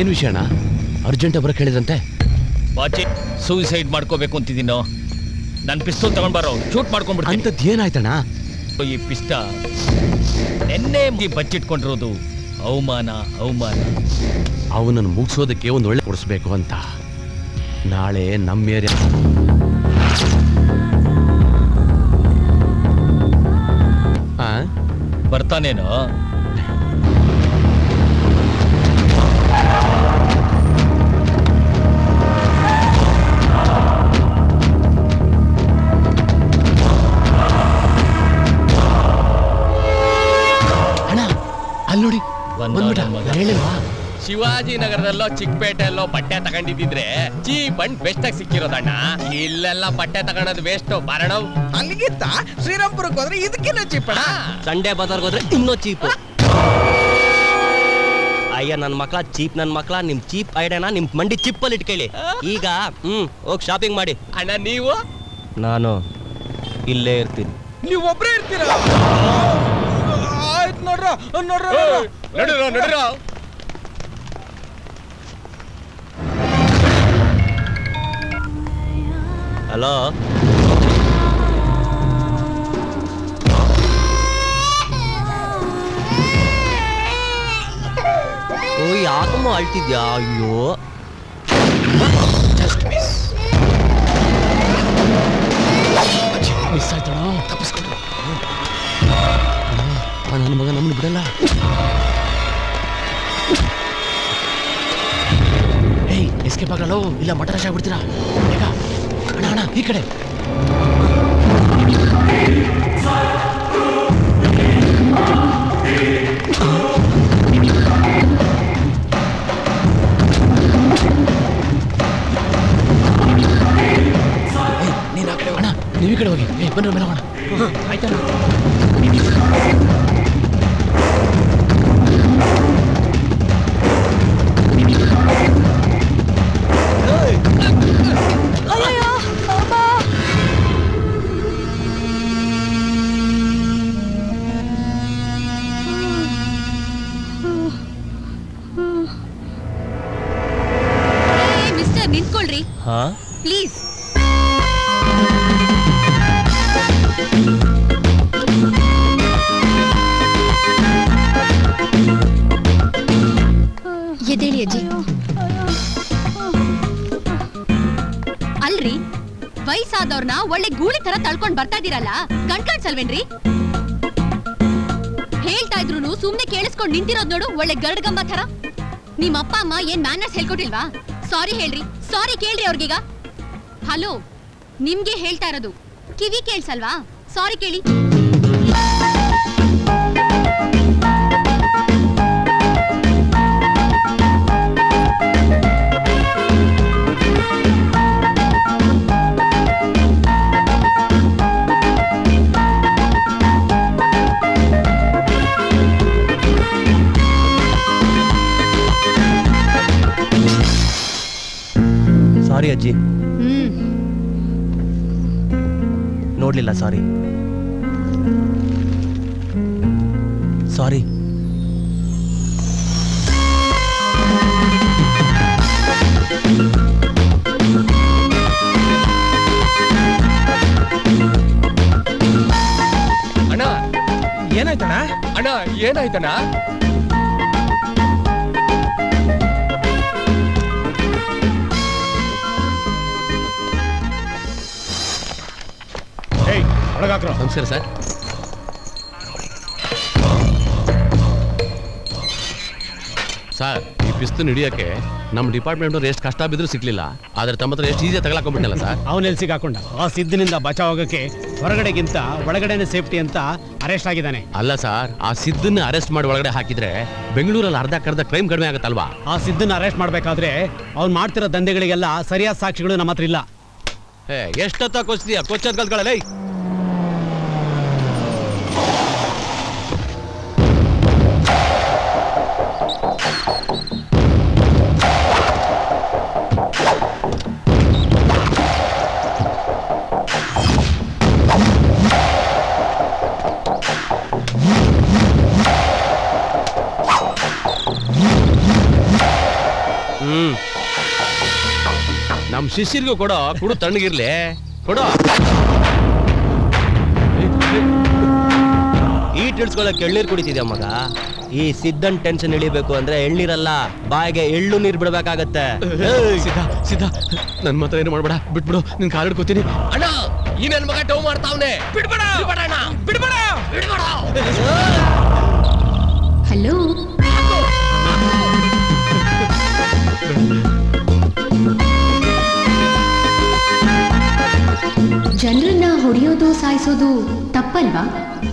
ಏನು ವಿಷಯ ಅಣ್ಣ? ಅರ್ಜೆಂಟ್ ಬರಕ್ಕೆ ಹೇಳಿದ್ರಂತೆ. ಬಾಚಿ ಸೂಸೈಡ್ ಮಾಡ್ಕೋಬೇಕು ಅಂತಿದ್ದೀನೋ. ನನ್ನ ಪಿಸ್ತೂಲ್ ತಗೊಂಡ್ ಬರೋ, ಶೂಟ್ ಮಾಡ್ಕೊಂಡ್ಬಿಡ್ತೀನಿ. ಅಂಥದ್ದು ಏನಾಯ್ತಣ್ಣ? ಈ ಪಿಸ್ಟ ನೆನ್ನೆ ಬಚ್ಚಿಟ್ಕೊಂಡಿರೋದು ಅವಮಾನ. ಅವನನ್ನು ಮುಗಿಸೋದಕ್ಕೆ ಒಂದು ಒಳ್ಳೆ ಕೊಡಿಸ್ಬೇಕು ಅಂತ ನಾಳೆ ನಮ್ಮ ಏರಿಯಾ ಬರ್ತಾನೇನೋ. ಅಲ್ಲಿ ನೋಡಿ ಶಿವಾಜಿನಗರದಲ್ಲೋ ಚಿಕ್ಕಪೇಟೆಯಲ್ಲೋ ಬಟ್ಟೆ ತಗೊಂಡಿದ್ರೆ ಚೀಪ್ ಅಂಡ್ ಬೆಸ್ಟ್ ಆಗಿ ಸಿಕ್ಕಿರೋದಣ್ಣ. ಇಲ್ಲೆಲ್ಲ ಬಟ್ಟೆ ತಗೊಂಡದ್ ವೇಸ್ಟ್ ಬರಣ. ಅಲ್ಲಿಗಿಂತ ಶ್ರೀರಾಮ್ಪುರಕ್ಕೆ ಹೋದ್ರೆ ಇದಕ್ಕಿನ್ನ ಚೀಪ್ ಅಣ್ಣ. ಸಂಡೇ ಬಜಾರ್ಗೆ ಹೋದ್ರೆ ಇನ್ನೂ ಚೀಪ್. ಅಯ್ಯ ನನ್ ಮಕ್ಳ ಚೀಪ್, ನನ್ ಮಕ್ಳ ನಿಮ್ ಚೀಪ್ ಐಡಿಯಾನ ನಿಮ್ ಮಂಡಿ ಚಿಪ್ಪಲ್ಲಿ ಇಟ್ಕೊಳ್ಳಿ. ಈಗ ಹೋಗಿ ಶಾಪಿಂಗ್ ಮಾಡಿ. ಅಣ್ಣ ನೀವು? ನಾನು ಇಲ್ಲೇ ಇರ್ತೀನಿ. ನೀವು ಒಬ್ರೇ ಇರ್ತೀರಾ? ಆಯ್ತು ನೋಡ್ರ ನಡಿರ. ಹಲೋ, ಓ ಯಾಕಮ್ಮ ಅಳ್ತಿದ್ಯಾ? ಅಯ್ಯೋ ಮಿಸ್ ಆಯ್ತಣ. ತಪ್ಪಿಸ್ಕೊಂಡ್ರು. ನನ್ನ ಮಗ ನಮ್ಮನ್ನು ಬಿಡಲ್ಲ. ಏಯ್ ಎಸ್ಕೇಪ್ ಆಗಲ್ಲ, ಇಲ್ಲ ಮಟರಾಶ್ ಆಗ್ಬಿಡ್ತೀರಾ. ಈಗ ಅಣ್ಣ ಈ ಕಡೆ. ನೀನು ಆ ಕಡೆ ಅಣ್ಣ, ನೀವು ಈ ಕಡೆ ಹೋಗಿ. ಬನ್ನಿ ಮೇಲೆ ಹೋಗೋಣ. ಆಯ್ತಣ್ಣ. ಮಿಸ್ಟರ್ ನಿಂತ್ಕೊಳ್ರಿ ಪ್ಲೀಸ್. ಎದ್ದೇಳಿ ಅಜ್ಜಿ. ಅಲ್ರಿ, ವಯಸ್ಸಾದವ್ರನ್ನ ಒಳ್ಳೆ ಗೂಳಿ ತರ ತಳ್ಕೊಂಡ್ ಬರ್ತಾ ಇದೀರಲ್ಲ, ಕಣ್ಕಾಡ್ಸಲ್ವೇನ್ರಿ? ಹೇಳ್ತಾ ಇದ್ರು ಸುಮ್ನೆ ಕೇಳಿಸ್ಕೊಂಡ್ ನಿಂತಿರೋದ್ ನೋಡು, ಒಳ್ಳೆ ಗರ್ಡ್ಗಂಬ ತರ. ನಿಮ್ ಅಪ್ಪ ಅಮ್ಮ ಏನ್ ಮ್ಯಾನರ್ಸ್ ಹೇಳ್ಕೊಟ್ಟಿಲ್ವಾ? ಸಾರಿ ಹೇಳ್ರಿ, ಸಾರಿ ಕೇಳ್ರಿ ಅವ್ರಿಗೀಗ. ಹಲೋ, ನಿಮ್ಗೆ ಹೇಳ್ತಾ ಇರೋದು, ಕಿವಿ ಕೇಳ್ಸಲ್ವಾ? ಸಾರಿ ಕೇಳಿ. ಸಾರಿ ಅಜ್ಜಿ, ನೋಡ್ಲಿಲ್ಲ. ಸಾರಿ. ಅಣ್ಣ ಏನಾಯ್ತಣ್ಣ? ಏನಾಯ್ತಣ್ಣ? ನಮಸ್ಕಾರ ಸರ್. ಸರ್, ಈ ಪಿಸ್ತೂಲ್ ಹಿಡಿಯೋಕ್ಕೆ ನಮ್ಮ ಡಿಪಾರ್ಟ್ಮೆಂಟ್ ಎಷ್ಟು ಕಷ್ಟ ಬಿದ್ದರೂ ಸಿಗ್ಲಿಲ್ಲ. ಆದ್ರೆ ತಮ್ಮ ಹತ್ರ ಎಷ್ಟು ಈಸಿಯಾಗಿ ತಗೊಳಕೊಂಡ್ಬಿಟ್ಟಲ್ಲ ಸರ್. ಅವನೆಲ್ಲಿ ಸಿಗಾಕೊಂಡ? ಆ ಸಿದ್ಧನಿಂದ ಬಚಾವ್ ಆಗೋಕ್ಕೆ ಹೊರಗಡೆಗಿಂತ ಒಳಗಡೆನೆ ಸೇಫ್ಟಿ ಅಂತ ಅರೆಸ್ಟ್ ಆಗಿದ್ದಾನೆ. ಅಲ್ಲ ಸರ್, ಆ ಸಿದ್ದನ್ನ ಅರೆಸ್ಟ್ ಮಾಡಿ ಒಳಗಡೆ ಹಾಕಿದ್ರೆ ಬೆಂಗಳೂರಲ್ಲಿ ಅರ್ಧ ಕ್ರೈಮ್ ಕಡಿಮೆ ಆಗುತ್ತಲ್ವಾ? ಆ ಸಿದ್ದನ್ನ ಅರೆಸ್ಟ್ ಮಾಡ್ಬೇಕಾದ್ರೆ ಅವ್ನು ಮಾಡ್ತಿರೋ ದಂಧೆಗಳಿಗೆಲ್ಲ ಸರಿಯಾದ ಸಾಕ್ಷಿಗಳು ನಮ್ಮ ಹತ್ರ ಇಲ್ಲ. ಎಷ್ಟೊತ್ತ ಕೊಚ್ತೀಯ? ಕೊಚ್ಚೋದ್ ಕಲ್ತ್ಕೊಳ್ಳಲ್ಲ. ನಮ್ ಶಿಷ್ಯರಿಗೂ ಕೊಡೋ ಕುಡು ತಣ್ಣಗಿರ್ಲಿ ಕೊಡೋ. ಈಟ್ ಇಡ್ಸ್ಕೊಳಕ್ಕೆ ಎಳ್ನೀರು ಕುಡಿತಿದ್ಯಾ ಮಗ? ಈ ಸಿದ್ಧನ್ ಟೆನ್ಷನ್ ಇಳಿಬೇಕು ಅಂದ್ರೆ ಎಳ್ನೀರಲ್ಲ, ಬಾಯಿಗೆ ಎಳ್ಳು ನೀರು ಬಿಡ್ಬೇಕಾಗತ್ತೆ. ಸಿದ್ಧ ನನ್ ಮಾತ್ರ ಏನು ಮಾಡ್ಬೇಡ, ಬಿಟ್ಬಿಡು, ನಿನ್ ಕಾಲ್ ಹಿಡ್ಕೋತೀನಿ. ಅಣ್ಣ ಈ ನನ್ ಮಗ ಟವ್ ಮಾಡ್ತಾವ್ನೆ. ಬಿಡ್ಬೇಡ ಅಣ್ಣ, ಬಿಡ್ಬೇಡ. ಹಲೋ, ಜನರನ್ನ ಹೊಡೆಯೋದು ಸಾಯಿಸೋದು ತಪ್ಪಲ್ವಾ?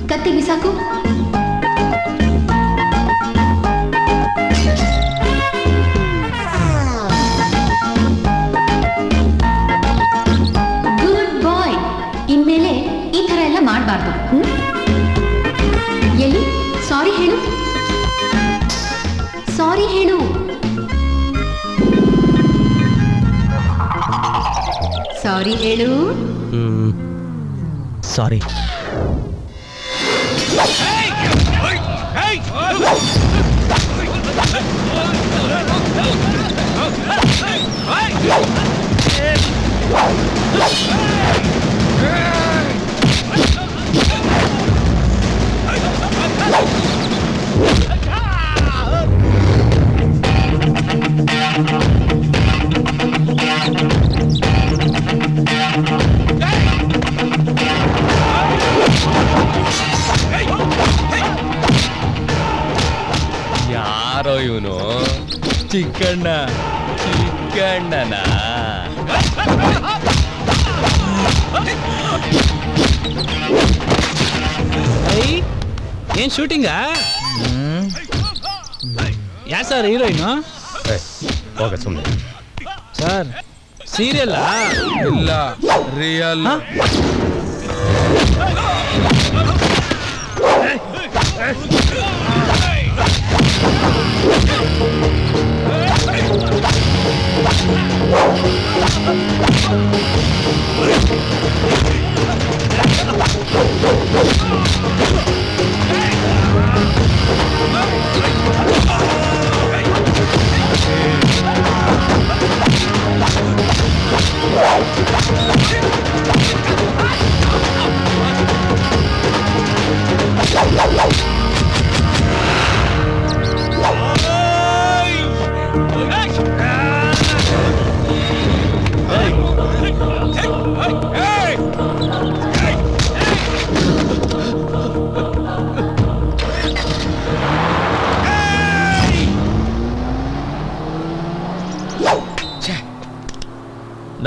ಕತ್ತಿ ಬಿಸಾಕು. ಗುಡ್ ಬಾಯ್. ಇನ್ಮೇಲೆ ಈ ತರ ಎಲ್ಲ ಮಾಡಬಾರ್ದು. ಎಲ್ಲಿ ಸಾರಿ ಹೇಳು, ಸಾರಿ ಹೇಳು. ಸಾರಿ ಹೇಳು. ಸಾರಿ. ಯಾರೋ ಇವನು? ಚಿಕ್ಕಣ್ಣ, ಚಿಕ್ಕಣ್ಣನ? ಏನ್ ಶೂಟಿಂಗಾ? ಯಾ ಸರ್ ಹೀರೋಯಿನು? ಹೋಗ ಸುಮ್ಮನೆ. ಸರ್ ಸೀರಿಯಲ್ ಇಲ್ಲ, ರಿಯಲ್.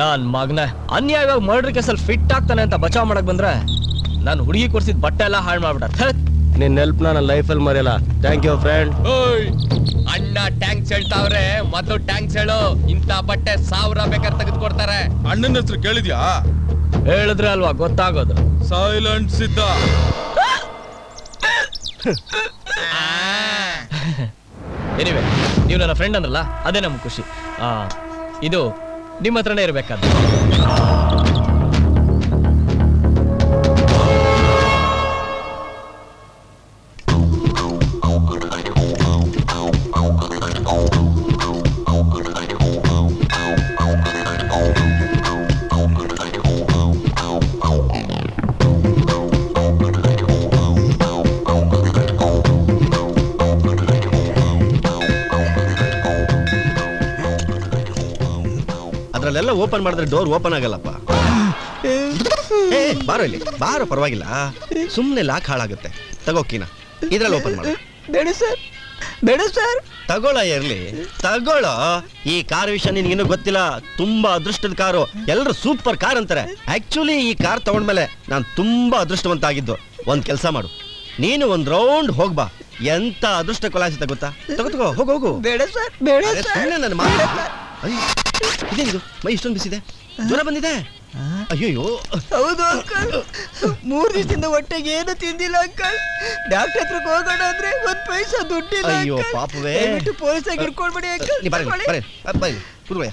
ನಾನ್ ಮಗನ ಅನ್ಯಾಯವಾಗಿ ಮರ್ಡರ್ ಕೇಸಲ್ಲಿ ಫಿಟ್ ಆಗ್ತಾನೆ ಅಂತ ಬಚಾವ್ ಮಾಡಕ್ ಬಂದ್ರೆ ನಾನು ಹುಡುಗಿ ಕೊಡ್ಸಿದ್ ಬಟ್ಟೆ ಎಲ್ಲ ಹಾಳು ಮಾಡ್ಬಿಟ್ಟ. ನಿನ್ನ ಹೆಲ್ಪ್ ನನ್ನ ಲೈಫಲ್ಲಿ ಮರೆಯಲ್ಲ. Thank you friend. ಅಣ್ಣ ಟ್ಯಾಂಕ್ಸ್ ಹೇಳ್ತಾವ್ರೆ, ಮೊದಲು ಟ್ಯಾಂಕ್ಸ್ ಹೇಳು. ಇಂತ ಬಟ್ಟೆ 1000 ಬೇಕಾದ್ರೆ ತೆಗೆದುಕೊಡ್ತಾರೆ. ಅಣ್ಣನ ಹೆಸರು ಕೇಳಿದ್ಯಾ? ಹೇಳಿದ್ರೆ ಅಲ್ವಾ ಗೊತ್ತಾಗೋದು. ಸೈಲೆಂಟ್ ಸಿದ್ಧ. ಎನಿವೆ, ನೀವು ನನ್ನ ಫ್ರೆಂಡ್ ಅಂದ್ರಲ್ಲ, ಅದೇ ನಮ್ಗೆ ಖುಷಿ. ಇದು ನಿಮ್ಮ ಹತ್ರನೇ ಇರ್ಬೇಕಾದ್ರೆ. ಅದ್ರಲ್ಲೆಲ್ಲ ಓಪನ್ ಮಾಡಿದ್ರೆ ಡೋರ್ ಓಪನ್ ಆಗಲ್ಲಪ್ಪ. ಬಾರೋ ಇಲ್ಲಿ ಬಾರೋ, ಪರವಾಗಿಲ್ಲ. ಸುಮ್ಮನೆ ಲಾಕ್ ಹಾಳಾಗುತ್ತೆ. ತಗೋಕಿನ ಇದ್ರಲ್ಲಿ ಓಪನ್ ಮಾಡು. ಬೇಡ ಸರ್, ಬೇಡ ಸರ್. ತಗೊಳ ಇರ್ಲಿ, ತಗೊಳ್ಳೋ. ಈ ಕಾರ್ ವಿಷಯ ನಿನ್ಗೇನು ಗೊತ್ತಿಲ್ಲ. ತುಂಬಾ ಅದೃಷ್ಟದ ಕಾರು. ಎಲ್ಲರೂ ಸೂಪರ್ ಕಾರ್ ಅಂತಾರೆ. ಆಕ್ಚುಲಿ ಈ ಕಾರ್ ತಗೊಂಡ್ಮೇಲೆ ನಾನು ತುಂಬಾ ಅದೃಷ್ಟವಂತ ಆಗಿದ್ದು. ಒಂದ್ ಕೆಲಸ ಮಾಡು, ನೀನು ಒಂದ್ ರೌಂಡ್ ಹೋಗ್ಬಾ. ಎಂತ ಅದೃಷ್ಟ ಕೊಲಾಯಿಸುತ್ತೆ ಗೊತ್ತಾ? ತಗೋ ಹೋಗು ಹೋಗು. ಬೇಡ ಸರ್, ಬೇಡ ಸರ್. ನನ್ನ ಮಾತು ಇದೇನಿದು? ಮೈ ಇಷ್ಟೊಂದು ಬಿಸಿದೆ, ಜ್ವರ ಬಂದಿದೆ. ಅಯ್ಯೋ ಹೌದು ಅಂಕಲ್, 3 ದಿವಸದಿಂದ ಹೊಟ್ಟೆಗೆ ಏನು ತಿಂದಿಲ್ಲ ಅಂಕಲ್. ಡಾಕ್ಟರ್ ಹತ್ರಕ್ಕೆ ಹೋಗೋಣ ಅಂದ್ರೆ 1 ಪೈಸಾ ದುಡ್ಡಿಲ್ಲ. ಅಯ್ಯೋ ಪಾಪವೇ, ಪೊಲೀಸಾಗಿ ಹಿಡ್ಕೊಳ್ಬೇಡಿ ಅಂಕಲ್. ನೀ ಬರ್ರಿ ಬರ್ರಿ ಬರ್ರಿ ಕೂತ್ಕೊಳ್ಳಿ.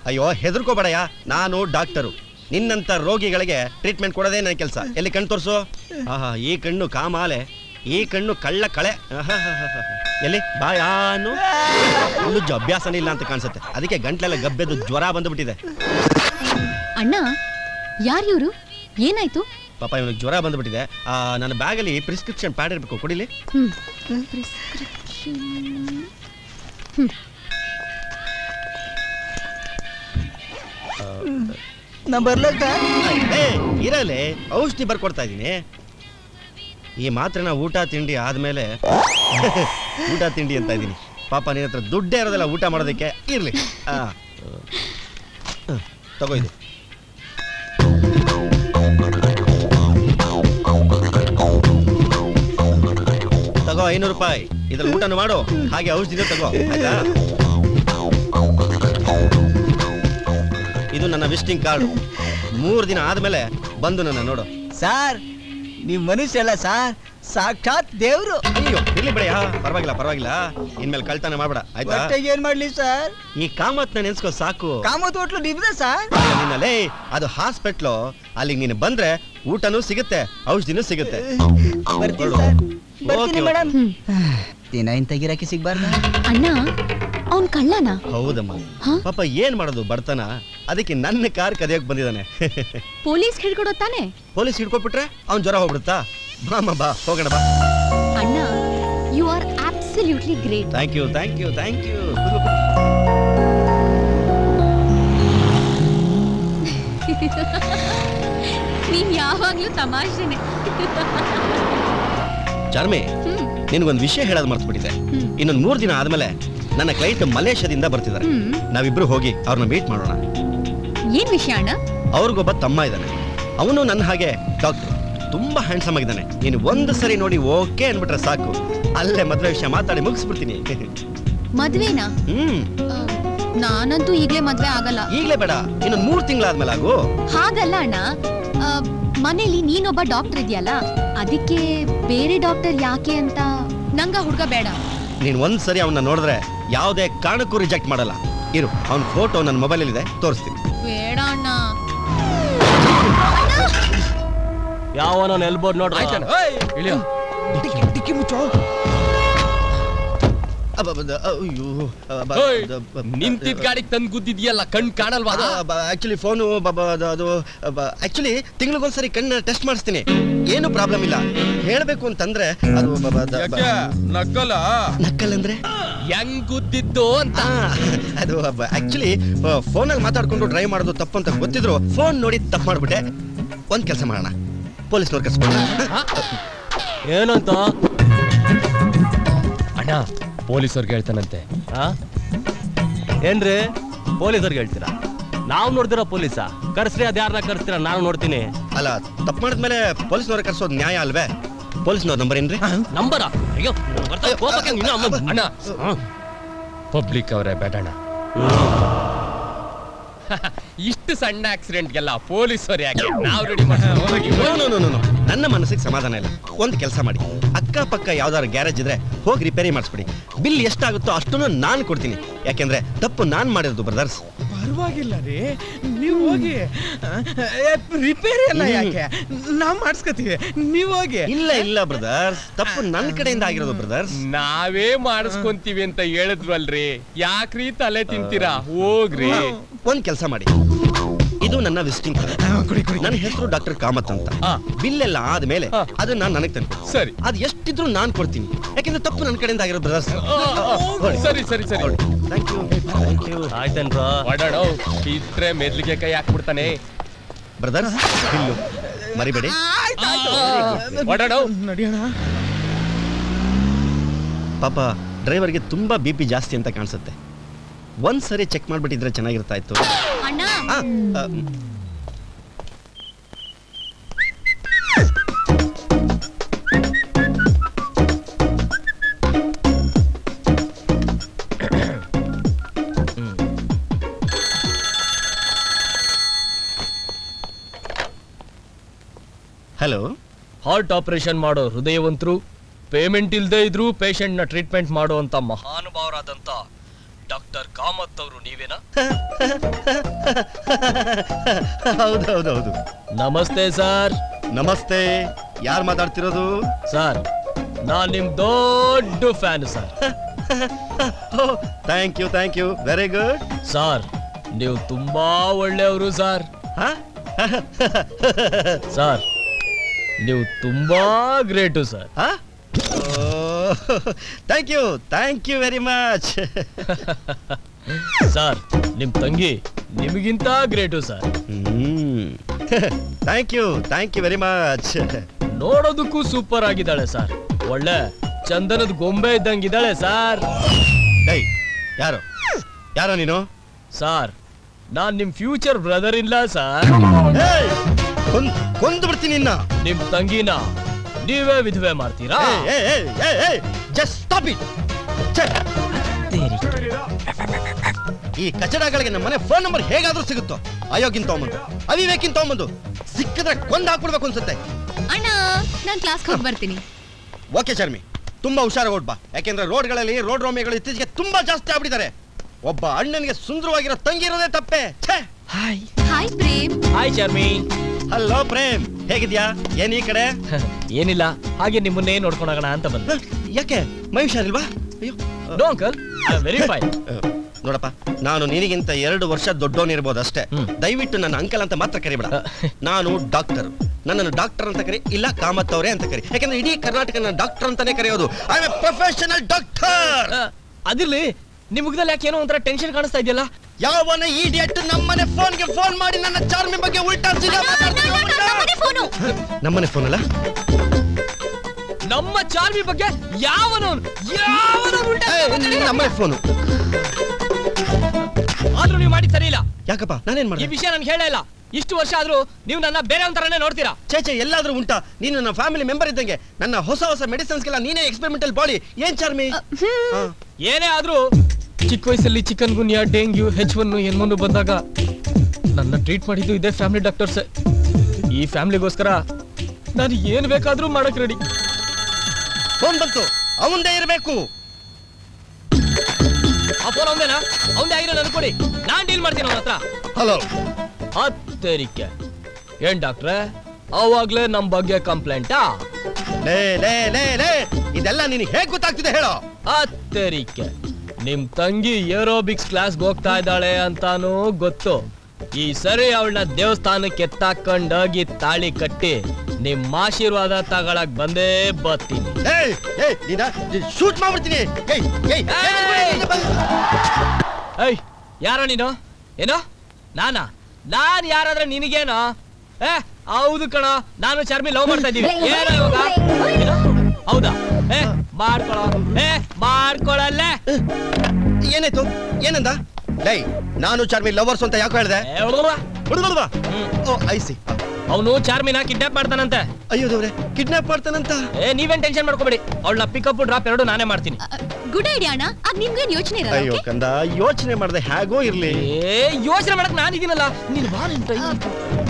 ಅಯ್ಯೋ ಹೆದರ್ಕೋಬೇಡಯ್ಯ, ನಾನು ಡಾಕ್ಟರು. ನಿನ್ನಂತ ರೋಗಿಗಳಿಗೆ ಟ್ರೀಟ್ಮೆಂಟ್ ಕೊಡೋದೇ ನನ್ನ ಕೆಲಸ. ಎಲ್ಲಿ ಕಣ್ಣು ತೋರಿಸು. ಆಹಾ, ಈ ಕಣ್ಣು ಕಾಮಾಲೆ. ಈ ಕಣ್ಣು ಕಳ್ಳ ಕಳೆ ಎಲ್ಲಿ ಬಾಯಾನು ಹುಲ್ಲುಜ್ಜು ಅಭ್ಯಾಸನೇ ಇಲ್ಲ ಅಂತ ಕಾಣಿಸುತ್ತೆ. ಅದಕ್ಕೆ ಗಂಟ್ಲೆಲ್ಲ ಗಬ್ಬೆದು ಜ್ವರ ಬಂದುಬಿಟ್ಟಿದೆ. ಅಣ್ಣ ಯಾರು ಇವರು? ಏನಾಯ್ತು? ಪಾಪ ಇವನಿಗೆ ಜ್ವರ ಬಂದುಬಿಟ್ಟಿದೆ. ನನ್ನ ಬ್ಯಾಗಲ್ಲಿ ಪ್ರಿಸ್ಕ್ರಿಪ್ಷನ್ ಪ್ಯಾಡ್ ಇರಬೇಕು, ಕೊಡಿಲಿ. ನಾ ಬರ್ಲಕ್ಕ ಇರಲಿ, ಔಷಧಿ ಬರ್ಕೊಡ್ತಾ ಇದ್ದೀನಿ. ಈ ಮಾತ್ರೆನ ಊಟ ತಿಂಡಿ ಆದ್ಮೇಲೆ ಊಟ ತಿಂಡಿ ಅಂತ ಇದ್ದೀನಿ. ಪಾಪ ನಿನ್ನ ಹತ್ರ ದುಡ್ಡೇ ಇರೋದಿಲ್ಲ ಊಟ ಮಾಡೋದಕ್ಕೆ. ಇರ್ಲಿ, ತಗೋ ಇದು. ತಗೋ 500 ರೂಪಾಯಿ. ಇದ್ರಲ್ಲಿ ಊಟನು ಮಾಡು, ಹಾಗೆ ಔಷಧಿನೂ ತಗೋ, ಆಯ್ತಾ? ಇದು ನನ್ನ ವಿಸಿಟಿಂಗ್ ಕಾರ್ಡು. 3 ದಿನ ಆದ್ಮೇಲೆ ಬಂದು ನನ್ನ ನೋಡು. ಸಾರ್ ನೀವ್ ಮನುಷ್ಯ ಅಲ್ಲ ಸಾರ್, ಸಾಕ್ಷಾತ್ ದೇವ್ರು. ಅಯ್ಯೋ ಇರ್ಲಿ ಬಿಡಯ್ಯ, ಪರವಾಗಿಲ್ಲ. ಇನ್ಮೇಲೆ ಕಳ್ತನ ಮಾಡ್ಬೇಡ, ಆಯ್ತಾ? ಏನ್ ಮಾಡ್ಲಿ ಸರ್? ಈ ಕಾಮತ್ನ ನೆನ್ಸ್ಕೋ ಸಾಕು. ಕಾಮತ್ ಹೋಟ್ಲು ನಿಮ್ದ ಸರ್? ನಿನ್ನಲ್ಲೇ ಅದು ಹಾಸ್ಪಿಟ್ಲು, ಅಲ್ಲಿಗೆ ನೀನು ಬಂದ್ರೆ ಊಟನೂ ಸಿಗುತ್ತೆ, ಔಷಧಿನೂ ಸಿಗುತ್ತೆ. ಮೇಡಮ್, ದಿನ ಇಂತ ಗಿರಾಕಿ ಸಿಗ್ಬಾರ್ದ? ಅಣ್ಣ ಅವ್ನ್ ಕಳ್ಳನ? ಹೌದಮ್ಮ. ಪಾಪ ಏನ್ ಮಾಡೋದು, ಬಡತನ. ಅದಕ್ಕೆ ನನ್ನ ಕಾರ್ ಕದಿಯಕ್ ಬಂದಿದ್ದಾನೆ. ಪೊಲೀಸ್ ಹಿಡ್ಕೊಡೋ ತಾನೆ? ಪೊಲೀಸ್ ಹಿಡ್ಕೊಬಿಟ್ರೆ ಅವ್ನ್ ಜ್ವರ ಹೋಗ್ಬಿಡುತ್ತಾ? ಬಾ ಹೋಗೋಣ ಬಾ. ಅಣ್ಣ you are absolutely great. Thank you. ನೀನ್ ಯಾವಾಗ್ಲೂ ತಮಾಷೆನೆ. ಚಾರ್ಮಿ, ನಿನ್ಗೊಂದು ವಿಷಯ ಹೇಳೋದು ಮರ್ತ್ಬಿಟ್ಟಿದೆ. ಇನ್ನೊಂದು 3 ದಿನ ಆದ್ಮೇಲೆ ನನ್ನ ಕ್ಲೈಂಟ್ ಮಲೇಷ್ಯಾದಿಂದ ಬರ್ತಿದ್ದಾರೆ. ನಾವಿಬ್ರು ಹೋಗಿ ಅವ್ರನ್ನ ಮೀಟ್ ಮಾಡೋಣ. ಏನ್ ವಿಷಯ ಅಣ್ಣ? ಅವ್ರಿಗೊಬ್ಬ ತಮ್ಮ ಇದ್ದಾನೆ. ಅವನು ನನ್ನ ಹಾಗೆ ಡಾಕ್ಟರ್, ತುಂಬಾ ಹ್ಯಾಂಡ್ಸಮ್ ಆಗಿದ್ದಾನೆ. ನೀನು ಒಂದು ಸರಿ ನೋಡಿ ಓಕೆ ಅನ್ಬಿಟ್ರೆ ಸಾಕು, ಅಲ್ಲೇ ಮದ್ವೆ ವಿಷಯ ಮಾತಾಡಿ ಮುಗಿಸ್ಬಿಡ್ತೀನಿ. ಮದ್ವೆನಾ? ನಾನಂತೂ ಈಗ್ಲೇ ಮದ್ವೆ ಆಗಲ್ಲ. ಈಗ್ಲೇ ಬೇಡ, ಇನ್ನೊಂದು 3 ತಿಂಗಳಾದ್ಮೇಲೆ ಆಗು. ಹಾಗಲ್ಲ ಅಣ್ಣ, ಮನೇಲಿ ನೀನೊಬ್ಬ ಡಾಕ್ಟರ್ ಇದೆಯಲ್ಲ, ಅದಕ್ಕೆ ಬೇರೆ ಡಾಕ್ಟರ್ ಯಾಕೆ ಅಂತ. ನಂಗ ಹುಡ್ಗ ಬೇಡ. ನೀನ್ ಒಂದ್ಸರಿ ಅವನ್ನ ನೋಡಿದ್ರೆ ಯಾವುದೇ ಕಾರಣಕ್ಕೂ ರಿಜೆಕ್ಟ್ ಮಾಡಲ್ಲ. ಇರು, ಅವನ ಫೋಟೋ ನನ್ನ ಮೊಬೈಲ್ ಇದೆ, ತೋರಿಸ್ತೀನಿ. ಬೇಡ ಅಣ್ಣ. ಯಾವನ ಎಲ್ಬೋರ್ಡ್ ನೋಡ್ರಿ. ಡಿಕ್ಕಿ ಮುಚ್ಚೋ. ನಿಂತಿದ್ ಗಾಡಿಗೆ ತಂದು ಗುದ್ದಿದ್ಯಲ್ಲ, ಕಣ್ ಕಾಣಲ್ವಾ? ಆಕ್ಚುಲಿ ಫೋನು ಅದು ಆಕ್ಚುಲಿ ತಿಂಗಳಿಗೊಂದ್ಸರಿ ಕಣ್ಣು ಟೆಸ್ಟ್ ಮಾಡಿಸ್ತೀನಿ, ಏನು ಪ್ರಾಬ್ಲಮ್ ಇಲ್ಲ. ಹೇಳ್ಬೇಕು ಅಂತಂದ್ರೆ ಅದು ನಕ್ಕಲ್ ಅಂದ್ರೆ ಹೆಂಗ್ ಗುದ್ದಿದ್ದು ಅಂತ. ಅದು ಆಕ್ಚುಲಿ ಫೋನಲ್ಲಿ ಮಾತಾಡ್ಕೊಂಡು ಡ್ರೈವ್ ಮಾಡೋದು ತಪ್ಪು ಅಂತ ಗೊತ್ತಿದ್ರು ಫೋನ್ ನೋಡಿ ತಪ್ಪು ಮಾಡ್ಬಿಟ್ಟೆ. ಒಂದ್ ಕೆಲಸ ಮಾಡೋಣ, ಪೊಲೀಸ್ನವ್ರು ಕರ್ಸ್ಕೊಂಡು. ಏನಂತ? ಅಣ್ಣ ಪೊಲೀಸವ್ರಿಗೆ ಹೇಳ್ತಾನಂತೆ. ಏನ್ರಿ ಪೊಲೀಸರ್ಗೆ ಹೇಳ್ತೀರಾ? ನಾವು ನೋಡ್ದಿರೋ ಪೊಲೀಸ ಕರ್ಸ್ರಿ, ಅದ್ ಯಾರನ್ನ ಕರ್ಸ್ತೀರಾ? ನಾನು ನೋಡ್ತೀನಿ. ಅಲ್ಲ, ತಪ್ಪು ಮಾಡಿದ್ಮೇಲೆ ಪೊಲೀಸ್ನವ್ರ ಕರ್ಸೋದು ನ್ಯಾಯ ಅಲ್ವೇ? ಪೊಲೀಸ್ನವ್ರ ನಂಬರ್ ಏನ್ರಿ? ನಂಬರ? ಅಯ್ಯೋ ಅಣ್ಣ, ಪಬ್ಲಿಕ್ ಅವರೇ ಬೇಡಣ್ಣ. ಇಷ್ಟು ಸಣ್ಣ ಆಕ್ಸಿಡೆಂಟ್ಗೆಲ್ಲ ಪೊಲೀಸರು ಯಾಕೆ? ನಾವು ರೆಡಿ ಮಾಡಿ. ನನ್ನ ಮನಸ್ಸಿಗೆ ಸಮಾಧಾನ ಇಲ್ಲ. ಒಂದು ಕೆಲಸ ಮಾಡಿ, ಅಕ್ಕಪಕ್ಕ ಯಾವ್ದಾದ್ರು ಗ್ಯಾರೇಜ್ ಇದ್ರೆ ಹೋಗಿ ರಿಪೇರಿ ಮಾಡಿಸ್ಬಿಡಿ. ಬಿಲ್ ಎಷ್ಟಾಗುತ್ತೋ ಅಷ್ಟನ್ನು ನಾನು ಕೊಡ್ತೀನಿ. ಯಾಕೆಂದ್ರೆ ತಪ್ಪು ನಾನ್ ಮಾಡಿರೋದು ಬ್ರದರ್ಸ್. ಪರವಾಗಿಲ್ಲ ರೀ, ನೀವು ಹೋಗಿ. ರಿಪೇರಿ ಎಲ್ಲ ಯಾಕೆ? ನಾವ್ ಮಾಡಿಸ್ಕೊತೀವಿ, ನೀವು ಹೋಗಿ. ಇಲ್ಲ ಬ್ರದರ್ಸ್, ತಪ್ಪು ನನ್ನ ಕಡೆಯಿಂದ ಆಗಿರೋದು ಬ್ರದರ್ಸ್. ನಾವೇ ಮಾಡಿಸ್ಕೊಂತೀವಿ ಅಂತ ಹೇಳಿದ್ವಲ್ರಿ, ಯಾಕ್ರಿ ತಲೆ ತಿಂತೀರಾ? ಹೋಗ್ರಿ. ಒಂದ್ ಕೆಲಸ ಮಾಡಿ, ಇದು ನನ್ನ ವಿಸಿಟಿಂಗ್ ಕಾರ್ಡ್. ನನ್ನ ಹೆಸರು ಡಾಕ್ಟರ್ ಕಾಮತ್ ಅಂತ. ಬಿಲ್ ಎಲ್ಲ ಆದ್ಮೇಲೆ ಅದನ್ನ ನನಗೆ ತಂದು ಸರಿ. ಅದು ಎಷ್ಟಿದ್ರು ನಾನ್ ಕೊಡ್ತೀನಿ, ಯಾಕೆಂದ್ರೆ ತಪ್ಪು ನನ್ನ ಕಡೆಯಿಂದ ಆಗಿರೋದು ಬ್ರದರ್ಸ್. ಸರಿ ಥ್ಯಾಂಕ್ ಯು. ಆಯ್ತೇನ್ರ? ಇದ್ರೆ ಮೆದ್ಲಿಗೆ ಕೈ ಹಾಕ್ಬಿಡ್ತಾನೆ ಬ್ರದರ್ಸ್. ಬಿಲ್ಲು ಮರಿಬೇಡಿ. ನಡಿಯೋಣ. ಪಾಪ ಡ್ರೈವರ್ಗೆ ತುಂಬಾ BP ಜಾಸ್ತಿ ಅಂತ ಕಾಣಿಸುತ್ತೆ. ಒಂದ್ಸರಿ ಚೆಕ್ ಮಾಡ್ಬಿಟ್ಟಿದ್ರೆ ಚೆನ್ನಾಗಿರ್ತಾ ಇತ್ತು. ಹಲೋ. ಹಾರ್ಟ್ ಆಪರೇಷನ್ ಮಾಡೋ ಹೃದಯವಂತರು, ಪೇಮೆಂಟ್ ಇಲ್ದೇ ಇದ್ರು ಪೇಷಂಟ್ ನ ಟ್ರೀಟ್ಮೆಂಟ್ ಮಾಡುವಂತ ಮಹಾನುಭಾವರಾದಂತ ಡಾಕ್ಟರ್ ಕಾಮತ್ ಅವರು ನೀವೇನಾ? ಹೌದೌದೌದು. ನಮಸ್ತೆ ಸರ್. ನಮಸ್ತೆ. ಯಾರು ಮಾತಾಡ್ತಿರೋದು? ಸರ್, ನಾನ್ ನಿಮ್ ದೊಡ್ಡ fan sir. Thank you very good. Sir ನೀವು ತುಂಬಾ ಒಳ್ಳೆಯವರು ಸರ್. ಸರ್ ನೀವು ತುಂಬಾ great sir. Thank you very much. Sir ನಿಮ್ ತಂಗಿ ನಿಮಗಿಂತ great sir. Thank you very much. ನೋಡೋದಕ್ಕೂ ಸೂಪರ್ ಆಗಿದ್ದಾಳೆ ಸರ್. ಒಳ್ಳೆ ಚಂದನದ ಗೊಂಬೆ ಇದ್ದಂಗಿದ್ದಾಳೆ ಸರ್. ಯಾರೋ ನೀನು? ಸರ್ ನಾನ್ ನಿಮ್ ಫ್ಯೂಚರ್ ಬ್ರದರ್ ಇಲ್ಲ ಸರ್. ಕೊಂದು ಬಿಡ್ತೀನಿ. ನಿಮ್ ತಂಗಿನ ನೀವೇ ವಿಧವೆ ಮಾಡ್ತೀರಾ? Just stop it. ಈ ಕಚಡಗಳಿಗೆ ನಮ್ಮ ಮನೆ ಫೋನ್ ನಂಬರ್ ಹೇಗಾದ್ರೂ ಸಿಗುತ್ತೋ? ಅಯೋಗ್ಯನ್ ತಗೊಂಬಂದು ಅವಿವೇಕಿನ್ ತಗೊಂಬಂದು ಸಿಕ್ಕಿದ್ರೆ ಕೊಂದು ಹಾಕ್ಬಿಡ್ಬೇಕು ಅನ್ಸುತ್ತೆ. ಅಣ್ಣ ನಾನ್ ಕ್ಲಾಸ್ಗೆ ಹೋಗಿ ಬರ್ತೀನಿ. ಓಕೆ ಶರ್ಮಿ, ತುಂಬಾ ಹುಷಾರಾಗಿ ಓಡ್ಬಾ. ಯಾಕೆಂದ್ರೆ ರೋಡ್ಗಳಲ್ಲಿ ರೋಡ್ ರೋಮಿಗಳು ಇತ್ತೀಚೆಗೆ ತುಂಬಾ ಜಾಸ್ತಿ ಆಗ್ಬಿಟ್ಟಿದ್ದಾರೆ. ಒಬ್ಬ ಅಣ್ಣನಿಗೆ ಸುಂದರವಾಗಿರೋ ತಂಗಿ ಇರೋದೇ ತಪ್ಪೆ. Hi Prem. Hi Sharmi. Hello Prem, ಹೇಗಿದ್ಯಾ? ಏನ್ ಈ ಕಡೆ? ಏನಿಲ್ಲ, ಹಾಗೆ ನಿಮ್ಮನ್ನೇ ನೋಡ್ಕೊಂಡು ಹೋಗೋಣ ಅಂತ ಬಂದೆ. ಯಾಕೆ ಮೈ ಹುಷಾರಿಲ್ವಾ? ಅಯ್ಯೋ no uncle, I am very fine. ನೋಡಪ್ಪ, ನಾನು ನಿನಗಿಂತ 2 ವರ್ಷ ದೊಡ್ಡವನಿರ್ಬೋದು ಅಷ್ಟೇ. ದಯವಿಟ್ಟು ನನ್ನ ಅಂಕಲ್ ಅಂತ ಮಾತ್ರ ಕರಿಬೇಡ. ನಾನು ಡಾಕ್ಟರ್. ನನ್ನನ್ನು ಡಾಕ್ಟರ್ ಅಂತ ಕರಿ, ಇಲ್ಲ ಕಾಮತ್ ಅವರೇ ಅಂತ ಕರಿ. ಯಾಕಂದ್ರೆ ಇಡೀ ಕರ್ನಾಟಕ ನನ್ನ ಡಾಕ್ಟರ್ ಅಂತಾನೆ ಕರೆಯೋದು. I am A professional doctor. ಅದಿರ್ಲಿ, ನಿಮ್ ಮುಖದಲ್ಲಿ ಯಾಕೆ ಏನೋ ಒಂಥರ ಟೆನ್ಷನ್ ಕಾಣಿಸ್ತಾ ಇದೆಯಲ್ಲ? ಯಾವನ ಈಡಿಯಟ್ ನಮ್ಮನೆ ಫೋನ್ಗೆ ಫೋನ್ ಮಾಡಿ ನನ್ನ ಚಾರ್ಮಿ ಬಗ್ಗೆ ಉಲ್ಟಾ ಸೀದಾ ನಮ್ಮನೆ ಫೋನ್ ಅಲ್ಲ, ನಮ್ಮ ಚಾರ್ಮಿ ಬಗ್ಗೆ ಯಾವನು ನಮ್ಮನೆ ಫೋನು. ಆದ್ರೂ ನೀವು ಮಾಡಿ ಸರಿ ಇಲ್ಲ. ಯಾಕಪ್ಪ, ನಾನೇನ್ ಮಾಡಿ? ಈ ವಿಷಯ ನನ್ಗೆ ಹೇಳೇ ಇಲ್ಲ. ಇಷ್ಟು ವರ್ಷ ಆದ್ರೂ ನೀವು ನನ್ನ ಬೇರೆ ಒಂಥರನೇ ನೋಡ್ತೀರಾ. ಚೇಚೆ, ಎಲ್ಲಾದ್ರೂ ಉಂಟಾ? ನೀನು ನನ್ನ ಫ್ಯಾಮಿಲಿ ಮೆಂಬರ್ ಇದ್ದಂಗೆ. ನನ್ನ ಹೊಸ ಮೆಡಿಸಿನ್ಸ್ಗೆಲ್ಲ ನೀನೇ ಎಕ್ಸ್ಪೆರಿಮೆಂಟಲ್ ಬಾಡಿ. ಏನ್ ಚಾರ್ಮಿ? ಏನೇ ಆದ್ರೂ ಚಿಕ್ಕ ವಯಸ್ಸಲ್ಲಿ ಚಿಕನ್ ಗುನ್ಯಾ, ಡೆಂಗ್ಯೂ, H1 N1 ಬಂದಾಗ ನನ್ನ ಟ್ರೀಟ್ ಮಾಡಿದ್ದು ಇದೇ ಫ್ಯಾಮಿಲಿ ಡಾಕ್ಟರ್ಸ್. ಈ ಫ್ಯಾಮಿಲಿಗೋಸ್ಕರ ನಾನು ಏನ್ ಬೇಕಾದ್ರೂ ಮಾಡಕ್ ರೆಡಿ. ಫೋನ್ ಬಂತು, ಅವಂದೇ ಇರಬೇಕು. ಆ ಫೋನ್ ಅವಂದೇನಾ? ಅವಂದೇ ಆಗಿರೋ ನನ್ ಕೊಡಿ, ನಾನ್ ಡೀಲ್ ಮಾಡ್ತೀನಿ ಅವನ ಹತ್ರ. ಹಲೋ. ಹತ್ತರಿಕೆ ಏನ್ ಡಾಕ್ಟ್ರೆ, ಅವಾಗ್ಲೇ ನಮ್ ಬಗ್ಗೆ ಕಂಪ್ಲೇಂಟಾ? ಇದೆಲ್ಲ ನಿನಗೆ ಹೇಗ್ ಗೊತ್ತಾಗ್ತಿದೆ ಹೇಳೋ? ಹತ್ತರಿಕೆ ನಿಮ್ ತಂಗಿ ಏರೋಬಿಕ್ಸ್ ಕ್ಲಾಸ್ಗೆ ಹೋಗ್ತಾ ಇದ್ದಾಳೆ ಅಂತಾನೂ ಗೊತ್ತು. ಈ ಸರಿ ಅವಳನ್ನ ದೇವಸ್ಥಾನಕ್ಕೆ ಎತ್ತಾಕೊಂಡೋಗಿ ತಾಳಿ ಕಟ್ಟಿ ನಿಮ್ಮ ಆಶೀರ್ವಾದ ತಗೊಳಕ್ ಬಂದೇ ಬರ್ತೀನಿ. ಶೂಟ್ ಮಾಡ್ಬಿಡ್ತೀನಿ. ಏಯ್, ಯಾರೋ ನೀನು? ಏನೋ ನಾನಾ? ನಾನ್ ಯಾರಾದ್ರೆ ನಿನಗೇನೋ? ಹೌದು ಕಣ, ನಾನು ಶರ್ಮಿ ಲವ್ ಮಾಡ್ತಾ ಇದ್ದೀವಿ. ಏನೋ ಇವಾಗ? ಹೌದಾ? ಮಾಡ್ಕೊಳಲ್ಲೇ. ಏನಾಯ್ತು? ಏನಂದ? ನಾನು ಚಾರ್ಮಿ ಲವರ್ಸ್ ಅಂತ ಯಾಕೆ ಹೇಳ್ದೆ? ಐಸಿ ಅವನು ಚಾರ್ಮಿನ ಕಿಡ್ನಾಪ್ ಮಾಡ್ತಾನಂತೆ. ಅಯ್ಯೋ ದೇವ್ರೆ, ಕಿಡ್ನಾಪ್ ಮಾಡ್ತಾನಂತ? ನೀವೇನ್ ಟೆನ್ಷನ್ ಮಾಡ್ಕೋಬೇಡಿ, ಅವಳನ್ನ ಪಿಕಪ್ ಡ್ರಾಪ್ ಎರಡು ನಾನೇ ಮಾಡ್ತೀನಿ. ಗುಡ್ ಐಡಿಯಾ ಅಣ್ಣ. ಅದ್ ನಿಮ್ಗೇನ್ ಯೋಚನೆ ಇರಲ್ಲ? ಅಯ್ಯೋ ಕಂದ, ಯೋಚನೆ ಮಾಡದೆ ಹೇಗೋ ಇರ್ಲಿ. ಯೋಚನೆ ಮಾಡಕ್ ನಾನಿದ್ದೀನಲ್ಲ, ನೀನ್ ಬಾ.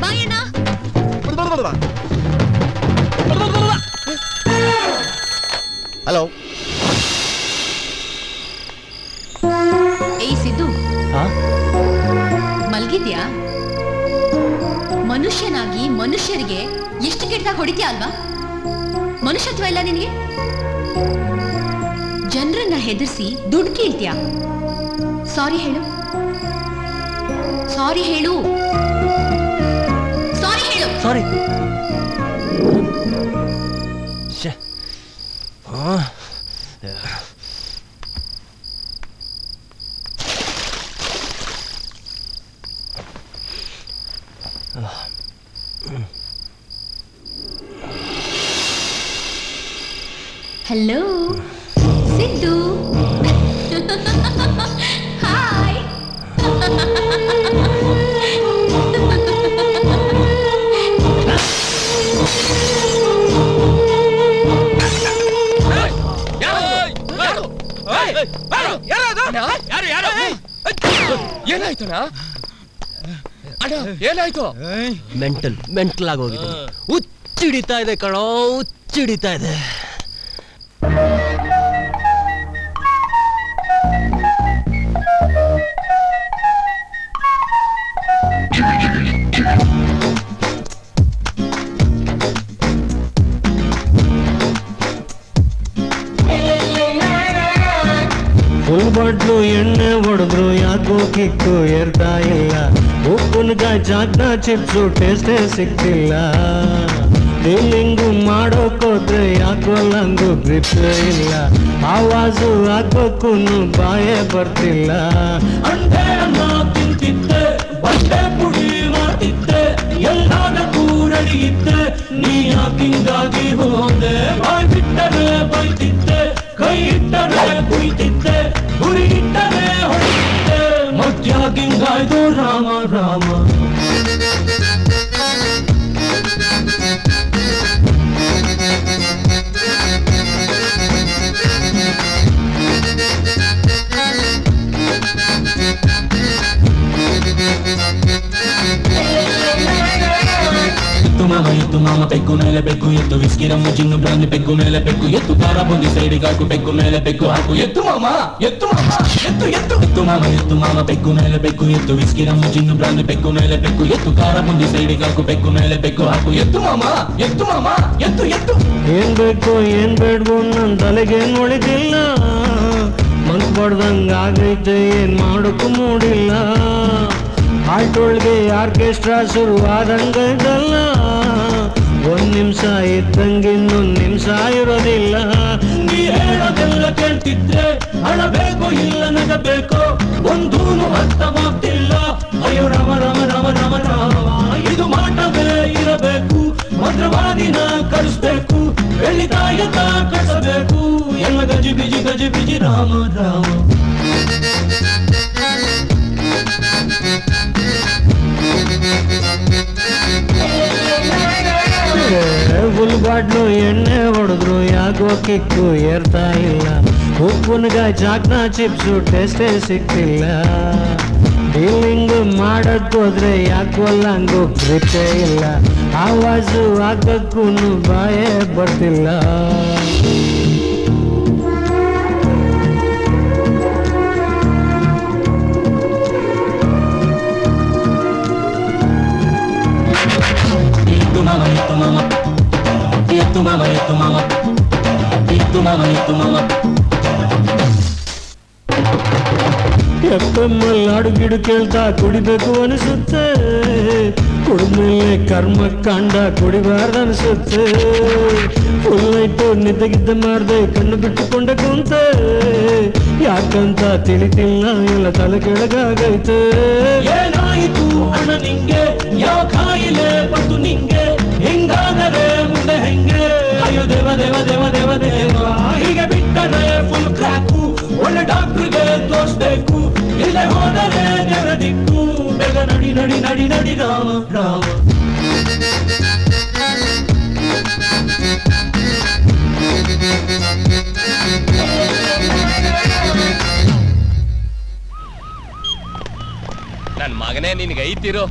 ಬಾಯ್ ಅಣ್ಣ. ಹಲೋ. ಏಯ್ ಸಿದ್ದು, ಮಲ್ಗಿದ್ಯಾ? ಮನುಷ್ಯನಾಗಿ ಮನುಷ್ಯರಿಗೆ ಎಷ್ಟು ಕೆಟ್ಟದಾಗ ಹೊಡಿತೀಯ ಅಲ್ವಾ? ಮನುಷ್ಯತ್ವ ಇಲ್ಲ ನಿನಗೆ? ಜನರನ್ನ ಹೆದರ್ಸಿ ದುಡ್ಡು ಕೇಳ್ತೀಯ. ಸಾರಿ ಹೇಳು, ಸಾರಿ ಹೇಳು, ಸಾರಿ ಹೇಳು. ಸಾರಿ. ಹಲೋ ಸಿದ್ದು. ಹಾಯ್. ಏನಾಯ್ತು ಅಣ್ಣ? ಏನಾಯ್ತು? ಮೆಂಟಲ್ ಆಗೋಗಿದೆ. ಹುಚ್ಚಿಡಿತಾ ಇದೆ ಕಣೋ, ಹುಚ್ಚಿಡಿತಾ ಇದೆ. ಬಾಟ್ಲು ಎಣ್ಣೆ ಹೊಡೆದ್ರು ಯಾಕೋ ಕಿಕ್ಕು ಏರ್ತಾ ಇಲ್ಲ. ಉಪ್ಪಿನಕಾಯಿ ಚಾಕ್ನ ಚಿಪ್ಸು ಟೇಸ್ಟೇ ಸಿಕ್ತಿಲ್ಲ. ಡೀಲಿಂಗು ಮಾಡೋಕೋದ್ರೆ ಯಾಕೋ ಲಂಗು ಗ್ರಿಪ್ ಇಲ್ಲ. ಆವಾಜು ಹಾಕೋಕ್ಕೂ ಬಾಯೇ ಬರ್ತಿಲ್ಲ. ಅಂಡೆ ಅನ್ನ ತಿಂತಿದ್ದೆ, ಬಟ್ಟೆ ಪುಡಿ ಮಾಡ್ತಿದ್ದೆ, ಎಲ್ಲದಕ್ಕೂ ರೆಡಿಯಿದ್ದೆ, ನೀ ಯಾಕಿಂಗಾಗಿ ಹೋದೆ. ಬಾಯ್ ಬಿಟ್ಟರೆ ಬೈತಿದ್ದೆ, ಕೈ ಇಟ್ಟರೆ ಕುಯ್ತಿದ್ದೆ, ಗುರಿ ಇಟ್ಟರೆ ಹೊಡೆದಿದ್ದೆ, ಮಧ್ಯಾಗಿಂಗಾಯ್ತು ರಾಮ ರಾಮ. ఎత్తు మామ పెగ్గు మేల పెగ్గు ఎత్తు విస్కీ రమ్ము జిన్ను బ్రాంది పెగ్గు మేల పెగ్గు ఎత్తు కార బొంది సైడ్ కాకు పెగ్గు మేల పెగ్గు ఆకు ఎత్తు మామ ఎత్తు మామ పెగ్గు మేల పెగ్గు ఎత్తు విస్కీ రమ్ము జిన్ను బ్రాంది పెగ్గు మేల పెగ్గు ఎత్తు కార బొంది సైడ్ కాకు పెగ్గు మేల పెగ్గు ఆకు ఎత్తు మామ ఎత్తు ಏನ್ ಬೇಕು ಏನ್ ಬೇಡ್ವೋ ನನ್ ತಲೆಗೇನ್ ಉಳಿದಿಲ್ಲ. ಮನ್ಸ್ ಬಡ್ದಂಗ ಆಗೈತೆ ಏನ್ ಮಾಡೋಕ್ಕೂ ಮೂಡಿಲ್ಲ. ಆಟೊಳ್ಗೆ ಆರ್ಕೆಸ್ಟ್ರಾ ಶುರುವಾದಂಗೈತಲ್ಲ. ಒಂದ್ ನಿಮಿಷ ಇದ್ದಂಗೆ ಇನ್ನೊಂದ್ ನಿಮಿಷ ಇರೋದಿಲ್ಲ. ನೀ ಹೇಳೋದೆಲ್ಲ ಕೇಳ್ತಿದ್ರೆ ಅಳಬೇಕು ಇಲ್ಲ ನಗಬೇಕು ಒಂದೂನು ಅರ್ಥವಾಗ್ತಿಲ್ಲ. ಅಯ್ಯೋ ರಾಮ ರಾಮ ರಾಮ ರಾಮ ರಾಮ, ಇದು ಮಾಟವೇ ಇರಬೇಕು. ಭದ್ರವಾದಿನ ಕಳಿಸ್ಬೇಕು, ಬೆಳ್ಳಿ ತಾಯತ ಕಳಿಸಬೇಕು, ಎಲ್ಲ ಗಜಿ ಬಿಜಿ ರಾಮ ರಾಮ. ಫುಲ್ ಬಾಟ್ಲು ಎಣ್ಣೆ ಹೊಡೆದ್ರು ಯಾಕೋ ಕಿಕ್ಕು ಏರ್ತಾ ಇಲ್ಲ. ಉಪ್ಪಿನಕಾಯಿ ಚಾಕ್ನ ಚಿಪ್ಸು ಟೇಸ್ಟೇ ಸಿಕ್ತಿಲ್ಲ. ಡೀಲಿಂಗ್ ಮಾಡೋಕ್ಕೋದ್ರೆ ಯಾಕೋ ಲಂಗು ಗ್ರಿಪ್ಪೇ ಇಲ್ಲ. ಆವಾಜು ಹಾಕಕ್ಕೂ ಬಾಯೇ ಬರ್ತಿಲ್ಲ. ಎಪ್ಪಮ್ಮಲ್ಲಿ ಅಡುಗಿಡು ಕೇಳ್ತಾ ಕುಡಿಬೇಕು ಅನಿಸುತ್ತೆ. ಕುಡಿದ್ಮೇಲೆ ಕರ್ಮ ಕಾಂಡ ಕುಡಿಬಾರ್ದು ಅನಿಸುತ್ತೆ. ಫುಲ್ ನೈಟು ನಿದ್ದೆಗಿದ್ದ ಮಾರ್ದೆ ಕಣ್ಣು ಬಿಟ್ಟುಕೊಂಡೆ ಕುಂತೆ. ಯಾಕಂತ ತಿಳಿತಿಲ್ಲ, ಎಲ್ಲ ತಲೆ ಕೆಳಗಾಗೈತೆ. ಏನಾಯಿತು ಅಣ್ಣ ನಿಂಗೆ, ಯಾವ ಕಾಯಿಲೆ ಬಂತು ನಿಂಗೆ, ಹಿಂಗಾದರೆ ಮುಂದೆ ಹೆಂಗೆ. ಅಯ್ಯೋ ದೇವ ದೇವ ದೇವ ದೇವ ದೇವ, ಹೀಗೆ ಬಿಟ್ಟರೆ ಫುಲ್ ಕ್ರಾಕು. ಒಳ್ಳೆ ಡಾಕ್ಟ್ರಿಗೆ ತೋರಿಸ್ಬೇಕು, ಇಲ್ಲೇ ಹೋದರೆ ದೇವರ ದಿಕ್ಕು. ಬೇಗ ನಡಿ ನಡಿ ನಡಿ ನಡಿ ರಾಮ ರಾಮ. ನನ್ ಮಗನೇ ನಿನ್ಗೆ ಐತಿರೋ.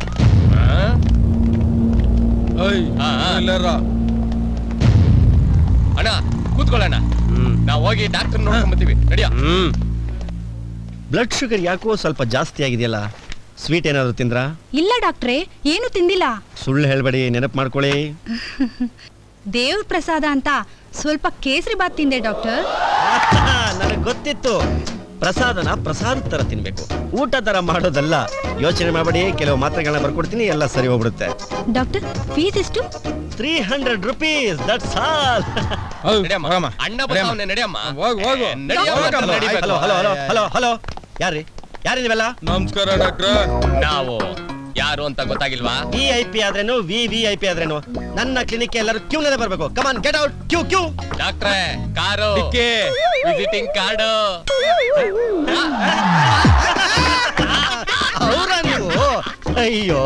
ಅಣ್ಣ ಕೂತ್ಕೊಳ್ಳೋಣ, ನಾವ್ ಹೋಗಿ ಡಾಕ್ಟರ್ ನೋಡ್ಕೊಂಡ್ಬತ್ತೀವಿ. ನಡಿಯ. ಬ್ಲಡ್ ಶುಗರ್ ಯಾಕೋ ಸ್ವಲ್ಪ ಜಾಸ್ತಿ ಆಗಿದೆಯಲ್ಲ. ಸ್ವೀಟ್ ಏನಾದ್ರು ತಿಂದ್ರಾ? ಇಲ್ಲ ಡಾಕ್ಟ್ರೇ, ಏನು ತಿಂದಿಲ್ಲ. ಸುಳ್ಳು ಹೇಳ್ಬೇಡಿ, ನೆನಪು ಮಾಡ್ಕೊಳ್ಳಿ. ದೇವ್ರ ಪ್ರಸಾದ ಅಂತ ಸ್ವಲ್ಪ ಕೇಸರಿ ಬಾತ್ ತಿಂದೆ ಡಾಕ್ಟರ್. ನನಗೆ ಗೊತ್ತಿತ್ತು, ಪ್ರಸಾದನ ಪ್ರಸಾದ ತರ ತಿನ್ಬೇಕು, ಊಟ ತರ ಮಾಡೋದಲ್ಲ. ಯೋಚನೆ ಮಾಡಬೇಡಿ, ಕೆಲವು ಮಾತ್ರೆಗಳನ್ನ ಬರ್ಕೊಡ್ತೀನಿ, ಎಲ್ಲ ಸರಿ ಹೋಗ್ಬಿಡುತ್ತೆ. ಡಾಕ್ಟರ್, ಫೀಸ್ ಎಷ್ಟು? 300 ರೂಪೀಸ್, ದಟ್ಸ್ ಆಲ್. ಅಣ್ಣ ಬರ್ತಾವನೆ, ನಡಿಯಮ್ಮ. Hello hello hello hello hello, ಯಾರ್ರಿ ನೀವೆಲ್ಲ? ನಮಸ್ಕಾರ ಡಾಕ್ಟ್ರ. ನಾವು ಯಾರು ಅಂತ ಗೊತ್ತಾಗಿಲ್ವಾ? VIP ಆದ್ರೇನು VIP ಆದ್ರೇನು, ನನ್ನ ಕ್ಲಿನಿಕ್ ಎಲ್ಲರೂ ಕ್ಯೂನಲ್ಲಿ ಬರ್ಬೇಕು. ಕಮಾನ್, ಗೆಟ್ ಔಟ್, ಕ್ಯೂ. ಡಾಕ್ಟ್ರೇ, ಕಾರು, ವಿಸಿಟಿಂಗ್ ಕಾರ್ಡ್. ಹೌದಾ ನೀವು? ಅಯ್ಯೋ,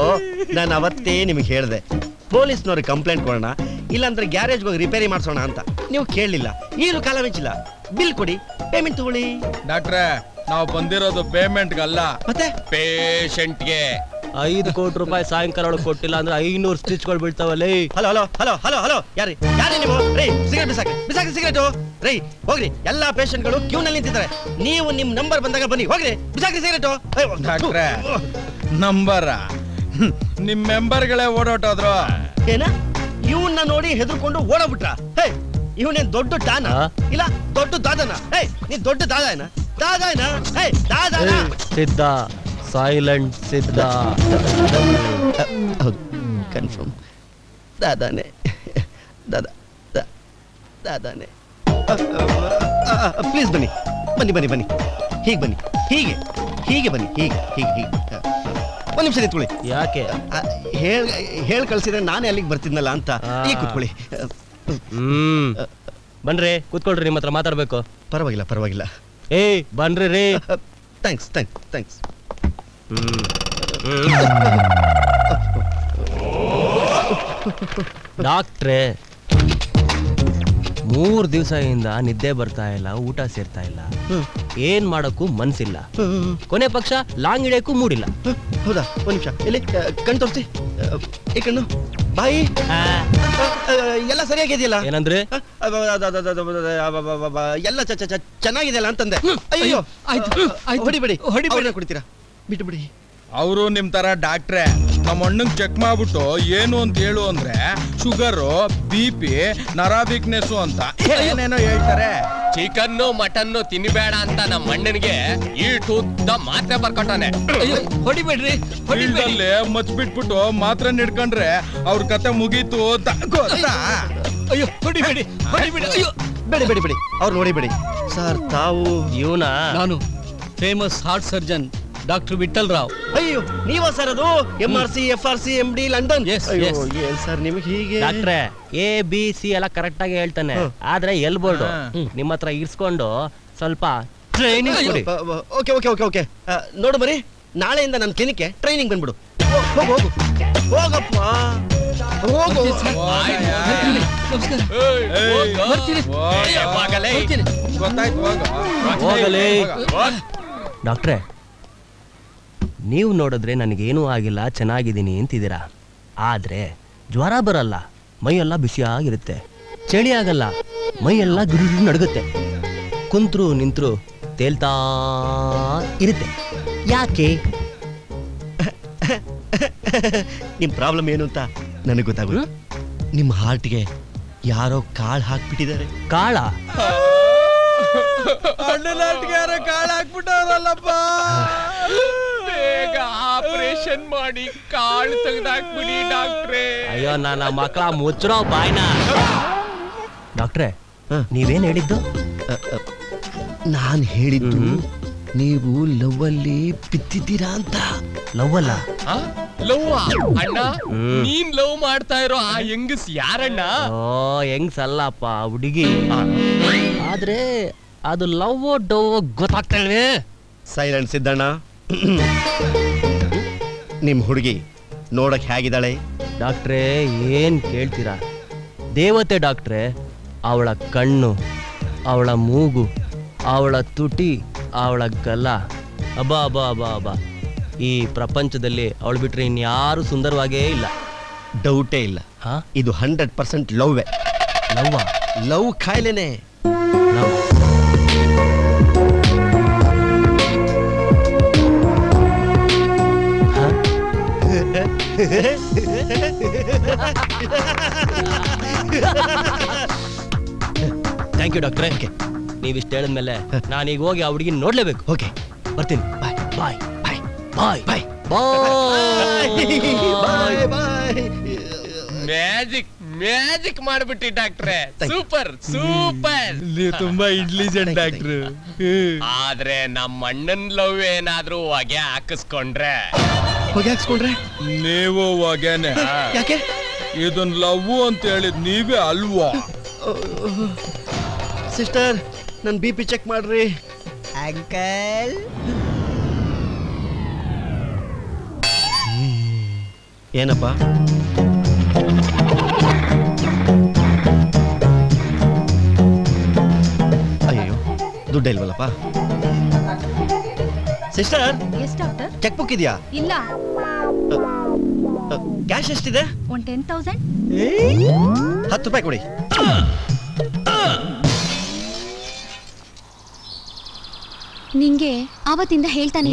ನಾನು ಅವತ್ತೇ ನಿಮ್ಗೆ ಹೇಳಿದೆ, ಪೊಲೀಸ್ನವ್ರಿಗೆ ಕಂಪ್ಲೇಂಟ್ ಕೊಡೋಣ, ಇಲ್ಲಾಂದ್ರೆ ಗ್ಯಾರೇಜ್ಗೆ ಹೋಗಿ ರಿಪೇರಿ ಮಾಡ್ಸೋಣ ಅಂತ. ನೀವು ಕೇಳಲಿಲ್ಲ, ಈಗಲೂ ಕಾಲ ಮಿಂಚಿಲ್ಲ. ಬಿಲ್ ಕೊಡಿ, ಪೇಮೆಂಟ್ ತಗೊಳ್ಳಿ. ಡಾಕ್ಟ್ರೆ, ನಾವು ಬಂದಿರೋದು ಪೇಮೆಂಟ್ಗಲ್ಲ, ಮತ್ತೆ ಪೇಷಂಟ್ಗೆ. 5 ಕೋಟಿ ರೂಪಾಯಿ ಸಾಯಂಕಾಲ ಒಳಗೆ ಕೊಟ್ಟಿಲ್ಲ ಅಂದ್ರೆ 500 ಸ್ಟಿಚ್ಗಳು ಬೀಳ್ತಾವಲ್ಲ. Hello hello hello hello hello, ಯಾರಿ ನೀವು? ರೈ, ಸಿಗರೇಟ್ ಬಿಸಾಕಿ ಸಿಗರೇಟು. ರೈ, ಹೋಗ್ರಿ, ಎಲ್ಲಾ ಪೇಷಂಟ್ಗಳು ಕ್ಯೂನಲ್ಲಿ ನಿಂತಿದ್ದಾರೆ. ನೀವು ನಿಮ್ ನಂಬರ್ ಬಂದಾಗ ಬನ್ನಿ, ಹೋಗ್ರಿ, ಬಿಸಾಕಿ ಸಿಗರೇಟು. ಡಾಕ್ಟ್ರೆ, ನಂಬರ ನಿಮ್ ಮೆಂಬರ್ಗಳೇ ಓಡೋಟೋದ್ರು. ಏನ? ಇವನ್ನ ನೋಡಿ ಹೆದರ್ಕೊಂಡು ಓಡೋಗ್ಬಿಟ್ರ? ಹೇ, ಇವನೇನ್ ದೊಡ್ಡ ಟಾನ ಇಲ್ಲ ದೊಡ್ಡ ದಾದನ? ಹೇ, ನೀನ್ ದೊಡ್ಡ ದಾದ ಏನ? ದಾದಾನಾ ದಾದಾನಾ ಸಿದ್ಧ ಸೈಲೆಂಟ್ ಸಿದ್ಧ. ಹೌದು ಕನ್ಫರ್ಮ್ ದಾದಾನೆ ದಾದಾನೆ. ಪ್ಲೀಸ್ ಬನ್ನಿ ಬನ್ನಿ ಬನ್ನಿ ಬನ್ನಿ ಹೀಗೆ ಬನ್ನಿ ಹೀಗೆ ಬನ್ನಿ ಹೀಗೆ ಒಂದು ನಿಮಿಷ ನಿಂತ್ಕೊಳ್ಳಿ. ಯಾಕೆ ಹೇಳಿ ಕಳ್ಸಿದ್ರೆ ನಾನೇ ಅಲ್ಲಿಗೆ ಬರ್ತಿದ್ನಲ್ಲ ಅಂತ. ಈಗ ಕೂತ್ಕೊಳ್ಳಿ. ಬನ್ರಿ ಕೂತ್ಕೊಳ್ರಿ, ನಿಮ್ಮ ಹತ್ರ ಮಾತಾಡ್ಬೇಕು. ಪರವಾಗಿಲ್ಲ. ಏಯ್ ಬನ್ರಿ ರೀ. ಥ್ಯಾಂಕ್ಸ್. ಡಾಕ್ಟ್ರೇ, 3 ದಿವಸದಿಂದ ನಿದ್ದೆ ಬರ್ತಾ ಇಲ್ಲ, ಊಟ ಸೇರ್ತಾ ಇಲ್ಲ, ಏನ್ ಮಾಡಕ್ಕೂ ಮನ್ಸಿಲ್ಲ, ಕೊನೆ ಪಕ್ಷ ಲಾಂಗ್ ಹಿಡಿಯಕ್ಕೂ ಮೂಡಿಲ್ಲ. ಹೌದಾ? ಒಂದ್ ನಿಮಿಷ ಇಲ್ಲಿ ಕಣ್ ತೋರಿಸಿ. ಈ ಕಣ್ಣು ಬಾಯಿ ಎಲ್ಲ ಸರಿಯಾಗಿದೆಯಲ್ಲ? ಏನಂದ್ರೆ ಎಲ್ಲ ಚೆನ್ನಾಗಿದೆಯಲ್ಲ ಅಂತಂದೆ. ಅಯ್ಯೋ ಹೊಡಿಬೇಡಿ ಕುಡಿತೀರಾ? ಬಿಟ್ಟು. ಅವರು ನಿಮ್ ತರ ಡಾಕ್ಟ್ರೆ ನಮ್ಮ ಅಣ್ಣಂಗ್ ಚೆಕ್ ಮಾಡ್ಬಿಟ್ಟು ಏನು ಅಂತ ಹೇಳು ಅಂದ್ರೆ ಶುಗರು, BP, ನರ ವೀಕ್ನೆಸ್ ಅಂತ ಏನೇನೋ ಹೇಳ್ತಾರೆ. ಚಿಕನ್ನು ಮಟನ್ನು ತಿನ್ಬೇಡ ಅಂತ ನಮ್ಮ ಅಣ್ಣನಿಗೆ ಈಟುದ್ದ ಮಾತ್ರೆ ಬರ್ಕೊಟ್ಟಾನೆ. ಹೊಡಿಬೇಡ್ರಿ. ಫೀಲ್ಡಲ್ಲಿ ಮಚ್ಬಿಟ್ಬಿಟ್ಟು ಮಾತ್ರ ನಿಡ್ಕೊಂಡ್ರೆ ಅವ್ರ ಕತೆ ಮುಗೀತು ಅಂತ ಗೊತ್ತಾ? ಅಯ್ಯೋ ಹೊಡಿಬೇಡಿ. ಅಯ್ಯೋ ಬೇಡಿ ಅವ್ರು ನೋಡಿಬೇಡಿ ಸರ್. ತಾವು ಇವನಾ? ನಾನು famous heart surgeon doctor Vittal Rao. ಅಯ್ಯೋ ನೀವ ಸರ್? ಅದು MRC, FRC, MD ಲಂಡನ್. ಏನ್ ಸರ್ ನಿಮ್ಗೆ ಹೀಗೆ? ಡಾಕ್ಟ್ರೆ ABC ಎಲ್ಲ ಕರೆಕ್ಟ್ ಆಗಿ ಹೇಳ್ತಾನೆ, ಆದ್ರೆ ಎಲ್ಬೋರ್ಡ್ ನಿಮ್ಮ ಹತ್ರ ಇರ್ಸ್ಕೊಂಡು ಸ್ವಲ್ಪ ಟ್ರೈನಿಂಗ್ ಕೊಡಿ. ಓಕೆ ನೋಡು ಬರೀ ನಾಳೆಯಿಂದ ನನ್ನ ಕ್ಲಿನಿಕ್ಗೆ ಟ್ರೈನಿಂಗ್ ಬಂದ್ಬಿಡು. ಹೋಗಪ್ಪ ಹೋಗು. ಹೋಗಲೇ. ಡಾಕ್ಟ್ರೆ, ನೀವು ನೋಡಿದ್ರೆ ನನಗೇನೂ ಆಗಿಲ್ಲ, ಚೆನ್ನಾಗಿದ್ದೀನಿ ಅಂತಿದ್ದೀರಾ, ಆದ್ರೆ ಜ್ವರ ಬರಲ್ಲ, ಮೈಯೆಲ್ಲ ಬಿಸಿಯಾಗಿರುತ್ತೆ, ಚಳಿ ಆಗಲ್ಲ, ಮೈಯೆಲ್ಲ ಗುರು ನಡುಗುತ್ತೆ, ಕುಂತ್ರು ನಿಂತ್ರು ತೇಲ್ತಾ ಇರುತ್ತೆ. ಯಾಕೆ? ನಿಮ್ ಪ್ರಾಬ್ಲಮ್ ಏನು ಅಂತ ನನಗೆ ಗೊತ್ತಾಗುತ್ತೆ. ನಿಮ್ಮ ಹಾರ್ಟ್ಗೆ ಯಾರೋ ಕಾಳು ಹಾಕ್ಬಿಟ್ಟಿದ್ದಾರೆ. ಕಾಳ? ಅಣ್ಣನಾಟ್ಗಾರ ಕಾಳು ಹಾಕ್ಬಿಟ್ಟವ್ರಲ್ಲಪ್ಪ. ಬೇಗ ಆಪರೇಷನ್ ಮಾಡಿ ಕಾಳು ತೆಗೆದಾಕ್ಬಿಡಿ ಡಾಕ್ಟ್ರೇ. ಅಯ್ಯೋ ನನ್ನ ಮಕ್ಕಳ ಮುಚ್ಚರೋ ಬಾಯ್ನ. ಡಾಕ್ಟ್ರೆ ನೀವೇನ್ ಹೇಳಿದ್ದು? ನಾನು ಹೇಳಿದ್ದು ನೀವು ಲವ್ ಅಲ್ಲಿ ಬಿದ್ದಿದ್ದೀರಾ ಅಂತ. ಲವ್ ಅಲ್ಲ? ಲವ್ ಅಣ್ಣ? ನೀನ್ ಲವ್ ಮಾಡ್ತಾ ಇರೋ ಆ ಹೆಂಗಸ್ ಯಾರಣ್ಣ? ಓ ಹೆಂಗ್ಸಲ್ಲಪ್ಪ, ಹುಡುಗಿ. ಆದ್ರೆ ಅದು ಲವ್ ಡವ್ ಗೊತ್ತಾಗ್ತಲ್ವೇ? ಸೈಲೆಂಟ್ ಸಿದ್ದಣ್ಣ. ನಿಮ್ ಹುಡುಗಿ ನೋಡಕ್ ಹೇಗಿದ್ದಾಳೆ? ಡಾಕ್ಟ್ರೇ ಏನ್ ಕೇಳ್ತೀರಾ, ದೇವತೆ ಡಾಕ್ಟ್ರೇ. ಅವಳ ಕಣ್ಣು, ಅವಳ ಮೂಗು, ಅವಳ ತುಟಿ, ಅವಳ ಗಲ್ಲ, ಅಬ್ಬಾ ಅಬ್ಬಾ ಅಬ್ಬಾ ಅಬ್ಬಾ, ಈ ಪ್ರಪಂಚದಲ್ಲಿ ಅವಳು ಬಿಟ್ರೆ ಇನ್ಯಾರು ಸುಂದರವಾಗೇ ಇಲ್ಲ. ಡೌಟೇ ಇಲ್ಲ. ಇದು 100% ಲವ್ವೇ. ಲವ್ ಕಾಯಿಲೆನೆ. ಥ್ಯಾಂಕ್ ಯು ಡಾಕ್ಟ್ರೆ. ನೀವಿಷ್ಟು ಹೇಳಿದ್ಮೇಲೆ ನಾನೀಗ ಹೋಗಿ ಆ ಹುಡುಗಿ ನೋಡ್ಲೇಬೇಕು. ಓಕೆ ಬರ್ತೀನಿ. ಬಾಯ್ ಬಾಯ್ ಬಾಯ್ ಬಾಯ್ ಬಾಯ್ ಬಾಯ್. ಮ್ಯಾಜಿಕ್ ಮಾಡ್ಬಿಟ್ಟಿ ಡಾಕ್ಟ್ರೆ. ಸೂಪರ್. ನೀವು ತುಂಬಾ ಇಂಟೆಲಿಜೆಂಟ್ ಡಾಕ್ಟ್ರು. ಆದ್ರೆ ನಮ್ಮ ಅಣ್ಣನ್ ಲವ್ ಏನಾದ್ರೂ ಹೊಗೆ ಹಾಕಿಸ್ಕೊಂಡ್ರೆ ನೀವು ಹೊಗೆನೆ. ಯಾಕೆ? ಇದನ್ ಲವ್ ಅಂತ ಹೇಳಿದ್ ನೀವೇ ಅಲ್ವಾ? ಸಿಸ್ಟರ್ ನನ್ನ BP ಚೆಕ್ ಮಾಡ್ರಿ. ಅಂಕಲ್ ಏನಪ್ಪ? ಅಯ್ಯೋ ದುಡ್ಡು ಇಲ್ವಲ್ಲಪ್ಪ. ಸಿಸ್ಟರ್ ಚೆಕ್ ಬುಕ್ ಇದೆಯಾ? ಇಲ್ಲ. ಕ್ಯಾಶ್ ಎಷ್ಟಿದೆ? 10,000. 10 ರೂಪಾಯಿ ಕೊಡಿ. ನಿಂಗೆ ಆವತ್ತಿಂದ ಹೇಳ್ತಾನೆ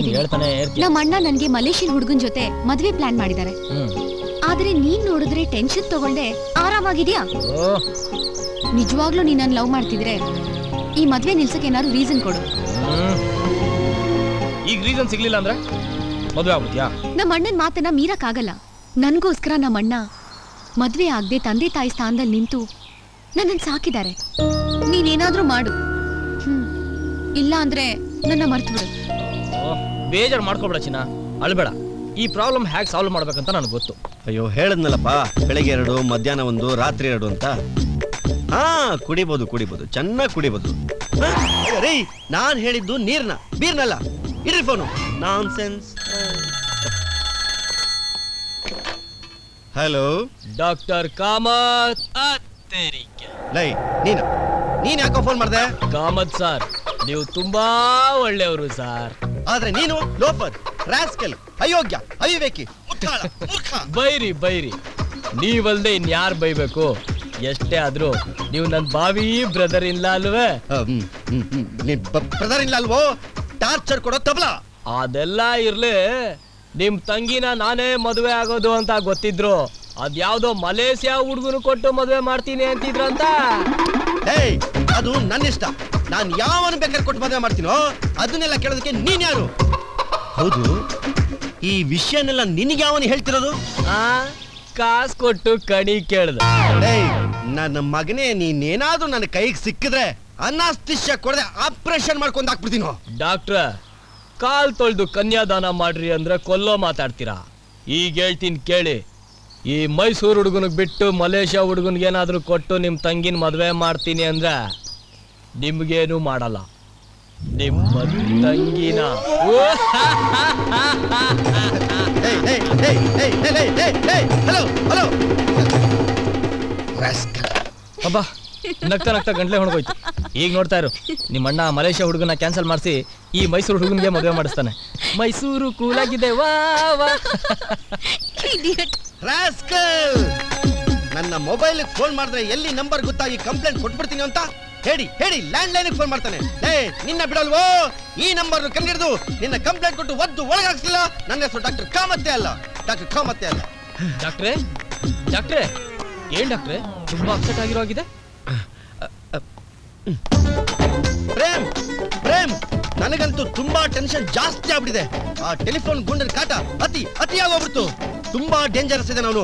ನಮ್ಮ ಅಣ್ಣ ನನ್ಗೆ ಮಲೇಷಿಯನ್ ಹುಡುಗನ್ ಜೊತೆ ಮದ್ವೆ ಪ್ಲಾನ್ ಮಾಡಿದ್ದಾರೆ. ಆದ್ರೆ ನೀನ್ ನೋಡಿದ್ರೆ ಟೆನ್ಷನ್ ತಗೊಂಡೆ ಆರಾಮಾಗಿದ್ಯಾ? ನಿಜವಾಗ್ಲೂ ನೀನ್ ಲವ್ ಮಾಡ್ತಿದ್ರೆ ಈ ಮದ್ವೆ ನಿಲ್ಸಕ್ಕೆ ಏನಾದ್ರು ರೀಸನ್ ಕೊಡು. ಈಗ ರೀಸನ್ ಸಿಗ್ಲಿಲ್ಲ ಅಂದ್ರೆ ಮದುವೆ ಆಗ್ಬಿಡ್ತೀಯಾ? ನಮ್ಮ ಅಣ್ಣನ ಮಾತನ್ನ ಮೀರಕ್ಕಾಗಲ್ಲ. ನನ್ಗೋಸ್ಕರ ನಮ್ಮ ಅಣ್ಣ ಮದ್ವೆ ಆಗದೆ ತಂದೆ ತಾಯಿ ಸ್ಥಾನದಲ್ಲಿ ನಿಂತು ನನ್ನನ್ನು ಸಾಕಿದ್ದಾರೆ. ನೀನೇನಾದ್ರೂ ಮಾಡು, ಇಲ್ಲ ಅಂದ್ರೆ ನನ್ನ ಮರ್ತು ಬಿಡು. ಬೇಜಾರು ಮಾಡ್ಕೊಬೇಡ ಚಿನ್ನ, ಅಳ್ಬೇಡ. ಈ ಪ್ರಾಬ್ಲಮ್ ಹೇಗೆ ಸಾಲ್ವ್ ಮಾಡ್ಬೇಕಂತ ನನಗೆ ಗೊತ್ತು. ಅಯ್ಯೋ ಹೇಳಿದ್ನಲ್ಲಪ್ಪ, ಬೆಳಗ್ಗೆ 2, ಮಧ್ಯಾಹ್ನ 1, ರಾತ್ರಿ 2 ಅಂತ. ಹಾ ಕುಡಿಬೋದು ಚೆನ್ನಾಗಿ ಕುಡಿಬೋದು. ರೀ ನಾನ್ ಹೇಳಿದ್ದು ಬೀರ್ನಲ್ಲ. ಇಡ್ರಿ ಫೋನು. ನಾನ್ ಸೆನ್ಸ್. Hello doctor Kamath. ಲೈ ನೀನ್ ಯಾಕೋ ಫೋನ್ ಮಾಡ್ದೆ? ಕಾಮತ್ ಸರ್, ನೀವು ತುಂಬಾ ಒಳ್ಳೆಯವರು ಸರ್. ಆದ್ರೆ ನೀನು ಲೋಫರ್, ರಾಸ್ಕಲ್, ಅಯೋಗ್ಯ, ಅವಿವೇಕಿ, ಮುಟ್ಟಾಳ, ಮೂರ್ಖ. ಬೈರಿ ನೀವಲ್ದೆ ಇನ್ಯಾರು ಬೈಬೇಕು? ಎಷ್ಟೇ ಆದ್ರೂ ನೀವು ನನ್ನ ಬಾವಿ ಬ್ರದರ್ ಇಲ್ಲ ಅಲ್ವೇ? ಬ್ರದರ್ ಇಲ್ಲ ಅಲ್ವೋ? ಟಾರ್ಚರ್ ಕೊಡೋ ತಬಲ. ಅದೆಲ್ಲ ಇರ್ಲಿ, ನಿಮ್ ತಂಗಿನ ನಾನೇ ಮದುವೆ ಆಗೋದು ಅಂತ ಗೊತ್ತಿದ್ರು ಅದ್ಯಾವ್ದೋ ಮಲೇಸಿಯಾ ಹುಡುಗನು ಕೊಟ್ಟು ಮದುವೆ ಮಾಡ್ತೀನಿ ಅಂತಿದ್ರಂತ. ಏಯ್ ಅದು ನನ್ನ ಇಷ್ಟ. ನಾನು ಯಾವನು ಬೇಕಾದ್ರೆ ಕೊಟ್ಟು ಮದುವೆ ಮಾಡ್ತೀನೋ ಅದನ್ನೆಲ್ಲ ಕೇಳೋದಕ್ಕೆ ನೀನ್ ಯಾರು? ಹೌದು, ಈ ವಿಷಯನೆಲ್ಲ ನಿನಗೆ ಯಾವನು ಹೇಳ್ತಿರೋದು? ಕಾಸು ಕೊಟ್ಟು ಕಣಿ ಕೇಳ್ದ. ನನ್ನ ಮಗನೇ, ನೀನೇನಾದ್ರೂ ನನ್ನ ಕೈಗೆ ಸಿಕ್ಕಿದ್ರೆ ಅನಾಸ್ತಿಷ್ಯ ಕೊಡದೆ ಆಪರೇಷನ್ ಮಾಡ್ಕೊಂಡು ಹಾಕ್ಬಿಡ್ತೀನೋ. ಡಾಕ್ಟ್ರ, ಕಾಲ್ ತೊಳ್ದು ಕನ್ಯಾದಾನ ಮಾಡ್ರಿ ಅಂದ್ರೆ ಕೊಲ್ಲೋ ಮಾತಾಡ್ತೀರಾ? ಈಗ ಹೇಳ್ತೀನಿ ಕೇಳಿ, ಈ ಮೈಸೂರು ಹುಡುಗನಿಗೆ ಬಿಟ್ಟು ಮಲೇಷ್ಯಾ ಹುಡುಗನಿಗೆ ಏನಾದ್ರೂ ಕೊಟ್ಟು ನಿಮ್ ತಂಗಿನ ಮದ್ವೆ ಮಾಡ್ತೀನಿ ಅಂದ್ರೆ ನಿಮ್ಗೇನು ಮಾಡಲ್ಲ. ನಿಮ್ಮ ತಂಗಿನ ಅಬ್ಬಾ ನಗ್ತಾ ಗಂಟ್ಲೆ ಹೊಣಗೋಯ್ತು. ಈಗ ನೋಡ್ತಾ ಇರು, ನಿಮ್ಮ ಅಣ್ಣ ಮಲೇಷ್ಯಾ ಹುಡುಗನ ಕ್ಯಾನ್ಸಲ್ ಮಾಡಿಸಿ ಈ ಮೈಸೂರು ಹುಡುಗನಿಗೆ ಮದುವೆ ಮಾಡಿಸ್ತಾನೆ. ಮೈಸೂರು ಕೂಲಾಗಿದೆ ವಾ ವಾ. ನನ್ನ ಮೊಬೈಲ್ ಫೋನ್ ಮಾಡಿದ್ರೆ ಎಲ್ಲಿ ನಂಬರ್ ಗೊತ್ತಾಗಿ ಕಂಪ್ಲೇಂಟ್ ಕೊಟ್ಬಿಡ್ತೀನಿ ಅಂತ ಹೇಳಿ ಲ್ಯಾಂಡ್ ಲೈನ್ ಫೋನ್ ಮಾಡ್ತಾನೆ. ನಿನ್ನ ಬಿಡಲ್ವೋ? ಈ ನಂಬರ್ ಕಂಡಿಡಿದು ನಿನ್ನ ಕಂಪ್ಲೇಂಟ್ ಕೊಟ್ಟು ಒದ್ದು ಒಳಗಾಕ್ಸಿಲ್ಲ. ನನ್ನ ಹೆಸರು ಡಾಕ್ಟರ್ ಕಾಮತ್ತೆ ಅಲ್ಲ. ಡಾಕ್ಟ್ರೇ ಏನ್ ಡಾಕ್ಟ್ರೆ ತುಂಬಾ ಅಪ್ಸೆಟ್ ಆಗಿರೋಗಿದೆ? ಪ್ರೇಮ್ ನನಗಂತೂ ತುಂಬಾ ಟೆನ್ಷನ್ ಜಾಸ್ತಿ ಆಗ್ಬಿಟ್ಟಿದೆ. ಆ ಟೆಲಿಫೋನ್ ಗುಂಡನ ಕಾಟ ಅತಿ ಆಗೋಗ್ಬಿಡ್ತು. ತುಂಬಾ ಡೇಂಜರಸ್ ಇದೆ. ನಾನು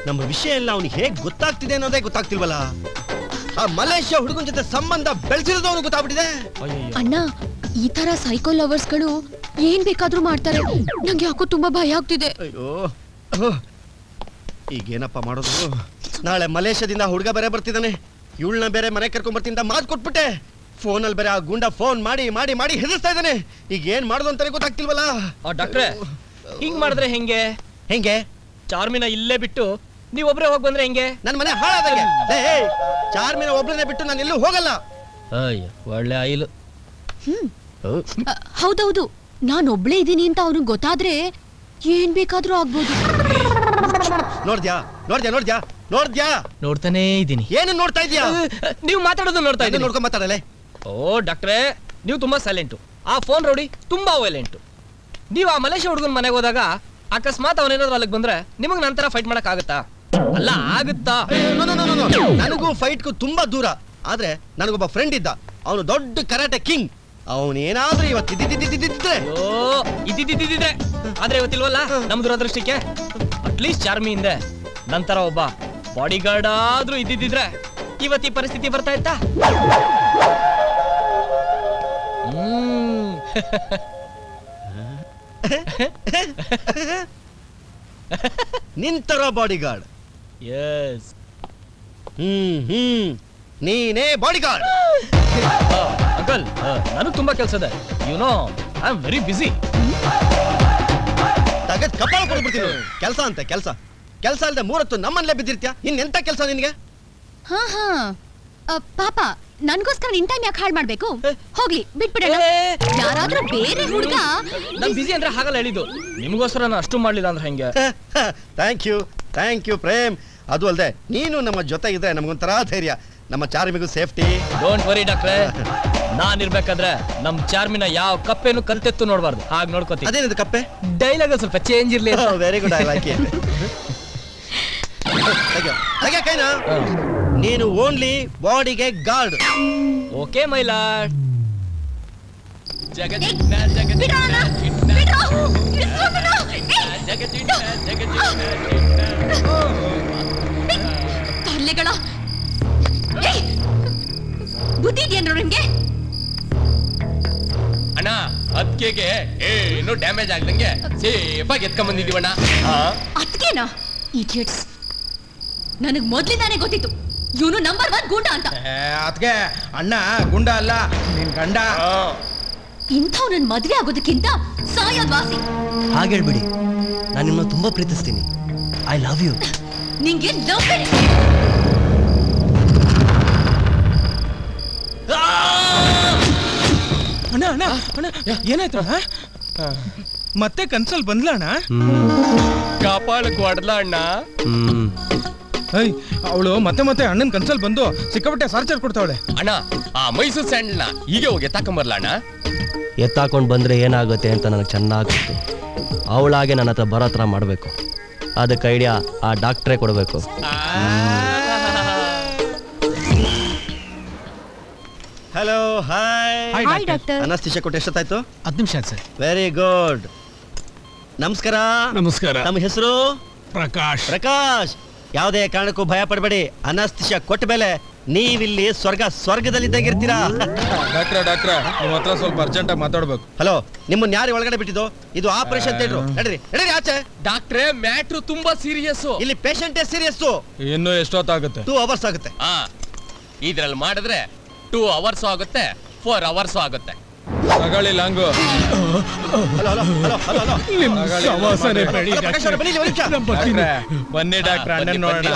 ನಮ್ಮ ವಿಷಯ ಎಲ್ಲ ಅವನಿಗೆ ಹೇಗ್ ಗೊತ್ತಾಗ್ತಿದೆ ಅನ್ನೋದೇ ಗೊತ್ತಾಗ್ತಿಲ್ವಲ್ಲ. ಆ ಮಲೇಷ್ಯಾ ಹುಡುಗನ ಜೊತೆ ಸಂಬಂಧ ಬೆಳೆಸಿರೋದು ಅವನು ಗೊತ್ತಾಗ್ಬಿಟ್ಟಿದೆ. ಅಣ್ಣ, ಈ ತರ ಸೈಕೋ ಲವರ್ಸ್ ಗಳು ಏನ್ ಬೇಕಾದ್ರೂ ಮಾಡ್ತಾರೆ. ನಂಗೆ ಯಾಕೋ ತುಂಬಾ ಭಯ ಆಗ್ತಿದೆ. ಅಯ್ಯೋ, ಈಗೇನಪ್ಪ ಮಾಡೋದು? ನಾಳೆ ಮಲೇಷ್ಯಾದಿಂದ ಹುಡುಗ ಬೇರೆ ಬರ್ತಿದ್ದಾನೆ. ಇವಳನ್ನ ಬೇರೆ ಮನೆ ಕರ್ಕೊಂಡ್ ಬರ್ತಿಂದ ಮಾತು ಕೊಟ್ಬಿಟ್ಟೆ. ಫೋನಲ್ಲಿ ಬೇರೆ ಆ ಗುಂಡ ಫೋನ್ ಮಾಡಿ ಮಾಡಿ ಮಾಡಿ ಹೆದರ್ಸ್ತಾ ಇದ್ದಾನೆ. ಈಗ ಏನ್ ಮಾಡೋದು ಅಂತಾನೆ ಗೊತ್ತಾಗ್ತಿಲ್ವಲ್ಲ. ಡಾಕ್ಟ್ರೆ, ಹಿಂಗ್ ಮಾಡಿದ್ರೆ ಹೆಂಗೆ? ಚಾರ್ಮಿನ ಇಲ್ಲೇ ಬಿಟ್ಟು ನೀವೊಬ್ರೆ ಹೋಗಿ ಬಂದ್ರೆ ಹೆಂಗೆ? ನನ್ನ ಮನೆ ಹಾಳಾದಂಗೆ. ಚಾರ್ಮಿನ ಒಬ್ರನ್ನೇ ಬಿಟ್ಟು ನಾನು ಎಲ್ಲೂ ಹೋಗಲ್ಲ. ಅಯ್ಯೋ, ಒಳ್ಳೆ ಆಯಿಲು. ಹೌದೌದು, ನಾನು ಒಬ್ಳೇ ಇದ್ದೀನಿ ಅಂತ ಅವ್ನಿಗೆ ಗೊತ್ತಾದ್ರೆ ಏನ್ ಬೇಕಾದ್ರೂ ಆಗ್ಬೋದು. ನೋಡ್ತಾನೇ ಇದ್ದೀನಿ. ಏನು ನೋಡ್ತಾ ಇದೀಯಾ? ನೀವು ಮಾತಾಡೋದು ನೋಡ್ತಾ ಇದ್ದೀನಿ. ನೋಡ್ಕೊಂಡ್ ಮಾತಾಡಲೆ. ಓ ಡಾಕ್ಟ್ರೇ, ನೀವು ತುಂಬಾ ಸೈಲೆಂಟು. ಆ ಫೋನ್ ರೌಡಿ ತುಂಬಾ ವೈಲೆಂಟು. ನೀವು ಆ ಮಲೇಷ್ಯಾ ಹುಡುಗನ ಮನೆಗೆ ಹೋದಾಗ ಅಕಸ್ಮಾತ್ ಅವನೇನಾದ್ರೂ ಅಲ್ಲಿಗೆ ಬಂದ್ರೆ ನಿಮಗೆ ನಂತರ ಫೈಟ್ ಮಾಡಕ್ ಆಗುತ್ತಾ? ಅಲ್ಲ, ಆಗುತ್ತಾ? ನನಗೂ ಫೈಟ್ಗೂ ತುಂಬಾ ದೂರ. ಆದ್ರೆ ನನಗೊಬ್ಬ ಫ್ರೆಂಡ್ ಇದ್ದ, ಅವನು ದೊಡ್ಡ ಕರಾಟೆ ಕಿಂಗ್. ಅವನೇನಾದ್ರೂ ಇವತ್ತಿದ್ದಿದ್ರೆ ಆದ್ರೆ ಇವತ್ತಿಲ್ವಲ್ಲ ನಮ್ ದುರದೃಷ್ಟಕ್ಕೆ. ಅಟ್ಲೀಸ್ಟ್ ಚಾರ್ಮಿಯಿಂದ ನಂತರ ಒಬ್ಬ ಬಾಡಿ ಗಾರ್ಡ್ ಆದ್ರೂ ಇದ್ದಿದ್ರೆ ಇವತ್ತಿ ಪರಿಸ್ಥಿತಿ ಬರ್ತಾ ಇತ್ತಾ? ನಿಂತರ ಬಾಡಿ ಗಾರ್ಡ್. ಎಸ್, ನೀನೇ ಬಾಡಿ ಗಾರ್ಡ್. ಅಂಕಲ್, ನನಗೆ ತುಂಬಾ ಕೆಲಸ ಇದೆ. You know, I am very busy. ತಗದ್ ಕಪಾಳ ಕೊಡ್ಬಿಡ್ತೀನಿ. ಕೆಲಸ ಅಂತ ಕೆಲಸ ಅಲ್ದೆ 3 ಹೊತ್ತು ನಮ್ಮಲ್ಲೇ ಬಿದ್ದಿರ್ತೀಯ. ಇನ್ನೆಂತ ಕೆಲಸ ನಿನ್ಗೆ? ಪಾಪ, ನನ್ಗೋಸ್ಕರ ನಿನ್ ಟೈಮ್ ಯಾಕೆ ಹಾಳು ಮಾಡ್ಬೇಕು? ಹೋಗ್ಲಿ, ಬಿಟ್ಬಿಡೋಣ. ಯಾರಾದ್ರೂ ಬೇರೆ ಹುಡುಗ. ನಾನು ಬಿಸಿ ಅಂದ್ರೆ ಹಾಗಲ್ಲ ಹೇಳಿದ್ದು. ನಿಮಗೋಸ್ಕರ ನಾನು ಅಷ್ಟು ಮಾಡ್ಲಿಲ್ಲ ಅಂದ್ರೆ ಹೆಂಗೆ? Thank you Prem. ಅದು ಅಲ್ದೆ ನೀನು ನಮ್ಮ ಜೊತೆ ಇದ್ರೆ ನಮಗೊಂಥರ ಧೈರ್ಯ. ನಮ್ಮ ಚಾರ್ಮಿಗೂ ಸೇಫ್ಟಿ. ಡೋಂಟ್ ವರಿ ಡಾಕ್ಟ್ರೆ, ನಾನ್ ಇರ್ಬೇಕಾದ್ರೆ ನಮ್ ಚಾರ್ಮಿನ ಯಾವ ಕಪ್ಪೆನು ಕಲ್ತೆತ್ತು ನೋಡ್ಬಾರ್ದು. ಹಾಗೆ ನೋಡ್ಕೋತೀನಿ. ಅದೇನಿದು ಕಪ್ಪೆ? ಡೈಲಾಗ್ ಸ್ವಲ್ಪ ಚೇಂಜ್ ಇರ್ಲಿ. Very good, I like it. ನೀನು ಓನ್ಲಿ ಬಾಡಿಗೆ ಗಾರ್ಡ್. Okay my lord. ತಲೆಗಳ ಬುದ್ಧಿ ಇದೆಯೇನ್ರ ನಿಮ್ಗೆ? ಅಣ್ಣ ಅದ್ಕೆಗೆ ಏನು ಡ್ಯಾಮೇಜ್ ಆಗ್ದಂಗೆ ಸೇಫ್ ಆಗಿ ಎತ್ಕೊಂಡ್ ಬಂದಿದೀವಣ್ಣ. ಅದ್ಕೆನಾ ಇಡಿಯಟ್ಸ್? ನನಗ್ ಮೊದ್ಲಿಂದಾನೇ ಗೊತ್ತಿತ್ತು ಇವನು ನಂಬರ್ 1 ಗೂಂಡ ಅಂತ. ಅದಕ್ಕೆ ಅಣ್ಣ ಗುಂಡ ಅಲ್ಲ ನಿನ್ ಗಂಡ. ಇಂಥವ್ ನನ್ ಮದ್ವೆ ಆಗೋದಕ್ಕಿಂತ ಸಾಯೋದ್ ವಾಸಿ. ಹಾಗೇಳ್ಬಿಡಿ, ನಾನು ನಿಮ್ಮನ್ನ ತುಂಬಾ ಪ್ರೀತಿಸ್ತೀನಿ. I love you. ನಿಂಗೆ ಲವ್ ಅಣ್ಣ ಅಣ್ಣ ಅಣ್ಣ ಏನಾಯ್ತು ಅಣ್ಣ? ಮತ್ತೆ ಕನ್ಸಲ್ ಬಂದ್ಲ ಅಣ್ಣ? ಕಾಪಾಳಕ್ ಹೊಡ್ಲ ಅಣ್ಣ. ಅವಳು ಮತ್ತೆ ಮತ್ತೆ ಅಣ್ಣನ್ ಕನ್ಸಲ್ ಬಂದು ಸಿಕ್ಕಾಪಟ್ಟೆ ಸಾರ್ಚರ್ ಕೊಡ್ತಾವಳೆ. ಅಣ್ಣ ಆ ಮೈಸೂರು ಸ್ಯಾಂಡಲ್ನ ಈಗ ಹೋಗಿ ಎತ್ತಾಕೊಂಬರ್ಲ ಅಣ್ಣ. ಎತ್ತಾಕೊಂಡು ಬಂದ್ರೆ ಏನಾಗುತ್ತೆ ಅಂತ ನನಗೆ ಚೆನ್ನಾಗಿ ಗೊತ್ತು. ಅವಳಾಗೆ ನನ್ನ ಹತ್ರ ಬರೋ ಥರ ಮಾಡಬೇಕು. ಅದಕ್ಕೆ ಐಡಿಯಾ ಆ ಡಾಕ್ಟ್ರೇ ಕೊಡಬೇಕು. Hello hi doctor. ಅನಸ್ತಿಷ ಕೊಟ್ಟು ಎಷ್ಟೊತ್ತಾಯ್ತು? 10 ನಿಮಿಷ ಸರ್. Very good. ನಮಸ್ಕಾರ. ನಮಸ್ಕಾರ. ನಮ್ಮ ಹೆಸರು ಪ್ರಕಾಶ್. ಪ್ರಕಾಶ್. ಯಾವುದೇ ಕಾರಣಕ್ಕೂ ಭಯ ಪಡಬೇಡಿ. ಅನಸ್ತಿಷ ಕೊಟ್ಟ ಮೇಲೆ ನೀವಿಲ್ಲಿ ಸ್ವರ್ಗದಲ್ಲಿದ್ದಾಗಿರ್ತೀರಾ. ಡಾಕ್ಟ್ರ ನಿಮ್ಮ ಹತ್ರ ಸ್ವಲ್ಪ ಅರ್ಜೆಂಟ್ ಆಗಿ ಮಾತಾಡ್ಬೇಕು. ಹಲೋ, ನಿಮ್ಮನ್ನ ಯಾರು ಒಳಗಡೆ ಬಿಟ್ಟಿದ್ದು? ಇದು ಆಪರೇಷನ್ ಥಿಯೇಟರ್. ನಡೀರಿ ಆಚೆ. ಡಾಕ್ಟ್ರೇ ಮ್ಯಾಟ್ರು ತುಂಬಾ ಸೀರಿಯಸ್. ಇಲ್ಲಿ ಪೇಷಂಟೇ ಸೀರಿಯಸ್. ಇನ್ನು ಎಷ್ಟೊತ್ತಾಗುತ್ತೆ? 2 hours ಆಗುತ್ತೆ. ಇದ್ರಲ್ಲಿ ಮಾಡಿದ್ರೆ 2 hours ಆಗುತ್ತೆ, 4 hours ಆಗುತ್ತೆ. ತಗೊಳ್ಳಿ ಲಾಂಗು. ಬನ್ನಿ ಡಾಕ್ಟ್ರ, ಅಣ್ಣನ್ ನೋಡೋಣ.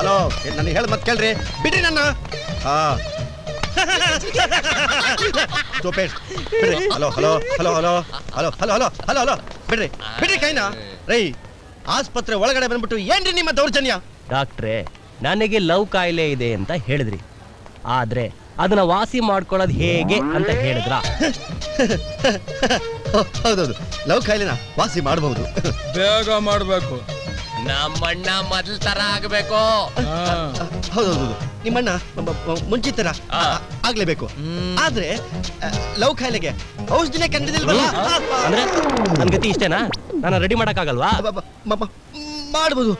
ಹಲೋ ನನ್ನ ಹೇಳ ಮತ್ ಕೇಳ್ರಿ. ಬಿಡ್ರಿ ನನ್ನ. Hello hello hello hello hello hello hello hello hello ಬಿಡ್ರಿ ಬಿಡ್ರಿ ಕೈನ. ರೈ, ಆಸ್ಪತ್ರೆ ಒಳಗಡೆ ಬಂದ್ಬಿಟ್ಟು ಏನ್ರಿ ನಿಮ್ಮ ದೌರ್ಜನ್ಯ? ಡಾಕ್ಟ್ರೇ, ನನಗೆ ಲವ್ ಕಾಯಿಲೆ ಇದೆ ಅಂತ ಹೇಳಿದ್ರಿ, ಆದ್ರೆ ಅದನ್ನ ವಾಸಿ ಮಾಡ್ಕೊಳ್ಳೋದು ಹೇಗೆ ಅಂತ ಹೇಳಿದ್ರ? ಹೌದೌದು, ಲವ್ ಕಾಯಿಲೆನ ವಾಸಿ ಮಾಡಬಹುದು. ಬೇಗ ಮಾಡ್ಬೇಕು. ನಮ್ಮಣ್ಣ ಮೊದಲ ತರ ಆಗ್ಬೇಕು. ಹೌದೌದು, ನಿಮ್ಮಣ್ಣ ಮುಂಚಿನ ತರ ಆಗ್ಲೇಬೇಕು. ಆದ್ರೆ ಲವ್ ಕಾಯಿಲೆಗೆ ಔಷಧಿನೇ ಕಂಡಿದಿಲ್ವಲ್ಲ? ಅಂದ್ರೆ ನನ್ ಗತಿ ಇಷ್ಟೇನಾ? ನಾನು ರೆಡಿ ಮಾಡಕ್ಕಾಗಲ್ವಾ? ಮಾಡ್ಬೋದು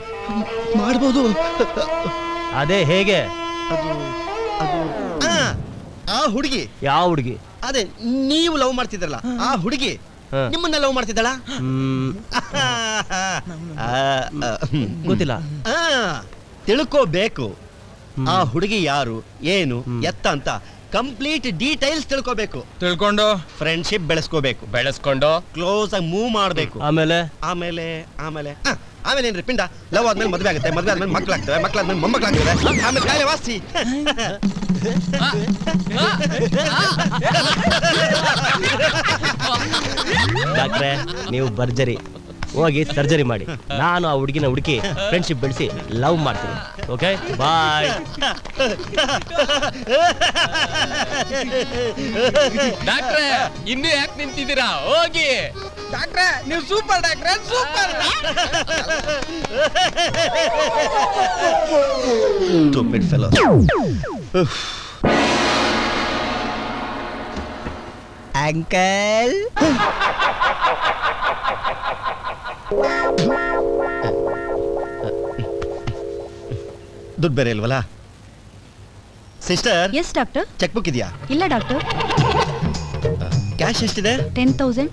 ಮಾಡ್ಬೋದು. ಅದೇ ಹೇಗೆ? ಆ ಹುಡುಗಿ. ಯಾವ ಹುಡುಗಿ? ಅದೇ ನೀವು ಲವ್ ಮಾಡ್ತಿದ್ರಲ್ಲ ಆ ಹುಡುಗಿ ನಿಮ್ಮನ್ನ ಲವ್ ಮಾಡ್ತಿದ್ದಳ? ಗೊತ್ತಿಲ್ಲ. ತಿಳ್ಕೋಬೇಕು. ಆ ಹುಡುಗಿ ಯಾರು, ಏನು, ಎತ್ತ ಅಂತ ಕಂಪ್ಲೀಟ್ ಡೀಟೇಲ್ಸ್ ತಿಳ್ಕೋಬೇಕು. ತಿಳ್ಕೊಂಡು ಫ್ರೆಂಡ್ಶಿಪ್ ಬೆಳೆಸ್ಕೊಂಡು ಕ್ಲೋಸ್ ಆಗಿ ಮೂವ್ ಮಾಡ್ಬೇಕು. ಆಮೇಲೆ ಆಮೇಲೆ ಆಮೇಲೆ ಆಮೇಲೆ ಏನ್ರಿ ಪಿಂಡ? ಲವ್ ಆದ್ಮೇಲೆ ಮದ್ವೆ ಆಗುತ್ತೆ, ಮದ್ವೆ ಆದ್ಮೇಲೆ ಮಕ್ಳಾಗ್ತವೆ, ಮಕ್ಳಾದ್ಮೇಲೆ ಮೊಮ್ಮಕ್ಳಾಗ್ತವೆ, ಆಮೇಲೆ ಕಾಯಿಲೆ ವಾಸಿ. ಡಾಕ್ಟ್ರೆ, ನೀವು ಭರ್ಜರಿ. ಹೋಗಿ ಸರ್ಜರಿ ಮಾಡಿ. ನಾನು ಆ ಹುಡುಗಿನ ಹುಡುಕಿ ಫ್ರೆಂಡ್ಶಿಪ್ ಬೆಳೆಸಿ ಲವ್ ಮಾಡ್ತೀನಿ. ಓಕೆ, ಬಾಯ್. ಡಾಕ್ಟ್ರೆ, ಇನ್ನೂ ಯಾಕೆ ನಿಂತಿದ್ದೀರಾ? ಹೋಗಿ. ಡಾಕ್ಟ್ರೆ, ನೀವು ಸೂಪರ್ ಡಾಕ್ಟ್ರೆ, ಸೂಪರ್. Stupid fellow. ಅಂಕಲ್, ದುಡ್ಡು ಬೇರೆ ಇಲ್ವಲ್ಲ? Sister. Yes doctor. Check book ಇದೆಯಾ? ಇಲ್ಲ ಡಾಕ್ಟರ್. ಕ್ಯಾಶ್ ಎಷ್ಟಿದೆ? 10,000.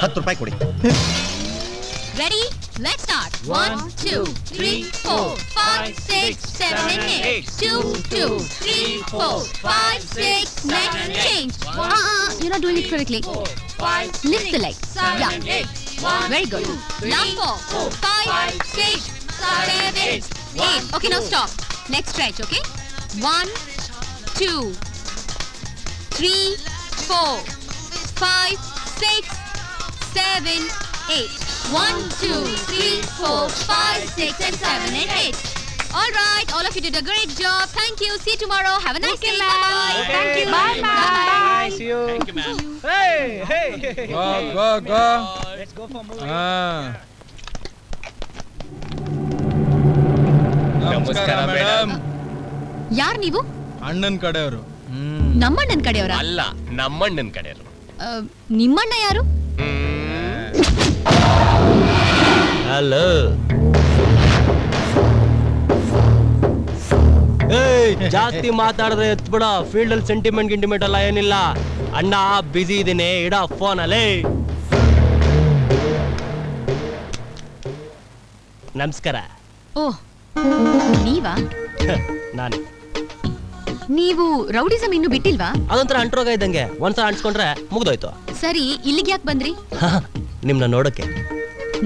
10 ರೂಪಾಯಿ ಕೊಡಿ. Ready? Let's start. 1, 2, 3, 4, 5, 6, 7, and 8. 2, 2, 3, 4, 5, 6. Next, change. You're not doing it correctly. Lift the leg. Yeah. Very good. Last 4, 5, 6, 7, 8. Okay, now stop. Next stretch, okay? 1, 2, 3, 4, 5, 6, 7, 8. 1, 2, 3, 4, 5, 6, and 7, and 8. All right, all of you did a great job. Thank you. See you tomorrow. Have a nice day. Bye. Thank you. Bye. Bye. See you. Thank you, ma'am. Hey. Go. Let's go for more. ನಮಸ್ಕಾರ madam. ಯಾರ್ ನೀವು? ಅಣ್ಣನ್ ಕಡೆಯವರು. ನಮ್ಮಣ್ಣನ್ ಕಡೆಯವರ? ಅಲ್ಲ, ನಮ್ಮಣ್ಣನ್ ಕಡೆಯವರು. ನಿಮ್ಮಣ್ಣ ಯಾರು? Hello. ಏಯ್, ಜಾಸ್ತಿ ಮಾತಾಡಿದ್ರೆ ಎತ್ಬಿಡ. ಫೀಲ್ಡ್ ಅಲ್ಲಿ ಸೆಂಟಿಮೆಂಟ್ ಗಿಂಟಿಮೆಂಟ್ ಎಲ್ಲ ಏನಿಲ್ಲ. ಅಣ್ಣ ಬಿಸಿ ಇದೀನಿ, ಇಡ ಫೋನ್ ಅಲ್ಲೇ. ನಮಸ್ಕಾರ. ಓಹ್, ನೀವಾ? ನಾನೇ. ನೀವು ರೌಡಿಸಮ್ ಇನ್ನು ಬಿಟ್ಟಿಲ್ವಾ? ಅದೊಂಥರ ಅಂಟ್ರೋಗ ಇದ್ದಂಗೆ, ಒಂದ್ಸಲ ಅಂಟ್ಸ್ಕೊಂಡ್ರೆ ಮುಗ್ದೋಯ್ತು. ಸರಿ, ಇಲ್ಲಿಗೆ ಯಾಕೆ ಬಂದ್ರಿ? ನಿಮ್ನ ನೋಡಕ್ಕೆ.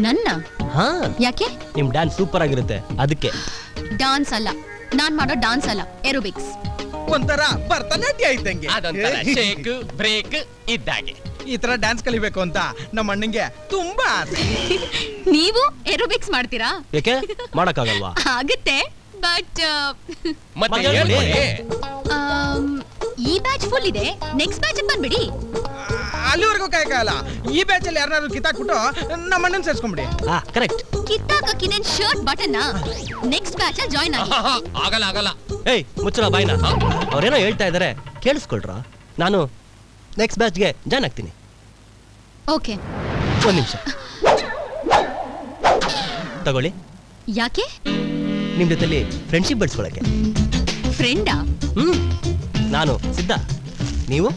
ನನ್ನ? ಹಾ. ಯಾಕೆ? ನಿಮ್ ಡ್ಯಾನ್ಸ್ ಸೂಪರ್ ಆಗಿರುತ್ತೆ, ಅದಕ್ಕೆ. ಡಾನ್ಸ್ ಅಲ್ಲ, ನಾನ್ ಮಾಡೋ ಡಾನ್ಸ್ ಅಲ್ಲ, ಏರೋಬಿಕ್ಸ್. ಒಂಥರ ಭರತನಾಟ್ಯ ಇದ್ದಂಗೆ, ಅದೊಂಥರ ಶೇಕ್ ಬ್ರೇಕ್ ಇದ್ದಾಗೆ. ಈ ತರ ಡ್ಯಾನ್ಸ್ ಕಲಿಬೇಕು ಅಂತ ನಮ್ಮ ಅಣ್ಣಂಗೆ ತುಂಬಾ ಆಸೆ. ನೀವು ಏರೋಬಿಕ್ಸ್ ಮಾಡ್ತೀರಾ? ಯಾಕೆ ಮಾಡಕ್ಕಾಗಲ್ವಾ? ಆಗುತ್ತೆ, ಬಟ್ ಈ ಬ್ಯಾಚ್ ಫುಲ್ ಇದೆ. ನೆಕ್ಸ್ಟ್ ಬ್ಯಾಚ್ ಬಂದ್ಬಿಡಿ. ಅಲ್ಲಿವರೆಗೂ ಕಾಯಕಾಗಲ್ಲ. ಈ ಬ್ಯಾಚ್ ಅಲ್ಲಿ ಯಾರನ್ನಾದ್ರು ಕಿತ್ತಾಕ್ಬಿಟ್ಟು ನಮ್ಮ ಅಣ್ಣನ್ ಸೇರ್ಸ್ಕೊಂಡ್ಬಿಡಿ. ಕರೆಕ್ಟ್. ಕಿತ್ತಾಕಿ ನನ್ ಶರ್ಟ್ ಬಟನ್ ನೆಕ್ಸ್ಟ್ ಬ್ಯಾಚ್ ಅಲ್ಲಿ ಜಾಯ್ನ್ ಆಗಿ. ಆಗಲ್ಲ ಆಗಲ್ಲ. ಏಯ್, ಮುಚ್ಚಲ ಬಾಯ್ನ. ಅವ್ರೇನೋ ಹೇಳ್ತಾ ಇದಾರೆ, ಕೇಳಿಸ್ಕೊಳ್ರ. ನಾನು ನೆಕ್ಸ್ಟ್ ಬ್ಯಾಚ್ಗೆ ಜಾಯ್ನ್ ಆಗ್ತೀನಿ. ಓಕೆ, ಒಂದ್ ನಿಮಿಷ ತಗೊಳ್ಳಿ. ಯಾಕೆ? ನಿಮ್ ಜೊತೆಲಿ ಫ್ರೆಂಡ್ಶಿಪ್ ಬೆಳೆಸ್ಕೊಳಕ್ಕೆ. ಫ್ರೆಂಡಾ? ನಾನು ಸಿದ್ಧ, ನೀವು?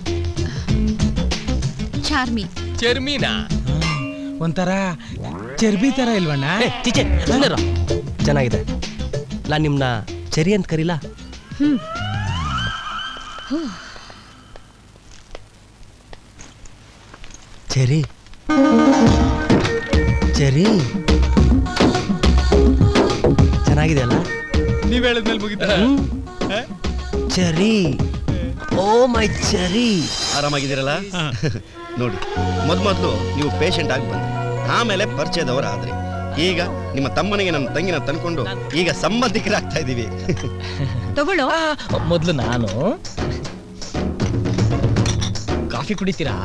ಚಾರ್ಮಿ. ಚರ್ಮಿನಾ? ಒಂಥರ ಚರ್ಬಿ ತರ ಇಲ್ವಣ್ಣ? ಚಿಚೆ, ಚೆನ್ನಾಗಿದೆ. ನಾನ್ ನಿಮ್ನ ಚೆರಿ ಅಂತ ಕರೀಲ? ಚೆರಿ ಚೆರಿ ಚೆನ್ನಾಗಿದೆ ಅಲ್ಲ? ನೀವ್ ಹೇಳಿದ್ಮೇಲೆ ಮುಗಿತ. ಚೆರಿ, ಓ ಮೈ ಚೆರಿ. ಆರಾಮಾಗಿದ್ದೀರಲ್ಲ? ನೋಡಿ, ಮೊದ್ಲು ನೀವು ಪೇಷಂಟ್ ಆಗಿ ಬಂದ್ರಿ, ಆಮೇಲೆ ಪರಿಚಯದವರು ಆದ್ರಿ. ಈಗ ನಿಮ್ಮ ತಮ್ಮನಿಗೆ ನನ್ನ ತಂಗಿನ ತಂದ್ಕೊಂಡು ಈಗ ಸಂಬಂಧಿಕರಾಗ್ತಾ ಇದೀವಿ. ತಗೊಳ್ಳೋ. ಮೊದ್ಲು ನಾನು ಕಾಫಿ ಕುಡಿತೀರಾ?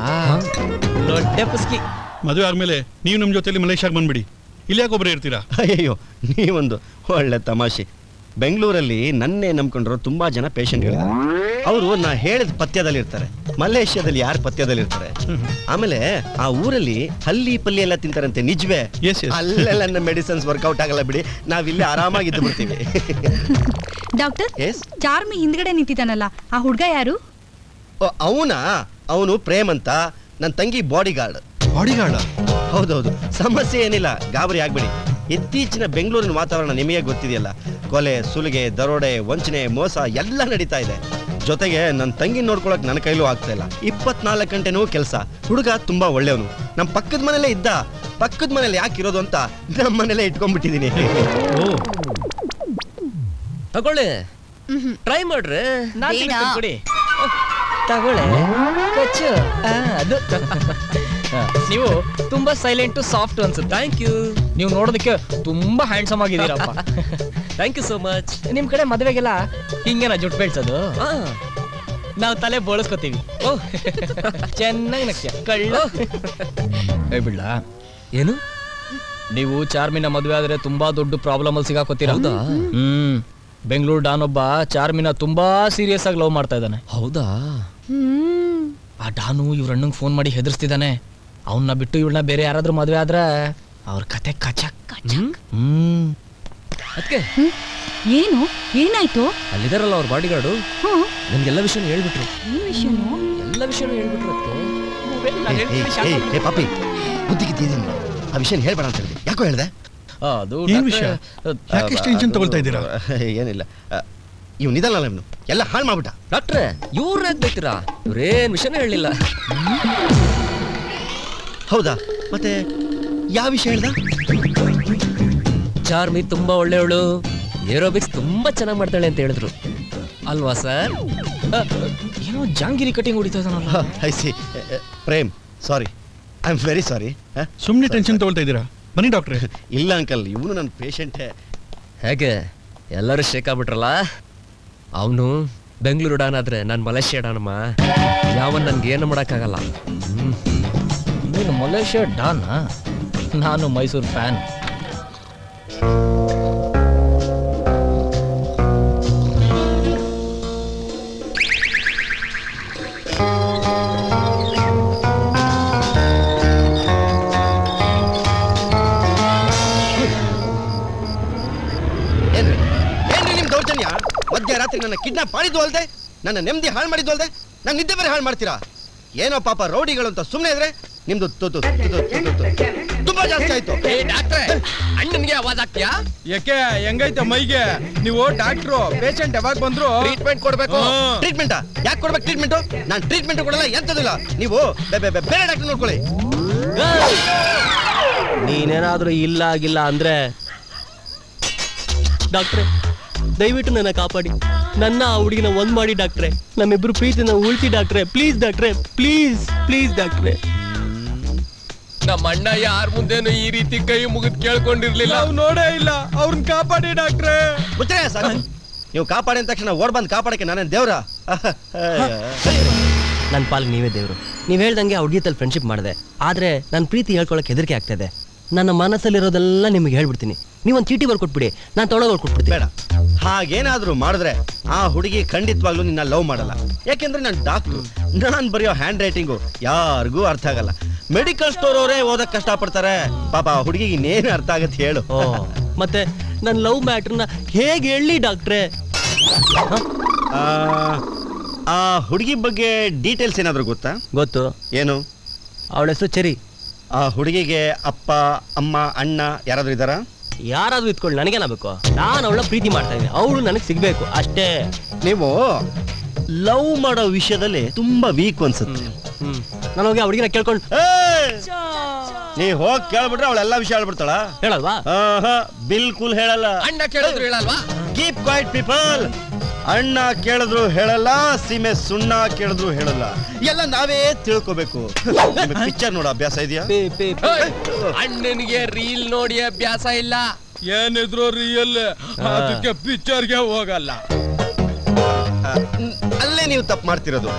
ಲೊಡ್ಡೆ ಪುಸ್ಕಿ. ಮದುವೆ ಆದ್ಮೇಲೆ ನೀವು ನಮ್ಮ ಜೊತೆಲಿ ಮಲೇಷ್ಯಾಗೆ ಬಂದ್ಬಿಡಿ. ಇಲ್ಲಿ ಯಾಕೆ ಒಬ್ಬರೇ ಇರ್ತೀರಾ? ಅಯ್ಯೋ, ನೀವೊಂದು ಒಳ್ಳೆ ತಮಾಷೆ. ಬೆಂಗಳೂರಲ್ಲಿ ನನ್ನೇ ನಂಬ್ಕೊಂಡ್ರು ತುಂಬಾ ಜನ ಪೇಷಂಟ್ಗಳಿದ್ದಾರೆ. ಅವರು ನಾ ಹೇಳಿದ ಪಥ್ಯದಲ್ಲಿ ಇರ್ತಾರೆ. ಮಲೇಷ್ಯಾದಲ್ಲಿ ಯಾರು ಪಥ್ಯದಲ್ಲಿ ಇರ್ತಾರೆ? ಆಮೇಲೆ ಆ ಊರಲ್ಲಿ ಹಲ್ಲಿ ಪಲ್ಲಿ ಎಲ್ಲ ತಿಂತಾರಂತೆ, ನಿಜವೇ? ಅಲ್ಲೆಲ್ಲ ನನ್ನ ಮೆಡಿಸಿನ್ಸ್ ವರ್ಕೌಟ್ ಆಗಲ್ಲ ಬಿಡಿ, ನಾವಿಲ್ಲಿ ಆರಾಮಾಗಿದ್ದು ಬಿಡ್ತೀವಿ. ಡಾಕ್ಟರ್, ಚಾರ್ಮಿ ಹಿಂದ್ಗಡೆ ನಿಂತಿದ್ದಾನಲ್ಲ, ಆ ಹುಡ್ಗ ಯಾರು? ಅವನು ಪ್ರೇಮ್ ಅಂತ, ನನ್ನ ತಂಗಿ ಬಾಡಿ ಗಾರ್ಡ್. ಹೌದೌದು, ಸಮಸ್ಯೆ ಏನಿಲ್ಲ, ಗಾಬರಿ ಆಗ್ಬೇಡಿ. ಇತ್ತೀಚಿನ ಬೆಂಗಳೂರಿನ ವಾತಾವರಣ ನಿಮಗೆ ಗೊತ್ತಿದೆಯಲ್ಲ, ಕೊಲೆ, ಸುಲಿಗೆ, ದರೋಡೆ, ವಂಚನೆ, ಮೋಸ ಎಲ್ಲ ನಡೀತಾ ಇದೆ. ಜೊತೆಗೆ ನನ್ನ ತಂಗಿ ನೋಡ್ಕೊಳಕ್ ನನ್ನ ಕೈಲೂ ಆಗ್ತಾ ಇಲ್ಲ. 24 ಗಂಟೆನೂ ಕೆಲಸ. ಹುಡುಗ ತುಂಬಾ ಒಳ್ಳೆಯವನು, ನಮ್ಮ ಪಕ್ಕದ ಮನೇಲೇ ಇದ್ದ. ಪಕ್ಕದ ಮನೇಲಿ ಯಾಕಿರೋದು ಅಂತ ನಮ್ಮ ಮನೇಲೆ ಇಟ್ಕೊಂಡ್ಬಿಟ್ಟಿದೀನಿ. ತಗೊಳ್ಳಿ, ಟ್ರೈ ಮಾಡ್ರಿ. ಕೊಡಿ, ತಗೊಳ್ಳೆ. ಅದು ನೀವು ತುಂಬಾ ಸೈಲೆಂಟ್ ಸಾಫ್ಟ್ ಅನ್ಸುತ್ತೆ. Thank you. ನೀವು ನೋಡೋದಕ್ಕೆ ತುಂಬಾ ಹ್ಯಾಂಡ್ಸಮ್ ಆಗಿದ್ದೀರಪ್ಪ. Thank you so much. ನಿಮ್ ಕಡೆ ಮದುವೆಗೆಲ್ಲ ಹಿಂಗೇನ ಜುಟ್ಟು ಬೆಳ್ಸೋದು? ನಾವು ತಲೆ ಬೋಳಿಸ್ಕೊತೀವಿ. ಓಹ್, ಚೆನ್ನಾಗಿ ನಕ್ಯ ಕಳ್ಳ. ಬಿಡ್ಲ ಏನು? ನೀವು ಚಾರ್ಮಿನ ಮದುವೆ ಆದ್ರೆ ತುಂಬಾ ದೊಡ್ಡ ಪ್ರಾಬ್ಲಮ್ ಅಲ್ಲಿ ಸಿಗಾಕೋತೀರ. ಬೆಂಗಳೂರು ಡಾನ್ ಒಬ್ಬ ಚಾರ್ಮಿನ ತುಂಬಾ ಸೀರಿಯಸ್ ಆಗಿ ಲವ್ ಮಾಡ್ತಾ ಇದ್ದಾನೆ. ಹೌದಾ? ಆ ಡಾನು ಇವ್ರ ಅಣ್ಣಂಗೆ ಫೋನ್ ಮಾಡಿ ಹೆದರ್ಸ್ತಿದ್ದಾನೆ. ಅವನ್ನ ಬಿಟ್ಟು ಇವಳನ್ನ ಬೇರೆ ಯಾರಾದ್ರೂ ಮದುವೆ ಆದ್ರೆ ಅವ್ರ ಕತೆ ಕಚಕ್. ಅದಕ್ಕೆ ಏನು ಏನಾಯ್ತು? ಅಲ್ಲಿದಾರಲ್ಲ ಅವ್ರ ಬಾಡಿಗಾರ್ಡು, ನಮ್ಗೆಲ್ಲ ವಿಷಯ ಹೇಳ್ಬಿಟ್ರು. ಎಲ್ಲ ವಿಷಯ ಹೇಳ್ಬಿಟ್ರು. ಅದಕ್ಕೆ ಪಾಪಿ, ಬುದ್ಧಿಗಿದ್ದೀನಿ, ಆ ವಿಷಯ ಹೇಳ್ಬೇಡ ಅಂತ ಹೇಳಿದೆ. ಯಾಕೋ ಹೇಳ್ದೆ? ಅದು ಯಾಕೆ ಟೆನ್ಷನ್ ತಗೊಳ್ತಾ ಇದ್ದೀರಾ? ಏನಿಲ್ಲ, ಇವನಿದಲ್ಲ, ಇವನು ಎಲ್ಲ ಹಾಳು ಮಾಡ್ಬಿಟ್ಟ. ಡಾಕ್ಟ್ರೆ, ಇವ್ರ ಬೇಕಿರಾ? ಇವ್ರೇನ್ ವಿಷಯನೇ ಹೇಳಿಲ್ಲ. ಹೌದಾ? ಮತ್ತೆ ಯಾವ ವಿಷಯ ಹೇಳ್ದ? ಚಾರ್ಮಿ ತುಂಬಾ ಒಳ್ಳೆಯವಳು, ಏರೋಬಿಕ್ಸ್ ತುಂಬಾ ಚೆನ್ನಾಗಿ ಮಾಡ್ತಾಳೆ ಅಂತ ಹೇಳಿದ್ರು ಅಲ್ವಾ ಸರ್? ಏನೋ ಜಾಂಗಿರಿ ಕಟಿಂಗ್ ಹೊಡಿತಾ ಇದ್ದಾನಲ್ಲ. I C. Prem, sorry, I am very sorry. ಸುಮ್ಮನೆ ಟೆನ್ಷನ್ ತಗೊಳ್ತಾ ಇದ್ದೀರಾ? ಬನ್ನಿ ಡಾಕ್ಟ್ರೆ. ಇಲ್ಲ ಅಂಕಲ್, ಇವನು ನನ್ನ ಪೇಷಂಟೇ. ಹೇಗೆ ಎಲ್ಲರೂ ಶೇಕ್ ಆಗ್ಬಿಟ್ರಲ್ಲ? ಅವನು ಬೆಂಗಳೂರು ಡಾನ್ ಆದ್ರೆ ನಾನು ಮಲೇಷ್ಯಾ ಡಾನಮ್ಮ. ಯಾವನ್ ನನ್ಗೆ ಏನು ಮಾಡೋಕ್ಕಾಗಲ್ಲ. ನೀನು ಮಲೇಷ್ಯಾ ಡಾನ್, ನಾನು ಮೈಸೂರು ಫ್ಯಾನ್. ಮಧ್ಯರಾತ್ರಿ ನನ್ನ ಕಿಡ್ನಾಪ್ ಮಾಡಿದ್ದು ಅಲ್ದೆ, ನನ್ನ ನೆಮ್ಮದಿ ಹಾಳು ಮಾಡಿದ್ದು ಅಲ್ದೆ, ನನ್ನ ನಿದ್ದೆ ಬೇರೆ ಹಾಳು ಮಾಡ್ತೀರಾ? ಏನೋ ಪಾಪ ರೌಡಿಗಳು ಅಂತ ಸುಮ್ಮನೆ ಇದ್ರೆ ನಿಮ್ದು ತುಂಬಾ ಜಾಸ್ತಿ ಆಯ್ತು. ಅಣ್ಣನ್ಗೆ ಆವಾಜ್ ಆಗ್ತೀಯಾ? ಯಾಕೆ ಹೆಂಗೈತೆ ಮೈಗೆ? ನೀವು ಡಾಕ್ಟ್ರು, ಪೇಷಂಟ್ ಯಾವಾಗ ಬಂದ್ರು ಟ್ರೀಟ್ಮೆಂಟ್ ಕೊಡ್ಬೇಕು. ಟ್ರೀಟ್ಮೆಂಟ್ ಯಾಕೆ ಕೊಡ್ಬೇಕು? ಟ್ರೀಟ್ಮೆಂಟ್ ನಾನು ಟ್ರೀಟ್ಮೆಂಟ್ ಕೊಡಲ್ಲ, ಎಂತದಿಲ್ಲ. ನೀವು ಬೇರೆ ಡಾಕ್ಟರ್ ನೋಡ್ಕೊಳ್ಳಿ. ನೀನೇನಾದ್ರೂ ಇಲ್ಲ ಆಗಿಲ್ಲ ಅಂದ್ರೆ ಡಾಕ್ಟ್ರೆ ದಯವಿಟ್ಟು ನನ್ನ ಕಾಪಾಡಿ, ನನ್ನ ಆ ಹುಡುಗಿನ ಒಂದ್ ಮಾಡಿ ಡಾಕ್ಟ್ರೆ, ನಮ್ಮಿಬ್ರು ಪ್ರೀತಿನ ಉಳಿಸಿ ಡಾಕ್ಟ್ರೆ, ಪ್ಲೀಸ್ ಡಾಕ್ಟ್ರೆ, ಪ್ಲೀಸ್ ಪ್ಲೀಸ್ ಡಾಕ್ಟ್ರೆ. ನಮ್ಮ ಅಣ್ಣ ಯಾರ ಮುಂದೆನೂ ಈ ರೀತಿ ಕೈ ಮುಗಿದ್ ಕೇಳ್ಕೊಂಡಿರ್ಲಿಲ್ಲ. ನಾವು ನೋಡೇ ಇಲ್ಲ. ಅವ್ರನ್ನ ಕಾಪಾಡಿ ಡಾಕ್ಟ್ರೆ. ಗೊತ್ತೇ ಸರ್, ನೀವು ಕಾಪಾಡಿದ ತಕ್ಷಣ ಓಡ್ ಬಂದು ಕಾಪಾಡಕ್ಕೆ ನಾನೇನ್ ದೇವ್ರ? ನನ್ನ ಪಾಲಿಗೆ ನೀವೇ ದೇವ್ರು. ನೀವ್ ಹೇಳ್ದಂಗೆ ಆ ಹುಡುಗಿ ತಲ್ಲಿ ಫ್ರೆಂಡ್ಶಿಪ್ ಮಾಡಿದೆ, ಆದ್ರೆ ನನ್ನ ಪ್ರೀತಿ ಹೇಳ್ಕೊಳಕ್ ಹೆದರಿಕೆ ಆಗ್ತದೆ. ನನ್ನ ಮನಸ್ಸಲ್ಲಿರೋದೆಲ್ಲ ನಿಮ್ಗೆ ಹೇಳ್ಬಿಡ್ತೀನಿ. ನೀವೊಂದು ಚೀಟಿ ಬರ್ಕೊಟ್ಬಿಡಿ, ನಾನು ತೊಳಗೋಲ್ ಕೊಟ್ಬಿಡ್ತೀನಿ. ಬೇಡ, ಹಾಗೇನಾದ್ರೂ ಮಾಡಿದ್ರೆ ಆ ಹುಡುಗಿ ಖಂಡಿತವಾಗ್ಲೂ ನಿನ್ನ ಲವ್ ಮಾಡಲ್ಲ. ಯಾಕೆಂದ್ರೆ ನಾನು ಡಾಕ್ಟ್ರು, ನಾನು ಬರೆಯೋ ಹ್ಯಾಂಡ್ ರೈಟಿಂಗು ಯಾರಿಗೂ ಅರ್ಥ ಆಗಲ್ಲ. ಮೆಡಿಕಲ್ ಸ್ಟೋರ್ ಅವರೇ ಓದಕ್ ಕಷ್ಟಪಡ್ತಾರೆ. ಪಾಪ ಆ ಹುಡುಗಿಗೆ ಇನ್ನೇನು ಅರ್ಥ ಆಗತ್ತೆ ಹೇಳು? ಮತ್ತೆ ನನ್ನ ಲವ್ ಮ್ಯಾಟ್ರನ್ನ ಹೇಗೆ ಹೇಳಿ ಡಾಕ್ಟ್ರೆ? ಆ ಹುಡುಗಿ ಬಗ್ಗೆ ಡೀಟೇಲ್ಸ್ ಏನಾದ್ರು ಗೊತ್ತಾ? ಗೊತ್ತು. ಏನು? ಅವಳ ಹೆಸರು ಚೆರಿ. ಆ ಹುಡುಗಿಗೆ ಅಪ್ಪ ಅಮ್ಮ ಅಣ್ಣ ಯಾರಾದ್ರೂ ಇದ್ದಾರಾ? ಯಾರಾದ್ರೂ ಇತ್ಕೊಳ್ಳಿ, ನನಗೇನಾಗಬೇಕು? ನಾನು ಅವಳ ಪ್ರೀತಿ ಮಾಡ್ತಾ ಇದ್ದೀನಿ, ಅವಳು ನನಗೆ ಸಿಗ್ಬೇಕು ಅಷ್ಟೇ. ನೀವು ಲವ್ ಮಾಡೋ ವಿಷಯದಲ್ಲಿ ತುಂಬಾ ವೀಕ್ ಅನ್ಸುತ್ತೆ. ನಾನು ಹೋಗಿ ಹುಡುಗಿನ ಕೇಳ್ಕೊಂಡು ನೀ ಹೋಗಿ ಕೇಳ್ಬಿಟ್ರೆ ಅವಳೆಲ್ಲ ವಿಷಯ ಹೇಳ್ಬಿಡ್ತಾಳ? ಹೇಳಲ್ವಾ? ಬಿಲ್ಕುಲ್ ಹೇಳಲ್ಲ. ಅಣ್ಣ ಕೇಳಿದ್ರು ಹೇಳಲ್ವಾ? Keep quiet people. ಅಣ್ಣ ಕೇಳಿದ್ರು ಹೇಳಲ್ಲ, ಸೀಮೆ ಸುಣ್ಣ ಕೇಳಿದ್ರು ಹೇಳಲ್ಲ. ಎಲ್ಲ ನಾವೇ ತಿಳ್ಕೋಬೇಕು. ಪಿಕ್ಚರ್ ನೋಡೋ ಅಭ್ಯಾಸ ಇದೆಯಾ? ಅಣ್ಣನಿಗೆ ರೀಲ್ ನೋಡಿ ಅಭ್ಯಾಸ ಇಲ್ಲ. ಏನಿದ್ರು ರಿಯಲ್, ಅದಕ್ಕೆ ಪಿಕ್ಚರ್ಗೆ ಹೋಗಲ್ಲ. ಅಲ್ಲೇ ನೀವು ತಪ್ಪು ಮಾಡ್ತಿರೋದು.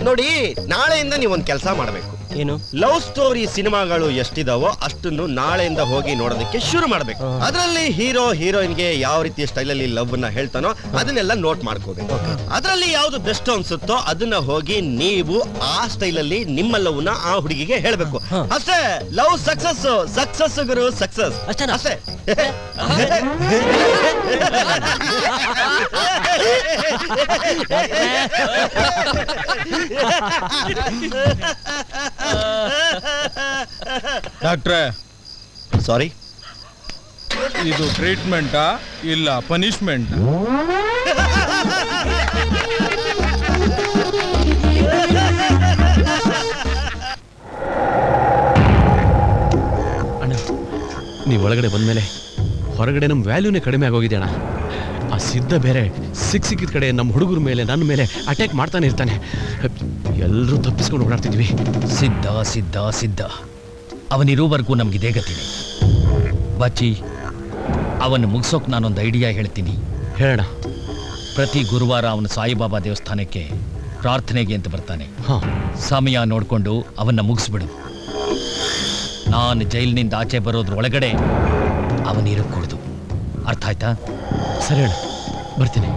ನೋಡಿ, ನಾಳೆಯಿಂದ ನೀವೊಂದು ಕೆಲಸ ಮಾಡಬೇಕು. ಏನು? ಲವ್ ಸ್ಟೋರಿ ಸಿನಿಮಾಗಳು ಎಷ್ಟಿದಾವೋ ಅಷ್ಟನ್ನು ನಾಳೆಯಿಂದ ಹೋಗಿ ನೋಡೋದಕ್ಕೆ ಶುರು ಮಾಡಬೇಕು. ಅದರಲ್ಲಿ ಹೀರೋ ಹೀರೋಯಿನ್ಗೆ ಯಾವ ರೀತಿಯ ಸ್ಟೈಲಲ್ಲಿ ಲವ್ ನ ಹೇಳ್ತಾನೋ ಅದನ್ನೆಲ್ಲ ನೋಟ್ ಮಾಡ್ಕೋಬೇಕು. ಅದರಲ್ಲಿ ಯಾವ್ದು ಬೆಸ್ಟ್ ಅನ್ಸುತ್ತೋ ಅದನ್ನ ಹೋಗಿ ನೀವು ಆ ಸ್ಟೈಲಲ್ಲಿ ನಿಮ್ಮ ಲವ್ ನ ಆ ಹುಡುಗಿಗೆ ಹೇಳ್ಬೇಕು. ಅಷ್ಟೇ. ಲವ್ ಸಕ್ಸಸ್, ಸಕ್ಸಸ್ ಗುರು, ಸಕ್ಸಸ್ ಅಷ್ಟೇ. ಡಾಕ್ಟ್ರೆ, ಸಾರಿ, ಇದು ಟ್ರೀಟ್ಮೆಂಟಾ ಇಲ್ಲ ಪನಿಷ್ಮೆಂಟ್? ಅಣ್ಣ, ನೀವು ಒಳಗಡೆ ಬಂದ್ಮೇಲೆ ಹೊರಗಡೆ ನಮ್ಮ ವ್ಯಾಲ್ಯೂನೇ ಕಡಿಮೆ ಆಗೋಗಿದೆ ಅಣ್ಣ. ಆ ಸಿದ್ಧ ಬೇರೆ ಸಿಕ್ಕಿದ ಕಡೆ ನಮ್ಮ ಹುಡುಗರ ಮೇಲೆ ನನ್ನ ಮೇಲೆ ಅಟ್ಯಾಕ್ ಮಾಡ್ತಾನೆ ಇರ್ತಾನೆ. ಎಲ್ಲರೂ ತಪ್ಪಿಸ್ಕೊಂಡು ಓಡಾಡ್ತಿದ್ವಿ. ಸಿದ್ಧ ಸಿದ್ಧ ಸಿದ್ಧ ಅವನಿರೋವರೆಗೂ ನಮಗಿದೇ ಗತಿನಿ. ಬಾಚಿ, ಅವನು ಮುಗಿಸೋಕೆ ನಾನೊಂದು ಐಡಿಯಾ ಹೇಳ್ತೀನಿ. ಹೇಳೋಣ. ಪ್ರತಿ ಗುರುವಾರ ಅವನು ಸಾಯಿಬಾಬಾ ದೇವಸ್ಥಾನಕ್ಕೆ ಪ್ರಾರ್ಥನೆಗೆ ಅಂತ ಬರ್ತಾನೆ. ಸಮಯ ನೋಡಿಕೊಂಡು ಅವನ್ನ ಮುಗಿಸ್ಬಿಡು. ನಾನು ಜೈಲಿನಿಂದ ಆಚೆ ಬರೋದ್ರೊಳಗಡೆ ಅವನಿರಕೂಡ್ದು. ಅರ್ಥ ಆಯ್ತಾ? ಸರಿ ಅಣ್ಣ, ಬರ್ತೀನಿ.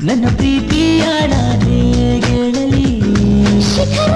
ನನ್ನ ಪ್ರೀತಿಯ ನಾನೇ ಗೆಳಲಿ ಶಿಖರ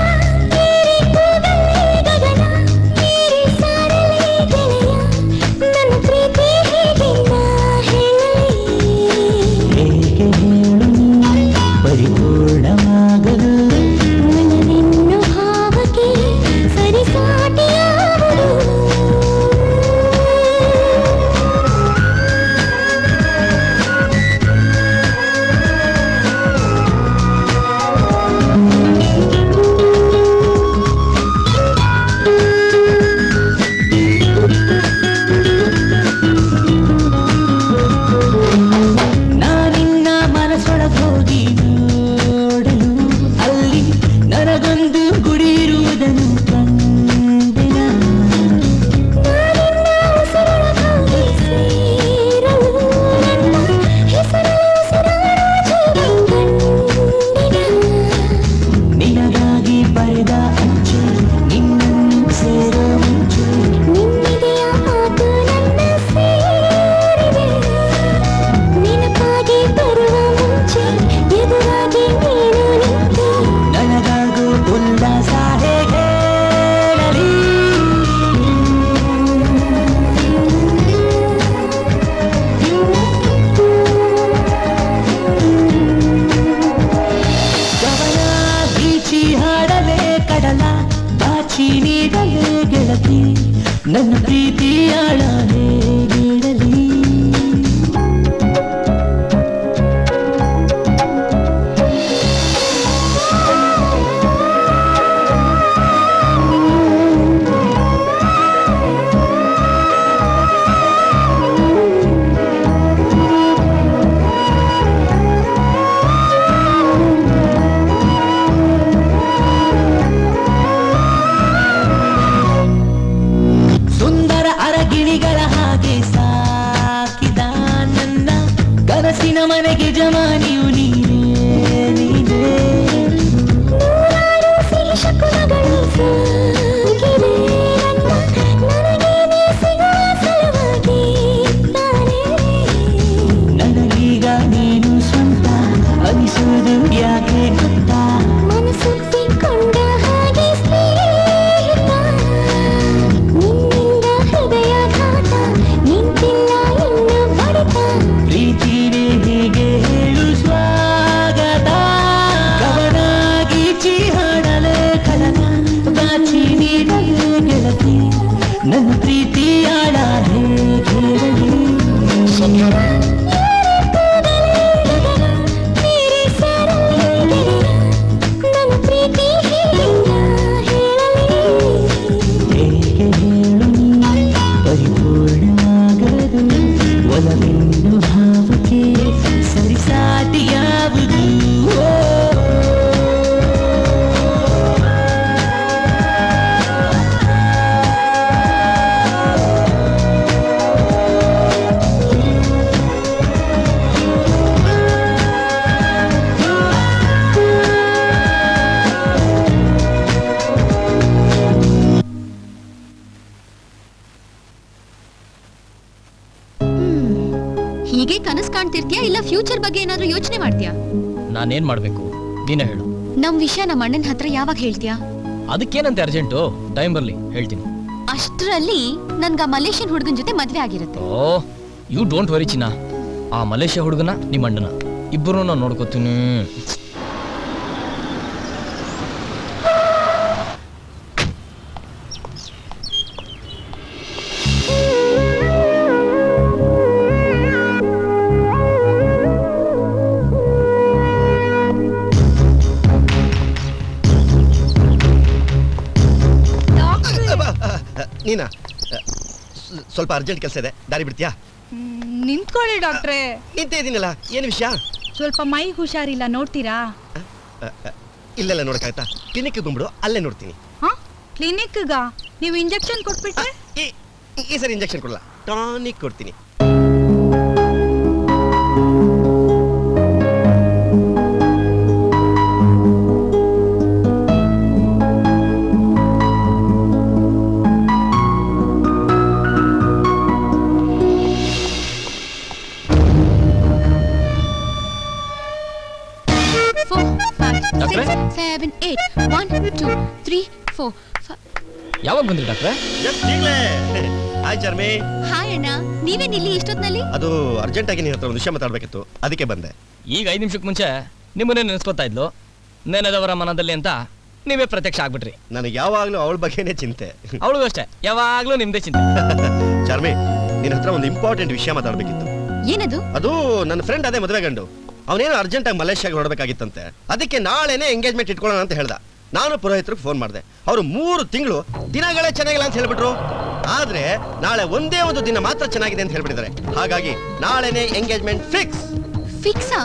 ಬೀಚಿ ಹಾಡಲೇ ಕಡಲ ಬಾಚಿ ನೀಡಲೇ ಗೆಳತಿ ನನ್ನ ಪ್ರೀತಿಯಾಳ ಹೇಗಿಡಲಿ ಮನೆಗೆ ಜಮಾನಿಯು ನೀನೇ ನೀನೇ ನನಗೀಗ ನೀನು ಸ್ವಂತ ಅನಿಸುವುದು ಯಾಕೆ ಗೊತ್ತಾ ಮನಸ್ಸುತ್ತಿಕೊಂಡ ಹಾಗೆ ಸ್ನೇಹಿತ ನಿನ್ನಿಂದ ಹೃದಯಾಘಾತ ನಿಂತಿಲ್ಲ ಇನ್ನು ಬಡಿತ ಪ್ರೀತಿನೇ ಹೀಗೆ ಹೇಳು ಸ್ವಾಗತ ಕವನಾಗಿ ಹಾಡಲೇ ಕಡಲ ಬಾಚಿ ನೀಡಲೇ ಗೆಳತಿ ನನ್ನ ಪ್ರೀತಿಯಾಳ ಹೇಗಿರಲಿ ಪರಿಪೂರ್ಣವಾಗದು ಒಲವೆನ್ನು ಭಾವಕ್ಕೆ ಸರಿಸಾಟಿ ಯಾವುದು ಹೀಗೆ ಕನಸು ಕಾಣ್ತಿರ್ತೀಯಾ ಇಲ್ಲ ಫ್ಯೂಚರ್ ಬಗ್ಗೆ ಏನಾದ್ರೂ ಯೋಚನೆ ಮಾಡ್ತೀಯಾ? ನಾನೇನ್ ಮಾಡ್ಬೇಕು ನೀನೇ ಹೇಳು. ನಮ್ ವಿಷಯ ನಮ್ಮ ಅಣ್ಣನ ಹತ್ರ ಯಾವಾಗ ಹೇಳ್ತೀಯಾ? ಅದಕ್ಕೇನಂತೆ ಅರ್ಜೆಂಟು, ಟೈಮ್ ಬರ್ಲಿ ಹೇಳ್ತೀನಿ. ಅಷ್ಟರಲ್ಲಿ ನನ್ಗ ಮಲೇಷಿಯನ್ ಹುಡುಗನ ಜೊತೆ ಮದ್ವೆ ಆಗಿರುತ್ತೆ. ಓ ಯು ಡೋಂಟ್ ವರಿ ಚಿನ್ನ, ಆ ಮಲೇಷ್ಯಾ ಹುಡುಗನ ನಿಮ್ಮ ಅಣ್ಣನ ಇಬ್ಬರು ನಾನು ನೋಡ್ಕೋತೀನಿ. ನೀನಾ ಸ್ವಲ್ಪ ಅರ್ಜೆಂಟ್ ಕೆಲಸ ಇದೆ, ದಾರಿ ಬಿಡ್ತೀಯಾ? ನಿಂತ್ಕೊಳ್ಳಿ ಡಾಕ್ಟ್ರೇ. ನಿಂತೇ ಇದೀನಲ್ಲ, ಏನು ವಿಷಯ? ಸ್ವಲ್ಪ ಮೈ ಹುಷಾರಿಲ್ಲ, ನೋಡ್ತೀರಾ? ಇಲ್ಲೆಲ್ಲ ನೋಡಕ್ಕಾಯ್ತಾ? ಕ್ಲಿನಿಕ್ ಬಂದ್ಬಿಡು, ಅಲ್ಲೇ ನೋಡ್ತೀನಿ. ಕ್ಲಿನಿಕ್ಗ ನೀವು ಇಂಜೆಕ್ಷನ್ ಕೊಟ್ಬಿಟ್ರೆ? ಈ ಸರಿ ಇಂಜೆಕ್ಷನ್ ಕೊಡಲ್ಲ, ಟಾನಿಕ್ ಕೊಡ್ತೀನಿ. ಯಾವಾಗ ಬಂದ್ರಿ ಡಾಕ್ಟ್ರೆ? ಹಾಯ್ ಚರ್ಮಿ. ಹಾಯ್ ಅಣ್ಣ, ನೀವೇನ್ ಇಲ್ಲಿ ಇಷ್ಟೊತ್ನಲ್ಲಿ? ಅದು ಅರ್ಜೆಂಟ್ ಆಗಿ ನಿನ್ನ ಹತ್ರ ಒಂದು ವಿಷಯ ಮಾತಾಡ್ಬೇಕಿತ್ತು, ಅದಕ್ಕೆ ಬಂದೆ. ಈಗ 5 ನಿಮಿಷಕ್ಕೆ ಮುಂಚೆ ನಿಮ್ಮನ್ನೇ ನೆನೆಸ್ಕೊತಾ ಇದ್ಲು, ನೆನೆದವರ ಮನದಲ್ಲಿ ಅಂತ ನೀವೇ ಪ್ರತ್ಯಕ್ಷ ಆಗ್ಬಿಟ್ರಿ. ನನಗೆ ಯಾವಾಗ್ಲೂ ಅವಳ ಬಗ್ಗೆನೇ ಚಿಂತೆ. ಅವಳು ಅಷ್ಟೇ, ಯಾವಾಗ್ಲೂ ನಿಮ್ದೇ ಚಿಂತೆ. ಚರ್ಮಿ, ನಿನ್ನ ಹತ್ರ ಒಂದು ಇಂಪಾರ್ಟೆಂಟ್ ವಿಷಯ ಮಾತಾಡ್ಬೇಕಿತ್ತು. ಏನದು? ಅದು ನನ್ನ ಫ್ರೆಂಡ್ ಅದೇ ಮದುವೆ ಗಂಡು, ಅವನೇನೋ ಅರ್ಜೆಂಟ್ ಆಗಿ ಮಲೇಷ್ಯಾಗೆ ಹೊರಡಬೇಕಾಗಿತ್ತಂತೆ. ಅದಕ್ಕೆ ನಾಳೆನೇ ಎಂಗೇಜ್ಮೆಂಟ್ ಇಟ್ಕೊಳ್ಳೋಣ ಅಂತ ಹೇಳ್ದ. ನಾನು ಪುರೋಹಿತರಿಗೆ ಫೋನ್ ಮಾಡಿದೆ, ಅವರು 3 ತಿಂಗಳು ದಿನಗಳೇ ಚೆನ್ನಾಗಿಲ್ಲ ಅಂತ ಹೇಳ್ಬಿಟ್ರು. ಆದ್ರೆ ನಾಳೆ ಒಂದೇ ಒಂದು ದಿನ ಮಾತ್ರ ಚೆನ್ನಾಗಿದೆ ಅಂತ ಹೇಳ್ಬಿಟ್ಟಿದ್ದಾರೆ. ಹಾಗಾಗಿ ನಾಳೆನೇ ಎಂಗೇಜ್ಮೆಂಟ್ ಫಿಕ್ಸ್. ಫಿಕ್ಸಾ?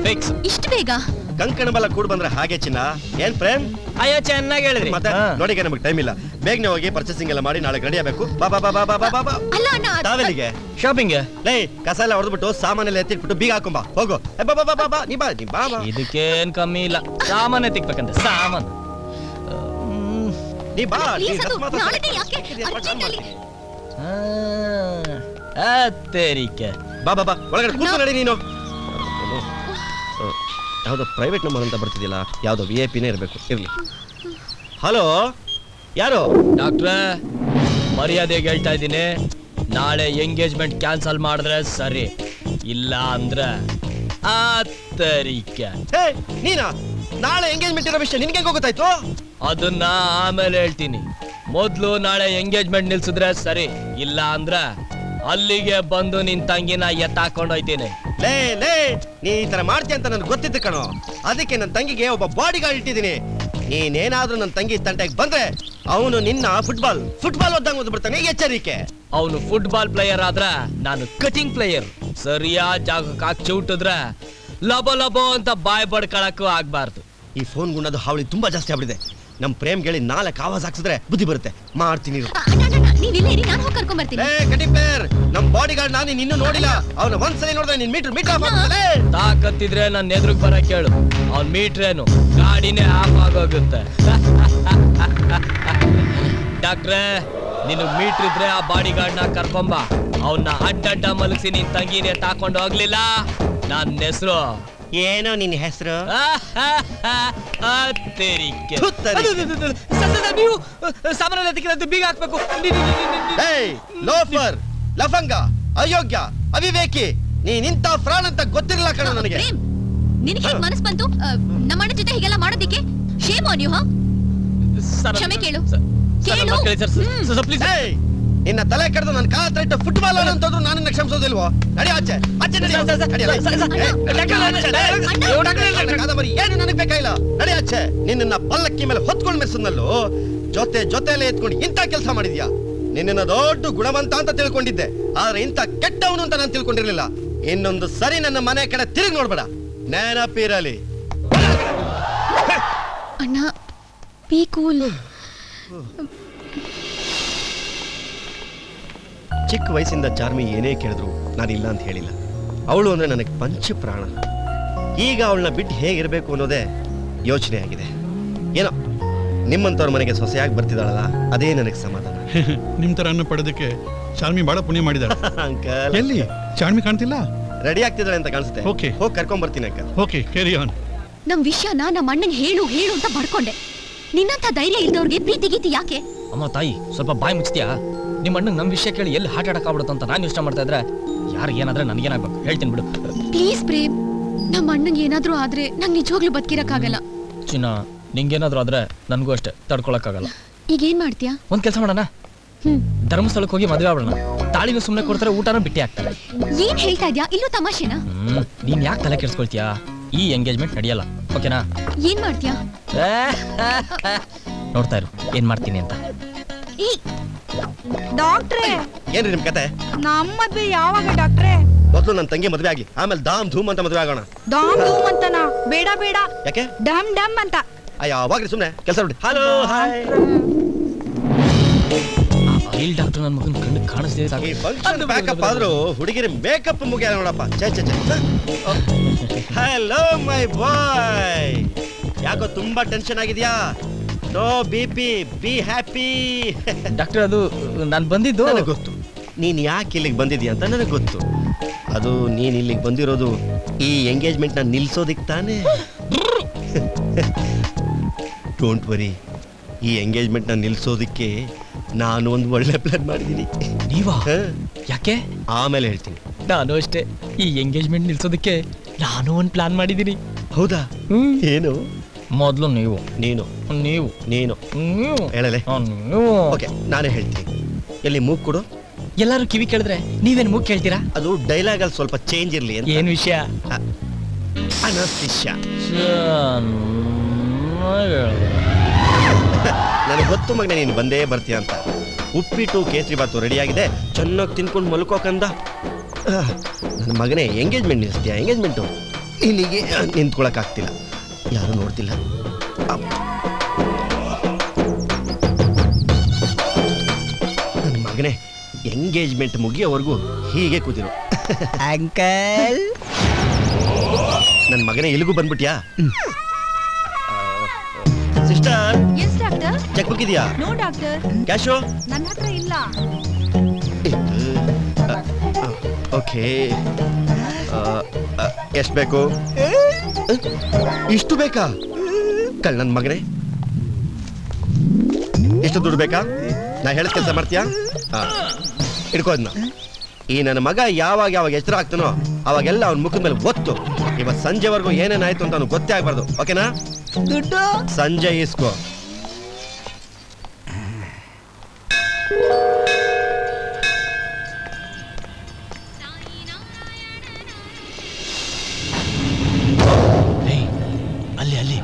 ಫಿಕ್ಸ್. ಇಷ್ಟು ಬೇಗ? ಕಂಕಣ ಬಲ ಕೂಡ್ ಬಂದ್ರೆ ಹಾಗೆ ಚಿನ್ನ. ಏನ್ ಪ್ರೇಮ್? ಅಯ್ಯೋ ಚೆನ್ನಾಗಿ ಹೇಳಿದ್ರಿ. ಮತ್ತೆ ನೋಡಿಗೆ ನಮಗೆ ಟೈಮ್ ಇಲ್ಲ, ಬೇಗನೆ ಹೋಗಿ ಪರ್ಚೇಸಿಂಗ್ ಎಲ್ಲ ಮಾಡಿ ನಾಳೆ ರೆಡಿ ಆಗಬೇಕು. ಬಾ ಬಾ ಬಾ ಬಾ ಬಾ ಬಾ. ಅಲ್ಲ ಅಣ್ಣ, ತಾವೆಲ್ಲಿಗೆ? ಶಾಪಿಂಗ್. ಲೇ, ಕಸ ಎಲ್ಲ ಹೊಡೆದ್ಬಿಟ್ಟು ಸಾಮಾನೆಲ್ಲ ಎತ್ತಿಟ್ಬಿಟ್ಟು ಬೀಗ ಹಾಕೊಂಬಾ, ಹೋಗು. ಬಾ ಬಾ ಬಾ ಬಾ, ನೀ ಬಾ ನೀ ಬಾ. ಇದಕ್ಕೇನ್ ಕಮ್ಮಿ ಇಲ್ಲ, ಸಾಮಾನ್ ಎತ್ತಿಕ್ಬೇಕಂತೆ ಸಾಮಾನ್. ನೀ ಬಾ. ಬಾ ಬಾ ಬಾ, ಒಳಗಡೆ ಕೂತು ನಡಿ ನೀನು. ಯಾವ್ದೋ ಪ್ರೈವೇಟ್ ನಂಬರ್ ಅಂತ ಬರ್ತಿದ್ದಿಲ್ಲ, ಯಾವ್ದೋ VIP ನೇ ಇರಬೇಕು. ಇರ್ಲಿ. ಹಲೋ, ಯಾರು? ಡಾಕ್ಟ್ರೇ, ಮರ್ಯಾದೆಗೆ ಹೇಳ್ತಾ ಇದ್ದೀನಿ, ನಾಳೆ ಎಂಗೇಜ್ಮೆಂಟ್ ಕ್ಯಾನ್ಸಲ್ ಮಾಡಿದ್ರೆ ಸರಿ, ಇಲ್ಲ ಅಂದ್ರೆ ನೀನಾ ನಾಳೆ ಎಂಗೇಜ್ಮೆಂಟ್ ಇರೋ ವಿಷಯ ನಿನ್ಗೆ ಗೊತ್ತಾಯ್ತು? ಅದನ್ನ ಆಮೇಲೆ ಹೇಳ್ತೀನಿ. ಮೊದ್ಲು ನಾಳೆ ಎಂಗೇಜ್ಮೆಂಟ್ ನಿಲ್ಸಿದ್ರೆ ಸರಿ, ಇಲ್ಲ ಅಂದ್ರ ಅಲ್ಲಿಗೆ ಬಂದು ನಿನ್ ತಂಗಿನ ಎತ್ತಾಕೊಂಡೋಯ್ತೀನಿ. ಲೇ ನೀ ಈ ತರ ಮಾಡ್ತೀಯ ಅಂತ ನನ್ಗೆ ಗೊತ್ತಿತ್ತು ಕಣೋ. ಅದಕ್ಕೆ ನನ್ನ ತಂಗಿಗೆ ಒಬ್ಬ ಬಾಡಿ ಗಾರ್ಡ್ ಇಟ್ಟಿದ್ದೀನಿ. ನೀನೇನಾದ್ರೂ ನನ್ನ ತಂಗಿ ತಂಟೆಗೆ ಬಂದ್ರೆ ಅವನು ನಿನ್ನ ಫುಟ್ಬಾಲ್ ಒದ್ದಂಗ್ ಓದ್ಬಿಡ್ತಾನೆ. ಎಚ್ಚರಿಕೆ. ಅವನು ಫುಟ್ಬಾಲ್ ಪ್ಲೇಯರ್ ಆದ್ರ ನಾನು ಕಟಿಂಗ್ ಪ್ಲೇಯರ್. ಸರಿಯಾದ ಜಾಗಕ್ಕೆ ಹಾಕಿ ಚೂಟಿದ್ರೆ ಲಬೋ ಅಂತ ಬಾಯ್ ಬಡ್ಕೊಳಕ್ಕೂ ಆಗ್ಬಾರ್ದು. ಈ ಫೋನ್ ಗುಣದ ಹಾವಳಿ ತುಂಬಾ ಜಾಸ್ತಿ ಆಗ್ಬಿಡಿದೆ. ನಮ್ ಪ್ರೇಮ್ ಗೆಳಿ 4 ಆವಾಜ್ ಹಾಕ್ಸಿದ್ರೆ ಬುದ್ಧಿ ಬರುತ್ತೆ. ಮಾಡ್ತೀನಿ. ನಮ್ ಬಾಡಿ ಗಾರ್ಡ್ ನಾನು ನಿನ್ನೂ ನೋಡಿಲ್ಲ. ಅವನ ಒಂದ್ಸಲಿ ನೋಡಿದ್ರೆ ನಿನ್ ಮೀಟರ್ ಆಫ್ ಆಗ್ತದೆ. ತಾಕತ್ತಿದ್ರೆ ನನ್ನ ಎದುರಿಗೆ ಬರ ಕೇಳು. ಅವ್ನ್ ಮೀಟರ್ ಏನು ಗಾಡಿನೇ ಆಫ್ ಆಗೋಗುತ್ತೆ. ಡಾಕ್ಟ್ರೇ, ನಿನಗ್ ಮೀಟರ್ ಇದ್ರೆ ಆ ಬಾಡಿ ಗಾರ್ಡ್ ನ ಕರ್ಕೊಂಬ. ಅವನ್ನ ಅಡ್ಡ ಮಲಗಿಸಿ ನಿನ್ ತಂಗಿನೇ ತಾಕೊಂಡು ಹೋಗ್ಲಿಲ್ಲ. ನನ್ನ ಹೆಸರು ಏನೋ ನಿನ್ನ ಹೆಸರು? ನೀವು ಸಾಮಾನ್ಯ ಬೀಗ ಹಾಕ್ಬೇಕು. ಲೋಫರ್, ಲಫಂಗ, ಅಯೋಗ್ಯ, ಅವಿವೇಕಿ, ನೀನಿಂತ ಫ್ರಾಡ್ ಅಂತ ಗೊತ್ತಿರಲ್ಲ ಕಣ ನನಗೆ. ನಿನಗೆ ಮನಸ್ಸು ಬಂತು ನಮ್ಮ ಅಣ್ಣ ಜೊತೆ ಹೀಗೆಲ್ಲ ಮಾಡೋದಿಕ್ಕೆ? Shame on you. ಕ್ಷಮೆ ಕೇಳು. ನಿನ್ನ ತಲೆ ಕಡ್ದು ನನ್ನ ಕಾಲ ಇಟ್ಟು ಫುಟ್ಬಾಲ್ ಅಂತಂದ್ರು ನಾನು ಕ್ಷಮಿಸೋದಿಲ್ವೋ? ನಡಿ ಆಚೆ ಕಾದಂಬರಿ ಏನು ನನಗೆ ಬೇಕಾಗಿಲ್ಲ. ನಡಿ ಆಚೆ. ನಿನ್ನ ಪಲ್ಲಕ್ಕಿ ಮೇಲೆ ಹೊತ್ಕೊಂಡ್ ಮೆರ್ಸನ್ನಲ್ಲೂ ಜೊತೆಲೆ ಎತ್ಕೊಂಡು ಇಂಥ ಕೆಲಸ ಮಾಡಿದ್ಯಾ. ನಿನ್ನ ದೊಡ್ಡ ಗುಣವಂತ ಅಂತ ತಿಳ್ಕೊಂಡಿದ್ದೆ, ಆದ್ರೆ ಇಂಥ ಕೆಟ್ಟವನು ಅಂತ ನಾನು ತಿಳ್ಕೊಂಡಿರ್ಲಿಲ್ಲ. ಇನ್ನೊಂದು ಸರಿ ನನ್ನ ಮನೆ ಕಡೆ ತಿರುಗಿ ನೋಡ್ಬೇಡ, ನೆನಪಿರಲಿ. ಅಣ್ಣ ಬಿ ಕೂಲ್. ಚಿಕ್ಕ ವಯಸ್ಸಿಂದ ಚಾರ್ಮಿ ಏನೇ ಕೇಳಿದ್ರು ನಾನಿಲ್ಲ ಅಂತ ಹೇಳಿಲ್ಲ. ಅವಳು ಅಂದ್ರೆ ನನಗೆ ಪಂಚ ಪ್ರಾಣ. ಈಗ ಅವಳನ್ನ ಬಿಟ್ಟು ಹೇಗಿರ್ಬೇಕು ಅನ್ನೋದೇ ಯೋಚನೆ ಆಗಿದೆ. ಏನೋ ನಿಮ್ಮಂತವ್ರ ಮನೆಗೆ ಸೊಸೆಯಾಗಿ ಬರ್ತಿದ್ದಾಳಲ್ಲ, ಅದೇ ನನಗೆ ಸಮಾಧಾನ. ನಿಮ್ ತರ ಅನ್ನ ಪಡೆದಕ್ಕೆ ಚಾರ್ಮಿ ಬಹಳ ಪುಣ್ಯ ಮಾಡಿದಾಳೆ. ಅಂಕಲ್ ಎಲ್ಲಿ ಚಾರ್ಮಿ ಕಾಣ್ತಿಲ್ಲ? ರೆಡಿ ಆಗ್ತಿದ್ದಾಳೆ ಅಂತ ಕಾಣಿಸುತ್ತೆ. ಓಕೆ, ಹೋಗಿ ಕರ್ಕೊಂಡ್ ಬರ್ತೀನಿ ಅಂಕಲ್. Okay, carry on. ನಮ್ ವಿಷಯನ ನಮ್ಮ ಅಣ್ಣಂಗೆ ಹೇಳು ಅಂತ ಬಡ್ಕೊಂಡೆ. ನಿನ್ನಂತ ಧೈರ್ಯ ಇಲ್ದವ್ರಿಗೆ ಪ್ರೀತಿ ಗೀತಿ ಯಾಕೆ? ಅಮ್ಮ ತಾಯಿ, ಸ್ವಲ್ಪ ಬಾಯಿ ಮುಚ್ತೀಯಾ? ನಿಮ್ಮ ಅಣ್ಣಂಗೆ ನಮ್ಮ ವಿಷಯ ಕೇಳಿ ಎಲ್ಲಿ ಹಾರ್ಟ್ ಅಟ್ಯಾಕ್ ಆಗ್ಬಿಡುತ್ತೆ ಅಂತ ನಾನು ಯೋಚನೆ ಮಾಡ್ತಾ ಇದ್ರೆ ಯಾರು ಏನಾದ್ರೆ ನನಗೇನಾಗ್ಬೇಕು ಹೇಳ್ತೀನಿ ಬಿಡು. ಪ್ಲೀಸ್ ಪ್ರೇಮ್, ನಮ್ಮ ಅಣ್ಣಂಗೆ ಏನಾದ್ರೂ ಆದ್ರೆ ನಂಗೆ ನಿಜವಾಗ್ಲೂ ಬದುಕಿರಕ್ಕಾಗಲ್ಲ. ಚಿನ್ನ, ನಿಂಗೇನಾದ್ರೂ ಆದ್ರೆ ನನಗೂ ಅಷ್ಟೇ ತಡ್ಕೊಳಕ್ಕಾಗಲ್ಲ. ಈಗ ಏನ್ ಮಾಡ್ತೀಯಾ? ಒಂದ್ ಕೆಲಸ ಮಾಡೋಣ, ಧರ್ಮಸ್ಥಳಕ್ಕೆ ಹೋಗಿ ಮದುವೆ ಆಗ್ಬಿಡೋಣ. ತಾಳಿನ ಸುಮ್ಮನೆ ಕೊಡ್ತಾರೆ, ಊಟನ ಬಿಟ್ಟೆ ಆಗ್ತಾರೆ. ಏನ್ ಹೇಳ್ತಾ ಇದ್ಯಾ? ಇಲ್ಲೂ ತಮಾಷೆನಾ? ನೀನ್ ಯಾಕೆ ತಲೆ ಕೆಡ್ಸ್ಕೊಳ್ತೀಯಾ? ಈ ಎಂಗೇಜ್ಮೆಂಟ್ ನಡೆಯಲ್ಲ, ಓಕೆನಾ? ಏನ್ ಮಾಡ್ತೀಯಾ? ನೋಡ್ತಾ ಇರು ಏನ್ ಮಾಡ್ತೀನಿ ಅಂತ. ಡಾಕ್ಟ್ರೇ, ಏನ್ರಿ ನಿಮ್ ಕತೆ? ನಮ್ಮ ಮದ್ವೆ ಯಾವಾಗ ಡಾಕ್ಟ್ರೇ? ಮೊದಲು ನನ್ನ ತಂಗಿ ಮದುವೆ ಆಗಿ ಆಮೇಲೆ ದಾಮ್ ಧೂಮ್ ಅಂತ ಮದುವೆ ಆಗೋಣ. ದಾಮ್ ಧೂಮ್ ಅಂತನಾ? ಬೇಡ ಬೇಡ. ಯಾಕೆ? ಡಮ್ ಡಮ್ ಅಂತ. ಅಯ್ಯ, ಅವಾಗ್ರಿ ಸುಮ್ನೆ ಕೆಲಸ ನೋಡಿ. Hello, hi. ಐಲ್ ಡಾಕ್ಟರ್ ನನ್ನ ಮಗನ ಕಣ್ಣು ಕಾಣಿಸ್ತಿದೆ ಸಾಕು. ಈ ಫಂಕ್ಷನ್ ಬ್ಯಾಕಪ್ ಆದ್ರೂ ಹುಡುಗಿರಿ ಮೇಕಪ್ ಮುಗಿಯಲ್ಲ ನೋಡಪ್ಪ. ಹಲೋ ಮೈ ಬಾಯ್, ಯಾಕೋ ತುಂಬಾ ಟೆನ್ಷನ್ ಆಗಿದ್ಯಾ? No BP, be happy. Doctor, ಅದು ನಾನು ಬಂದಿದ್ದು ನನಗೆ ಗೊತ್ತು. ನೀನ್ ಯಾಕೆ ಇಲ್ಲಿಗೆ ಬಂದಿದ್ಯಾ ಅಂತ ನನಗೆ ಗೊತ್ತು. ಅದು ನೀನ್ ಇಲ್ಲಿಗೆ ಬಂದಿರೋದು ಈ ಎಂಗೇಜ್ಮೆಂಟ್ ನ ನಿಲ್ಸೋದಿಕ್ ತಾನೇ. ಡೋಂಟ್ ವರಿ, ಈ ಎಂಗೇಜ್ಮೆಂಟ್ ನ ನಿಲ್ಸೋದಿಕ್ಕೆ ನಾನು ಒಂದು ಒಳ್ಳೆ ಪ್ಲಾನ್ ಮಾಡಿದ್ದೀನಿ. ನೀವಾ? ಯಾಕೆ? ಆಮೇಲೆ ಹೇಳ್ತೀನಿ. ನಾನು ಅಷ್ಟೇ, ಈ ಎಂಗೇಜ್ಮೆಂಟ್ ನಿಲ್ಸೋದಕ್ಕೆ ನಾನು ಒಂದು ಪ್ಲಾನ್ ಮಾಡಿದ್ದೀನಿ. ಹೌದಾ? ಏನು? ಮೊದಲು ನೀವು ನೀನು ನೀವು ನೀನು ಹೇಳಲೆ. ಓಕೆ, ನಾನೇ ಹೇಳ್ತೀನಿ. ಎಲ್ಲಿ ಮೂಗ್ ಕೊಡು. ಎಲ್ಲರೂ ಕಿವಿ ಕೇಳಿದ್ರೆ ನೀವೇನು ಮೂಗ್ ಕೇಳ್ತೀರಾ? ಅದು ಡೈಲಾಗ್ ಅಲ್ಲಿ ಸ್ವಲ್ಪ ಚೇಂಜ್ ಇರ್ಲಿ ಅಂತ. ಏನು ವಿಷಯ? ಅನಸ್ತಿಷ್ಯ. ನನಗೆ ಗೊತ್ತು ಮಗನೇ ನೀನು ಬಂದೇ ಬರ್ತೀಯ ಅಂತ. ಉಪ್ಪಿಟ್ಟು ಕೇಸರಿ ಬಾತು ರೆಡಿ ಆಗಿದೆ, ಚೆನ್ನಾಗಿ ತಿನ್ಕೊಂಡು ಮಲ್ಕೋಕಂದ. ನನ್ನ ಮಗನೇ, ಎಂಗೇಜ್ಮೆಂಟ್ ನಿಲ್ಲಿಸ್ತೀಯಾ? ಎಂಗೇಜ್ಮೆಂಟು ಇಲ್ಲಿಗೆ ನಿಂತ್ಕೊಳಕ್ಕಾಗ್ತಿಲ್ಲ, ಯಾರು ನೋಡ್ತಿಲ್ಲ. ನನ್ನ ಮಗನೇ, ಎಂಗೇಜ್ಮೆಂಟ್ ಮುಗಿಯೋವರೆಗೂ ಹೀಗೆ ಕೂತಿರು. ಅಂಕಲ್, ನನ್ನ ಮಗನೇ ಎಲ್ಲಿಗೂ ಬಂದ್ಬಿಟ್ಯಾ? Sister, yes doctor. Check book ಇದೆಯಾ? No doctor. ಕ್ಯಾಶು ನನ್ನ ಹತ್ರ ಇಲ್ಲ. ಓಕೆ, ಎಷ್ಟು ಬೇಕು? ಇಷ್ಟು ಬೇಕಾ? ಕಳ್ ನನ್ನ ಮಗನೇ, ಎಷ್ಟು ದುಡ್ಡು ಬೇಕಾ? ನಾ ಹೇಳಿದ ಕೆಲಸ ಮಾಡ್ತೀಯಾ? ಇಡ್ಕೋದ್ನ. ಈ ನನ್ನ ಮಗ ಯಾವಾಗ ಎಚ್ಚರ ಆಗ್ತಾನೋ ಅವಾಗೆಲ್ಲ ಅವ್ನ ಮುಖದ ಮೇಲೆ ಒತ್ತು. ಇವತ್ತು ಸಂಜೆವರೆಗೂ ಏನೇನಾಯ್ತು ಅಂತ ಅವ್ನು ಗೊತ್ತೇ ಆಗ್ಬಾರ್ದು, ಓಕೆನಾ? ದುಡ್ಡು ಸಂಜೆ ಇಸ್ಕೋ. ಅಲ್ಲಿ ಅಲ್ಲಿ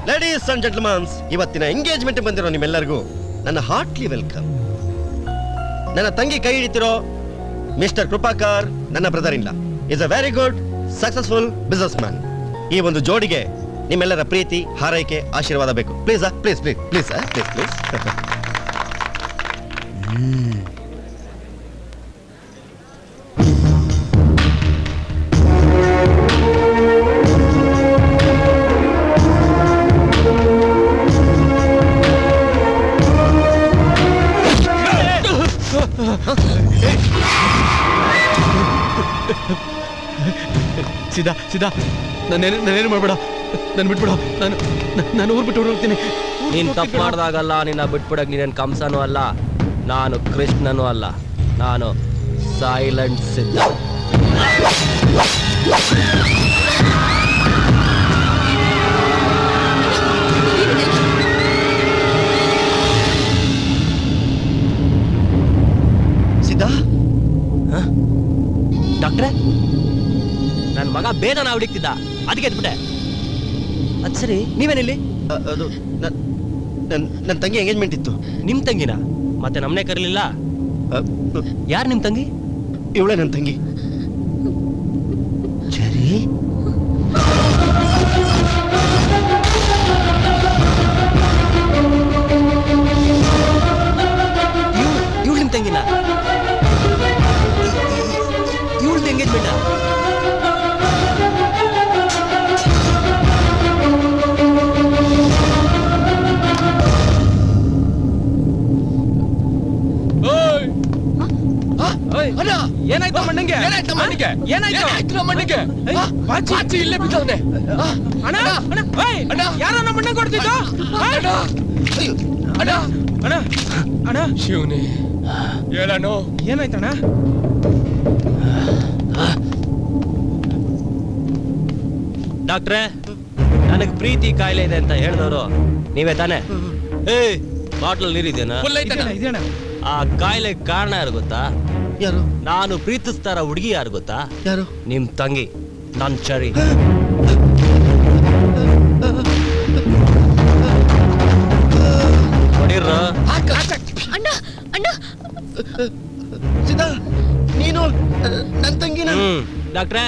ಲೇಡೀಸ್ ಅಂಡ್ ಜೆಂಟಲ್ಮನ್ಸ್, ಇವತ್ತಿನ ಎಂಗೇಜ್ಮೆಂಟ್ ಬಂದಿರೋ ನಿಮ್ಮೆಲ್ಲರಿಗೂ ನನ್ನ ಹಾರ್ಟ್ಲಿ ವೆಲ್ಕಮ್. ನನ್ನ ತಂಗಿ ಕೈ ಹಿಡಿತಿರೋ ಮಿಸ್ಟರ್ ಕೃಪಾಕರ್, ನನ್ನ ಬ್ರದರ್ ಇಲ್ಲ, is a very good successful business man. ಈ ಒಂದು ಜೋಡಿಗೆ ನಿಮ್ಮೆಲ್ಲರ ಪ್ರೀತಿ, ಹಾರೈಕೆ, ಆಶೀರ್ವಾದ ಬೇಕು. Please please please please please please. ಸಿದ್ಧ ಸಿದ್ಧ, ನಾನೇನು ಮಾಡ್ಬೇಡ, ನಾನು ಬಿಟ್ಬಿಡು, ನಾನು ಊರು ಬಿಟ್ಟು ಹೋಗ್ತೀನಿ. ನೀನ್ ತಪ್ಪು ಮಾಡ್ದಾಗಲ್ಲ ನಿನ್ನ ಬಿಟ್ಬಿಡಕ್ ನೀನೇನು ಕಂಸನೂ ಅಲ್ಲ, ನಾನು ಕೃಷ್ಣನೂ ಅಲ್ಲ, ನಾನು ಸೈಲೆಂಟ್ ಸಿದ್ಧ. ಸಿದ್ಧ, ಡಾಕ್ಟ್ರೆ, ನನ್ನ ಮಗ ಬೇದನ ಹುಡುಕ್ತಿದ್ದ, ಅದಕ್ಕೆ ಎದ್ಬಿಟ್ಟೆ. ಅದ್ ಸರಿ, ನೀವೇನಿಲ್ಲಿ? ಅದು ನನ್ನ ತಂಗಿ ಎಂಗೇಜ್ಮೆಂಟ್ ಇತ್ತು. ನಿಮ್ ತಂಗಿನ? ಮತ್ತೆ ನಮ್ಮನೆ ಕರೀಲಿಲ್ಲ? ಯಾರು ನಿಮ್ ತಂಗಿ? ಇವಳೇ ನನ್ನ ತಂಗಿ. ಸರಿ, ಇವಳು ನಿಮ್ ತಂಗಿನ? ಇವಳ್ದು ಎಂಗೇಜ್ಮೆಂಟ್? ಏನಾಯ್ತು ಮಣ್ಣಂಗೆ? ಏನಾಯ್ತು ಮಣ್ಣಿಗೆ? ಏನಾಯ್ತು ಮಣ್ಣಿಗೆ? ಬಾಚಿ ಇಲ್ಲೇ ಬಿದ್ದವನೆ. ಅಣ್ಣ ಅಣ್ಣ ಅಣ್ಣ, ಯಾರೋ ನಮ್ಮ ಮಣ್ಣ ಕೊಡ್ತಿದ್ದು? ಅಣ್ಣ ಅಣ್ಣ ಅಣ್ಣ ಅಣ್ಣ, ಶಿವನೇ ಹೇಳಣ್ಣ, ಏನಾಯ್ತಣ್ಣ? ಡಾಕ್ಟ್ರೆ, ನನಗೆ ಪ್ರೀತಿ ಕಾಯಿಲೆ ಇದೆ ಅಂತ ಹೇಳಿದವರು ನೀವೇ ತಾನೆ? ಬಾಟ್ಲಲ್ಲಿ ನೀರಿದೇನಾ? ಆ ಕಾಯಿಲೆ ಕಾರಣ ಯಾರು ಗೊತ್ತಾ? ಯಾರು? ನಾನು ಪ್ರೀತಿಸ್ತಾರ ಹುಡುಗಿ ಯಾರು ಗೊತ್ತಾ? ಯಾರು? ನಿಮ್ ತಂಗಿ, ನನ್ ಚರಿ. ಹೊಡಿರ್ರ. ಅಣ್ಣ ಅಣ್ಣ, ಸಿದ್ಧ, ನೀನು ನನ್ನ ತಂಗಿನ? ಡಾಕ್ಟ್ರೆ,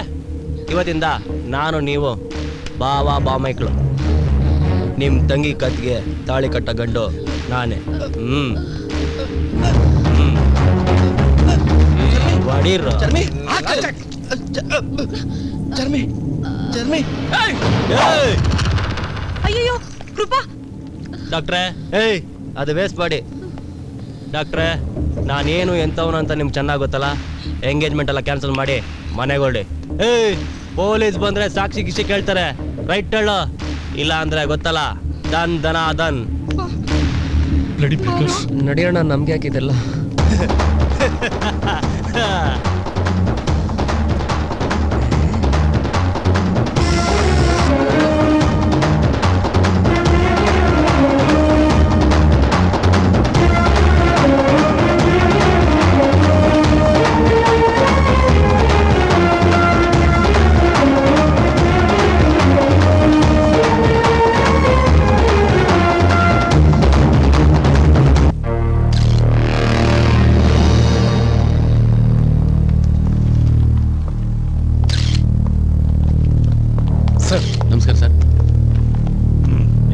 ಇವತ್ತಿಂದ ನಾನು ನೀವು ಬಾವಾ ಬಾಮೈಕ್ಳು. ನಿಮ್ ತಂಗಿ ಕತ್ಗೆ ತಾಳಿ ಕಟ್ಟ ಗಂಡು ನಾನೇ. ನಡೀರ್ರು. ಚರ್ಮಿ ಚರ್ಮಿ ಚರ್ಮಿ ಅಯ್ಯೋ ಕೃಪಾ. ಡಾಕ್ಟ್ರೇ ಏಯ್ ಅದು ವೇಸ್ಟ್ ಮಾಡಿ. ಡಾಕ್ಟ್ರೇ ನಾನೇನು ಎಂಥವನು ಅಂತ ನಿಮ್ಗೆ ಚೆನ್ನಾಗಿ ಗೊತ್ತಲ್ಲ. ಎಂಗೇಜ್ಮೆಂಟ್ ಎಲ್ಲ ಕ್ಯಾನ್ಸಲ್ ಮಾಡಿ ಮನೆಗೆ ಹೊರಡಿ. ಏಯ್ ಪೊಲೀಸ್ ಬಂದ್ರೆ ಸಾಕ್ಷಿ ಗಿಕ್ಷಿ ಕೇಳ್ತಾರೆ, ರೈಟ್ ಹೇಳು. ಇಲ್ಲ ಅಂದ್ರೆ ಗೊತ್ತಲ್ಲ ದನ್ ದನ ದನ್. ನಡಿಯೋಣ, ನಮ್ಗೆ ಹಾಕಿದೆಲ್ಲ. ನಮಸ್ಕಾರ ಸರ್.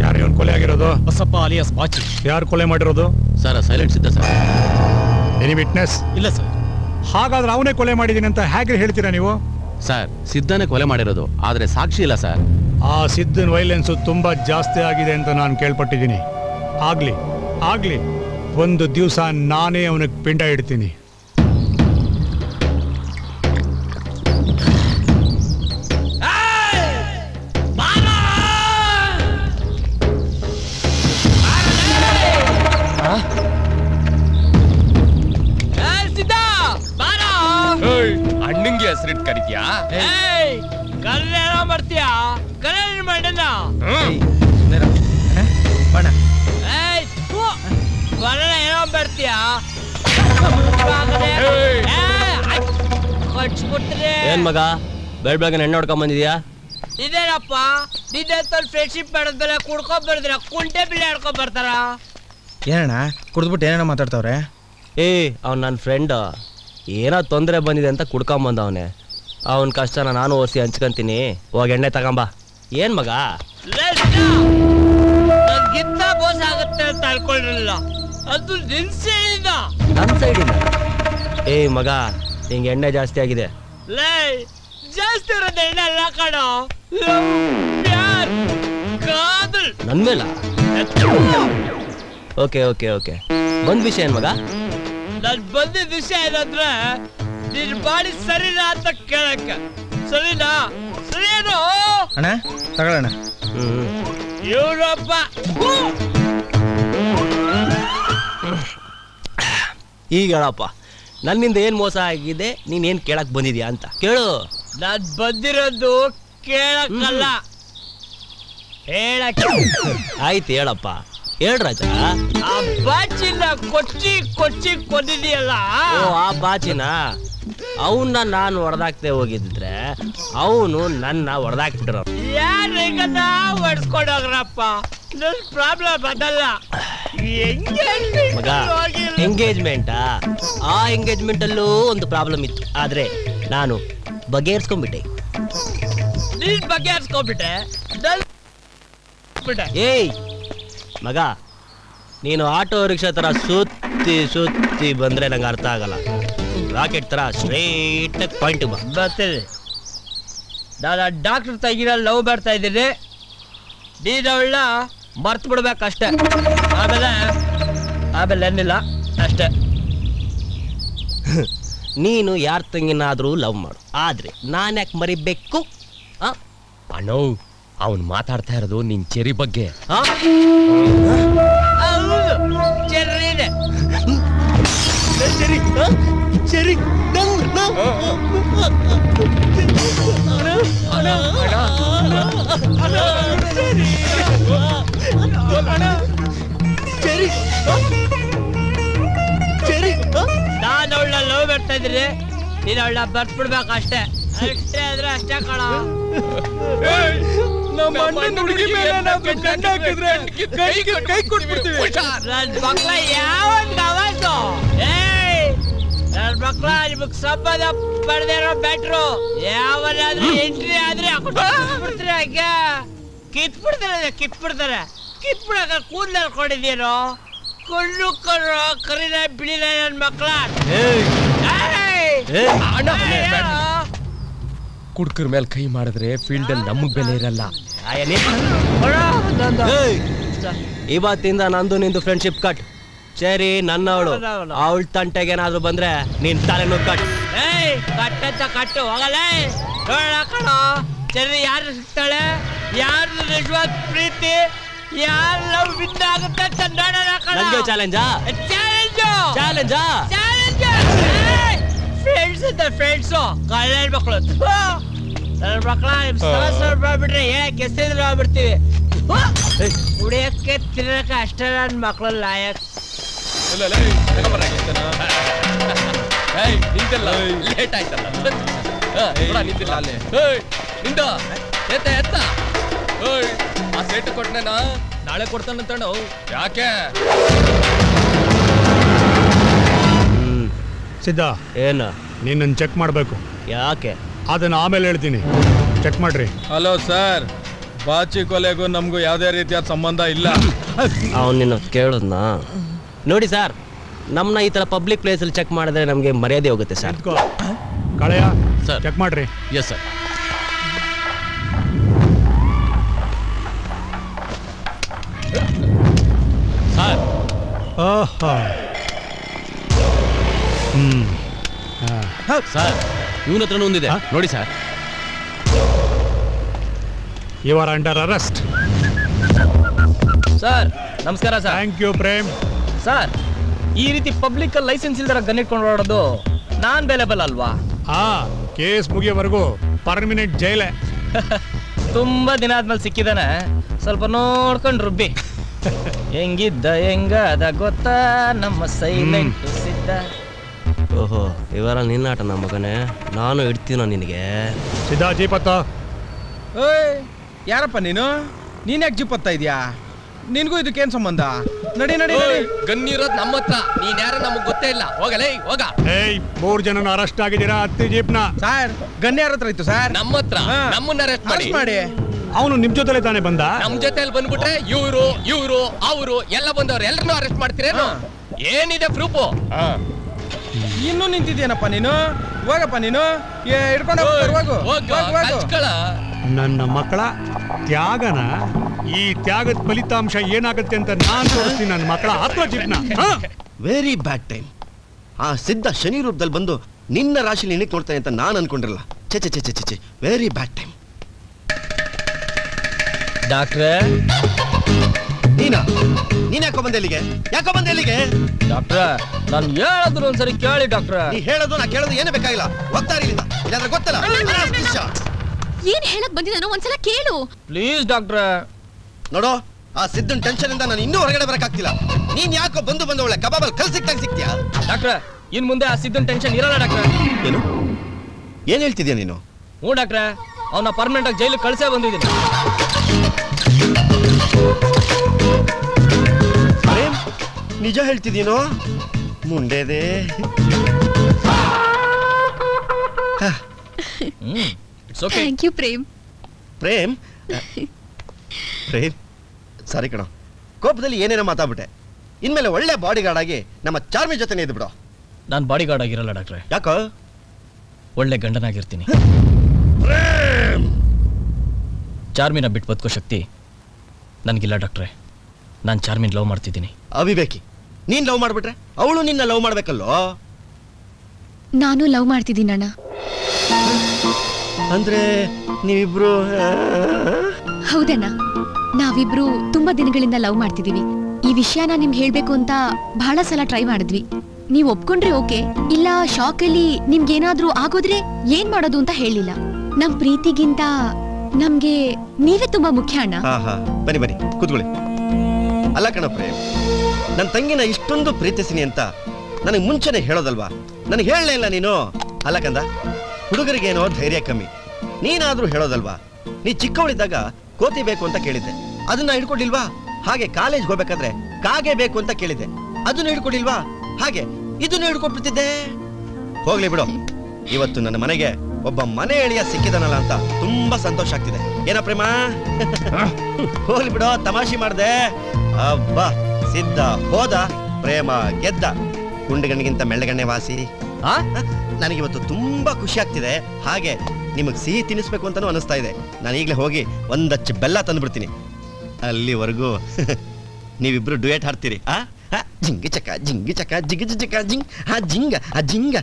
ಯಾರು ಇವನು ಕೊಲೆ ಆಗಿರೋದು? ಬಸಪ್ಪ ಅಲಿಯಾಸ್ ಬಾಚಿ. ಯಾರು ಕೊಲೆ ಮಾಡಿರೋದು? ಸರ್ ಸೈಲೆಂಟ್ ಸಿದ್ಧ ಸರ್. Any witness? ಇಲ್ಲ ಸರ್. ಹಾಗಾದ್ರೆ ಅವನೇ ಕೊಲೆ ಮಾಡಿದ್ದೀನಿ ಅಂತ ಹೇಗೆ ಹೇಳ್ತೀರಾ ನೀವು? ಸರ್ ಸಿದ್ಧನೇ ಕೊಲೆ ಮಾಡಿರೋದು, ಆದ್ರೆ ಸಾಕ್ಷಿ ಇಲ್ಲ ಸರ್. ಆ ಸಿದ್ಧನ ವೈಲೆನ್ಸು ತುಂಬಾ ಜಾಸ್ತಿ ಆಗಿದೆ ಅಂತ ನಾನು ಕೇಳ್ಪಟ್ಟಿದ್ದೀನಿ. ಆಗ್ಲಿ ಒಂದು ದಿವಸ ನಾನೇ ಅವನಿಗೆ ಪಿಂಡ ಇಡ್ತೀನಿ. ಅಣ್ಣಂಗೆ ಹೆಸರಿಟ್ ಕರಿತೀಯಾ? ಕಲ್ಲೇನೋ ಬರ್ತೀಯಾ? ಕಲ್ಲೇನು ಮಾಡಣ್ಣ ಏನೋ ಬರ್ತೀಯಾ? ಏನ್ ಮಗ ಬೆಳಗ್ಗೆ ಎಣ್ಣೆ ಹೊಡ್ಕೊಂಡ್ ಬಂದಿದ್ಯಾ? ಇದೇನಪ್ಪ ನಿನ್ನೆ ಫ್ರೆಂಡ್ಶಿಪ್ ಮಾಡಿದ್ಮೇಲೆ ಕುಡ್ಕೊಂಡ್ ಬರ್ತೀರ, ಕುಂಟೆ ಬಿಲ್ಲೆ ಆಡ್ಕೊಂಡ್ ಬರ್ತಾರ. ಏನಣ್ಣ ಕುಡಿದ್ಬಿಟ್ಟು ಏನೇನೋ ಮಾತಾಡ್ತಾವ್ರೆ? ಅವ್ನು ನನ್ನ ಫ್ರೆಂಡ್ ಏನೋ ತೊಂದರೆ ಬಂದಿದೆ ಅಂತ ಕುಡ್ಕೊಂಬಂದವನೆ. ಅವನ ಕಷ್ಟನ ನಾನು ಓದಿಸಿ ಹಂಚ್ಕೊಂತೀನಿ. ಹೋಗಿ ಎಣ್ಣೆ ತಗೊಂಬ. ಏನ್ ಮಗ ನನ್ಗಿಂತ ಮೋಸ ಆಗುತ್ತೆ ಅಂತ ಅನ್ಕೊಂಡಿರಲಿಲ್ಲ, ಅದು ನಿನ್ ಸೈಡಿಂದ. ನನ್ನ ಸೈಡಿಂದ? ಮಗ ಹಿಂಗೆ ಎಣ್ಣೆ ಜಾಸ್ತಿ ಆಗಿದೆ. ಜಾಸ್ತಿ ಇರೋದು ಎಣ್ಣೆ ಅಲ್ಲ ಕಣೋ, ನನ್ ಮೇಲ? ಓಕೆ ಬಂದ್ ವಿಷಯ ಏನ್ ಮಗ? ನನ್ ಬಂದಿದ್ದ ವಿಷಯ ಏನಂದ್ರೆ ನಿನ್ ಬಾಡಿ ಸರಿನಾ ಅಂತ ಕೇಳಕ್ಕೆ. ಸರಿನಾ? ಸರಿಯೇನು ಅಣ್ಣ? ತಗೊಳ್ಳೋಣ. ಇವರಪ್ಪ ಈಗ ಹೇಳಪ್ಪ, ನನ್ನಿಂದ ಏನ್ ಮೋಸ ಆಗಿದೆ, ನೀನ್ ಏನ್ ಕೇಳಕ್ ಬಂದಿದ್ಯಾ ಅಂತ ಕೇಳು. ನಾನ್ ಬಂದಿರೋದು ಕೇಳಕ್ಕಲ್ಲ, ಹೇಳಕ್ಕೆ. ಆಯ್ತು ಹೇಳಪ್ಪ, ಹೇಳ್ರಾಜ. ಆ ಬಾಚಿನ ಕೊಚ್ಚಿ ಕೊಂದಿದೆಯಲ್ಲ. ಆ ಬಾಚಿನ ಅವನ್ನ ನಾನು ಹೊಡೆದಾಕ್ತೆ ಹೋಗಿದ್ರೆ ಅವನು ನನ್ನ ಹೊಡೆದಾಕ್ಬಿಟ್ರ. ಯಾರೀಗದ ಹೊಡ್ಸ್ಕೊಂಡೋಗ್ರಪ್ಪ, ನನ್ ಪ್ರಾಬ್ಲಮ್ ಅದಲ್ಲ. ಮಗ ಎಂಗೇಜ್ಮೆಂಟಾ? ಆ ಎಂಗೇಜ್ಮೆಂಟ್ ಅಲ್ಲೂ ಒಂದು ಪ್ರಾಬ್ಲಮ್ ಇತ್ತು, ಆದ್ರೆ ನಾನು ಬಗೆಹರಿಸ್ಕೊಂಡ್ಬಿಟ್ಟೆ. ನೀನ್ ಬಗೆಹರಿಸ್ಕೊಂಡ್ಬಿಟ್ಟೆ? ಏಯ್ ಮಗ, ನೀನು ಆಟೋ ರಿಕ್ಷಾ ತರ ಸುತ್ತಿ ಬಂದ್ರೆ ನಂಗೆ ಅರ್ಥ ಆಗಲ್ಲ. ರಾಕೆಟ್ ತರ ಸ್ಟ್ರೈಟ್ ಪಾಯಿಂಟ್ ಬರ್ತೀನಿ. ನಾನು ಡಾಕ್ಟರ್ ತೆಗಿರೋ ಲವ್ ಬರ್ತಾ ಇದ್ದೀನಿ, ನೀನು ಅವಳ ಮರ್ತು ಬಿಡ್ಬೇಕಷ್ಟೇ. ಆಮೇಲೆ ಏನಿಲ್ಲ ಅಷ್ಟೇ. ನೀನು ಯಾರ ತಂಗಿನಾದ್ರೂ ಲವ್ ಮಾಡು, ಆದ್ರೆ ನಾನು ಯಾಕೆ ಮರಿಬೇಕು? ಅಣ್ಣೋ, ಅವನು ಮಾತಾಡ್ತಾ ಇರೋದು ನಿನ್ ಚೆರಿ ಬಗ್ಗೆ. ಚೆರ್ರಿದೆ. ಚೆರಿ ನಾನು ಅವಳ ಲವ್ ಬರ್ತಾ ಇದ್ದೀನಿ, ನೀನು ಅವಳ ಬರ್ತ್ ಬಿಡ್ಬೇಕು ಅಷ್ಟೇ. ಅಷ್ಟೇ ಆದ್ರೆ ಅಷ್ಟೇ ಕಣ. ನಮ್ಮ ಅಣ್ಣನ ಹುಡುಗಿ ಮೇಲೆ ನಾವು ಗಂಡ ಹಾಕಿದ್ರೆ ಕೈ ಕೊಟ್ಬಿಡ್ತೀವಿ. ನನ್ನ ಮಕ್ಕಳ ಯಾವತ್ತು ಅವತ್ತು? ನನ್ನ ಮಕ್ಕಳ ನಿಮಗ್ ಸಂಬಂಧ ಪಡೆದಿರೋ ಬ್ಯಾಟ್ರು ಯಾವನಾದ್ರೂ ಎಂಟ್ರಿ ಆದ್ರೆ ಬಿಡ್ತಾರೆ, ಹಾಗೆ ಕಿತ್ಬಿಡ್ತಾರೆ. ಕಿತ್ಬಿಡಕ ಕೂದಲು ಕಣ್ಣು ಕರಿನ ಬಿಳಿನ ನನ್ನ ಮಕ್ಕಳ. ಕುಡ್ಕರ್ ಮೇಲೆ ಕೈ ಮಾಡಿದ್ರೆ ಫೀಲ್ಡ್ ಅಲ್ಲಿ ನಮಗ್ ಬೆಲೆ ಇರಲ್ಲ. ಇವತ್ತಿಂದ ನಂದು ನಿಂದು ಫ್ರೆಂಡ್ಶಿಪ್ ಕಟ್. ಸರಿ ನನ್ನವಳು ಅವಳ ತಂಟೆಗೆ ಏನಾದ್ರು ಬಂದ್ರೆ ನೀನ್ ತಲೆ ಕಟ್. ಕಟ್ಟಂತ ಕಟ್ಟು ಹೋಗಲ್ಲ ಕಣ. ಸರಿ ಯಾರು ಸಿಗ್ತಾಳೆ, ಯಾರು ನಿಜವಾದ ಪ್ರೀತಿ, ಯಾರು ಲವ್ ವಿನ್ ಆಗುತ್ತೆ ಅಂತ ನೋಡೋಣ ಕಣ. ನಂಗೆ ಚಾಲೆಂಜಾ ಚಾಲೆಂಜಾ ಫ್ರೆಂಡ್ಸ್ ಅಂತ ಫ್ರೆಂಡ್ಸು ಕಳ್ಳರ ಮಕ್ಕಳು ನನ್ನ ಮಕ್ಕಳ ಬಿಟ್ರೆ ಹೇಳಕ್ಕೆ ಎಷ್ಟಿದ್ರು ಆಗ್ಬಿಡ್ತೀವಿ. ಕುಡಿಯಕ್ಕೆ ತಿನ್ನಕ್ಕೆ ಅಷ್ಟೇ ನನ್ನ ಮಕ್ಕಳು ಲಾಯಕ್. ನಿಂತಿಲ್ಲ ಲೇಟ್ ಆಯ್ತಲ್ಲ ನಿಂತಿಲ್ಲ ಅಲ್ಲಿ ನಿಂದ ಎತ್ತ ಎತ್ತ. ಆ ಸೆಟ್ ಕೊಟ್ಟನೇನಾ ನಾಳೆ ಕೊಡ್ತಾನಂತ. ಯಾಕೆ ಸಿದ್ಧ ಏನು ನೀನನ್ನು ಚೆಕ್ ಮಾಡಬೇಕು. ಯಾಕೆ ಅದನ್ನ ಆಮೇಲೆ ಹೇಳ್ತೀನಿ, ಚೆಕ್ ಮಾಡ್ರಿ. ಹಲೋ ಸರ್, ಬಾಚಿ ಕೊಲೆಗೂ ನಮಗೂ ಯಾವುದೇ ರೀತಿಯಾದ ಸಂಬಂಧ ಇಲ್ಲ. ಅವನು ನಿನ್ನ ಕೇಳೋದ್ನಾ? ನೋಡಿ ಸರ್, ನಮ್ಮನ್ನ ಈ ಥರ ಪಬ್ಲಿಕ್ ಪ್ಲೇಸಲ್ಲಿ ಚೆಕ್ ಮಾಡಿದ್ರೆ ನಮಗೆ ಮರ್ಯಾದೆ ಹೋಗುತ್ತೆ ಸರ್. ಕಳೆಯ ಸರ್ ಚೆಕ್ ಮಾಡ್ರಿ. Yes sir. ಸರ್ ಸರ್ ಇವನ ಹತ್ರನೂ ಒಂದಿದೆ ನೋಡಿ sir. You are under arrest. Sir ನಮಸ್ಕಾರ sir. Thank you Prem. Sir ಈ ರೀತಿ ಪಬ್ಲಿಕ್ ಲೈಸೆನ್ಸ್ ಇಲ್ದರ ಗನ್ ಇಟ್ಕೊಂಡು ಓಡೋದು ನಾನ್ ಬೇಲೆಬಲ್ ಅಲ್ವಾ? ಕೇಸ್ ಮುಗಿಯೋವರೆಗೂ ಪರ್ಮನೆಂಟ್ ಜೈಲೇ. ತುಂಬಾ ದಿನ ಆದ್ಮೇಲೆ ಸಿಕ್ಕಿದಾನೆ, ಸ್ವಲ್ಪ ನೋಡ್ಕೊಂಡು ರುಬ್ಬಿ. ಹೆಂಗಿದ್ದ ಹೆಂಗದ ಗೊತ್ತಾ ನಮ್ಮ ಸೈಲೆಂಟ್ ಸಿದ್ಧ. ಓಹೋ ಇವರ ನಿನ್ನಾಟ ನಮ್ಮ ಮಗನೇ, ನಾನು ಇಡ್ತೀನೋ ನಿನಗೆ. ಸಿದ್ಧಾ ಜೀಪತ್ತ. ಓಯ್ ಯಾರಪ್ಪ ನೀನು? ನೀನ್ ಯಾಕೆ ಜಿಪ್ಪತ್ತಾ ಇದೀಯಾ? ನಿನ್ಗೂ ಇದಕ್ಕೇನ್ ಸಂಬಂಧ? ನಡಿ ನಡಿ ನಡಿ. ಗನ್ನಿರೋದ್ ನಮ್ಮ ಹತ್ರ, ನೀನ್ ಯಾರ ನಮಗ್ ಗೊತ್ತೇ ಇಲ್ಲ. ಹೋಗಲೇ ಹೋಗ. ಏಯ್ 3 ಜನನ ಅರೆಸ್ಟ್ ಆಗಿದ್ದೀರಾ, ಹತ್ತಿ ಜೀಪ್ನ. ಸರ್ ಗನ್ ಯಾರ ಹತ್ರ ಇತ್ತು ಸರ್? ನಮ್ಮ ಹತ್ರ. ನಮ್ಮನ್ನ ಅರೆಸ್ಟ್ ಮಾಡಿ. ಅವನು ನಿಮ್ ಜೊತೆಲೆ ತಾನೇ ಬಂದ? ನಮ್ ಜೊತೆಲಿ ಬಂದ್ಬಿಟ್ರೆ ಇವ್ರು ಅವರು ಎಲ್ಲ ಬಂದವ್ರು ಎಲ್ಲರನ್ನೂ ಅರೆಸ್ಟ್ ಮಾಡ್ತೀರೇನು? ಏನಿದೆ ಪ್ರೂಫ್? ಇನ್ನೂ ನಿಂತಿದ್ಯೇನಪ್ಪ ನೀನು? ಹೋಗಪ್ಪ ನೀನು, ಹಿಡ್ಕೊಂಡು ಹೋಗು. ನನ್ನ ಮಕ್ಕಳ ತ್ಯಾಗನ, ಈ ತ್ಯಾಗದ ಫಲಿತಾಂಶ ಏನಾಗುತ್ತೆ ಅಂತ ನಾನ್ ತೋರಿಸ್ತೀನಿ. ನನ್ನ ಮಕ್ಕಳ ಹತ್ರ ಜೀಪ್ನ. Very bad time. ಆ ಸಿದ್ಧ ಶನಿ ರೂಪದಲ್ಲಿ ಬಂದು ನಿನ್ನ ರಾಶಿಲಿ ಎಣಿಕ್ ನೋಡ್ತಾನೆ ಅಂತ ನಾನು ಅನ್ಕೊಂಡಿರಲ್ಲ. ಚೆ ಚೆ ಚೆ ಚೆ ವೆರಿ ಬ್ಯಾಡ್ ಟೈಮ್. ಡಾಕ್ಟ್ರೇ ನೀನ್ ಯಾಕೋ ಬಂದೆ ಇಲ್ಲಿಗೆ? ಯಾಕೋ ಬಂದೆ ಇಲ್ಲಿಗೆ? ಡಾಕ್ಟ್ರ ನಾನು ಹೇಳಿದ್ರು ಒಂದ್ಸರಿ ಕೇಳಿ ಡಾಕ್ಟ್ರ. ನೀ ಹೇಳೋದು ನಾ ಕೇಳೋದು ಏನು ಬೇಕಾಗಿಲ್ಲ. ಹೋಗ್ತಾ ಇರಲಿಲ್ಲ ಇಲ್ಲಾಂದ್ರೆ ಗೊತ್ತಲ್ಲ. ಏನ್ ಹೇಳಕ್ ಬಂದಿದ್ದಾನೋ ಒಂದ್ಸಲ ಕೇಳು ಪ್ಲೀಸ್ ಡಾಕ್ಟ್ರ. ನೋಡೋ, ಆ ಸಿದ್ದನ್ ಟೆನ್ಷನ್ ಇಂದ ನಾನು ಇನ್ನೂ ಹೊರಗಡೆ ಬರಕ್ಕಾಗ್ತಿಲ್ಲ. ನೀನ್ ಯಾಕೋ ಬಂದು ಒಳ್ಳೆ ಕಬಾಬಲ್ ಕಲ್ ಸಿಗ್ತೀಯಾ? ಡಾಕ್ಟ್ರ ಇನ್ ಮುಂದೆ ಆ ಸಿದ್ದನ್ ಟೆನ್ಷನ್ ಇರಲ್ಲ ಡಾಕ್ಟ್ರ. ಏನು ಏನ್ ಹೇಳ್ತಿದ್ಯಾ ನೀನು? ಹ್ಞೂ ಡಾಕ್ಟ್ರ, ಅವನ ಪರ್ಮನೆಂಟ್ ಆಗಿ ಜೈಲಿಗೆ ಕಳ್ಸೇ ಬಂದಿದ್ದೀನಿ. ನಿಜ ಹೇಳ್ತಿದ್ದೀನೋ? ಮುಂಡೆದೆ. Thank you Prem. Prem Prem sorry ಕಣ, ಕೋಪದಲ್ಲಿ ಏನೇನೋ ಮಾತಾಡ್ಬಿಟ್ಟೆ. ಇನ್ಮೇಲೆ ಒಳ್ಳೆ ಬಾಡಿ ಗಾರ್ಡ್ ಆಗಿ ನಮ್ಮ ಚಾರ್ಮಿ ಜೊತೆನೇ ಇದ್ದು ಬಿಡು. ನಾನು ಬಾಡಿ ಗಾರ್ಡ್ ಆಗಿರಲ್ಲ ಡಾಕ್ಟ್ರೆ. ಯಾಕೋ? ಒಳ್ಳೆ ಗಂಡನಾಗಿರ್ತೀನಿ. ಚಾರ್ಮಿನ ಬಿಟ್ಟು ಬದುಕೋ ಶಕ್ತಿ ನನಗಿಲ್ಲ ಡಾಕ್ಟ್ರೆ. ನಾನು ಚಾರ್ಮಿನ್ ಲವ್ ಮಾಡ್ತಿದ್ದೀನಿ. ಅವಿವೇಕಿ, ನೀನ್ ಲವ್ ಮಾಡ್ಬಿಟ್ರೆ ಅವಳು ನಿನ್ನ ಲವ್ ಮಾಡ್ಬೇಕಲ್ಲೋ? ನಾನು ಲವ್ ಮಾಡ್ತಿದ್ದೀನಿ ಅಣ್ಣ. ಅಂದ್ರೆ ನೀವಿಬ್ರು? ಹೌದಣ್ಣ, ನಾವಿಬ್ರು ತುಂಬಾ ದಿನಗಳಿಂದ ಲವ್ ಮಾಡ್ತಿದೀವಿ. ಈ ವಿಷಯನ ನಿಮ್ಗೆ ಹೇಳ್ಬೇಕು ಅಂತ ಬಹಳ ಸಲ ಟ್ರೈ ಮಾಡಿದ್ವಿ. ನೀವ್ ಒಪ್ಕೊಂಡ್ರೆ ಓಕೆ, ಇಲ್ಲ ಶಾಕಲ್ಲಿ ನಿಮ್ಗೇನಾದ್ರೂ ಆಗೋದ್ರೆ ಏನ್ ಮಾಡೋದು ಅಂತ ಹೇಳಿಲ್ಲ. ನಮ್ ಪ್ರೀತಿಗಿಂತ ನಮ್ಗೆ ನೀವೇ ತುಂಬಾ ಮುಖ್ಯ ಅಣ್ಣ. ಬನ್ನಿ ಬನ್ನಿ ಕೂತ್ಕೊಳ್ಳಿ. ಅಲ್ಲ ಕಣ ಪ್ರೇಮ್, ನನ್ನ ತಂಗಿನ ಇಷ್ಟೊಂದು ಪ್ರೀತಿಸಿನಿ ಅಂತ ನನಗೆ ಮುಂಚೆನೆ ಹೇಳೋದಲ್ವಾ? ನನಗೆ ಹೇಳಲೇ ಇಲ್ಲ ನೀನು. ಅಲ್ಲ ಕಂದ, ಹುಡುಗರಿಗೇನೋ ಧೈರ್ಯ ಕಮ್ಮಿ, ನೀನಾದ್ರೂ ಹೇಳೋದಲ್ವಾ? ನೀ ಚಿಕ್ಕವಳಿದ್ದಾಗ ಕೋತಿ ಬೇಕು ಅಂತ ಕೇಳಿದ್ದೆ, ಅದನ್ನ ಹಿಡ್ಕೊಡಿಲ್ವಾ? ಹಾಗೆ ಕಾಲೇಜ್ ಹೋಗ್ಬೇಕಾದ್ರೆ ಕಾಗೆ ಬೇಕು ಅಂತ ಕೇಳಿದ್ದೆ, ಅದನ್ನು ಹಿಡ್ಕೊಡಿಲ್ವಾ? ಹಾಗೆ ಇದನ್ನು ಹಿಡ್ಕೊಟ್ಬಿಡ್ತಿದ್ದೆ. ಹೋಗ್ಲಿ ಬಿಡು, ಇವತ್ತು ನನ್ನ ಮನೆಗೆ ಒಬ್ಬ ಮನೆ ಎಳೆಯ ಸಿಕ್ಕಿದನಲ್ಲ ಅಂತ ತುಂಬಾ ಸಂತೋಷ ಆಗ್ತಿದೆ. ಏನ ಪ್ರೇಮ? ಹೋಗ್ಲಿ ಬಿಡೋ, ತಮಾಷೆ ಮಾಡ್ದೆ. ಅಬ್ಬಾ, ಸಿದ್ಧ ಹೋದ, ಪ್ರೇಮ ಗೆದ್ದ. ಗುಂಡುಗಣ್ಣಿಗಿಂತ ಮೆಳ್ಳಗಣ್ಣೆ ವಾಸಿ. ನನಗಿವತ್ತು ತುಂಬಾ ಖುಷಿ ಆಗ್ತಿದೆ. ಹಾಗೆ ನಿಮಗೆ ಸಿಹಿ ತಿನ್ನಿಸ್ಬೇಕು ಅಂತಾನೂ ಅನಿಸ್ತಾ ಇದೆ. ನಾನು ಈಗಲೇ ಹೋಗಿ ಒಂದಚ್ಚು ಬೆಲ್ಲ ತಂದ್ಬಿಡ್ತೀನಿ. ಅಲ್ಲಿವರೆಗೂ ನೀವಿಬ್ರು ಡುಯೆಟ್ ಹಾಡ್ತೀರಿ. ಜಿಂಗಿ ಚಕ ಜಿಂಗಿ ಚಕ ಜಿಗಿ ಚಕ ಜಿಂಗ್ ಜಿಂಗ ಜಿಂಗ.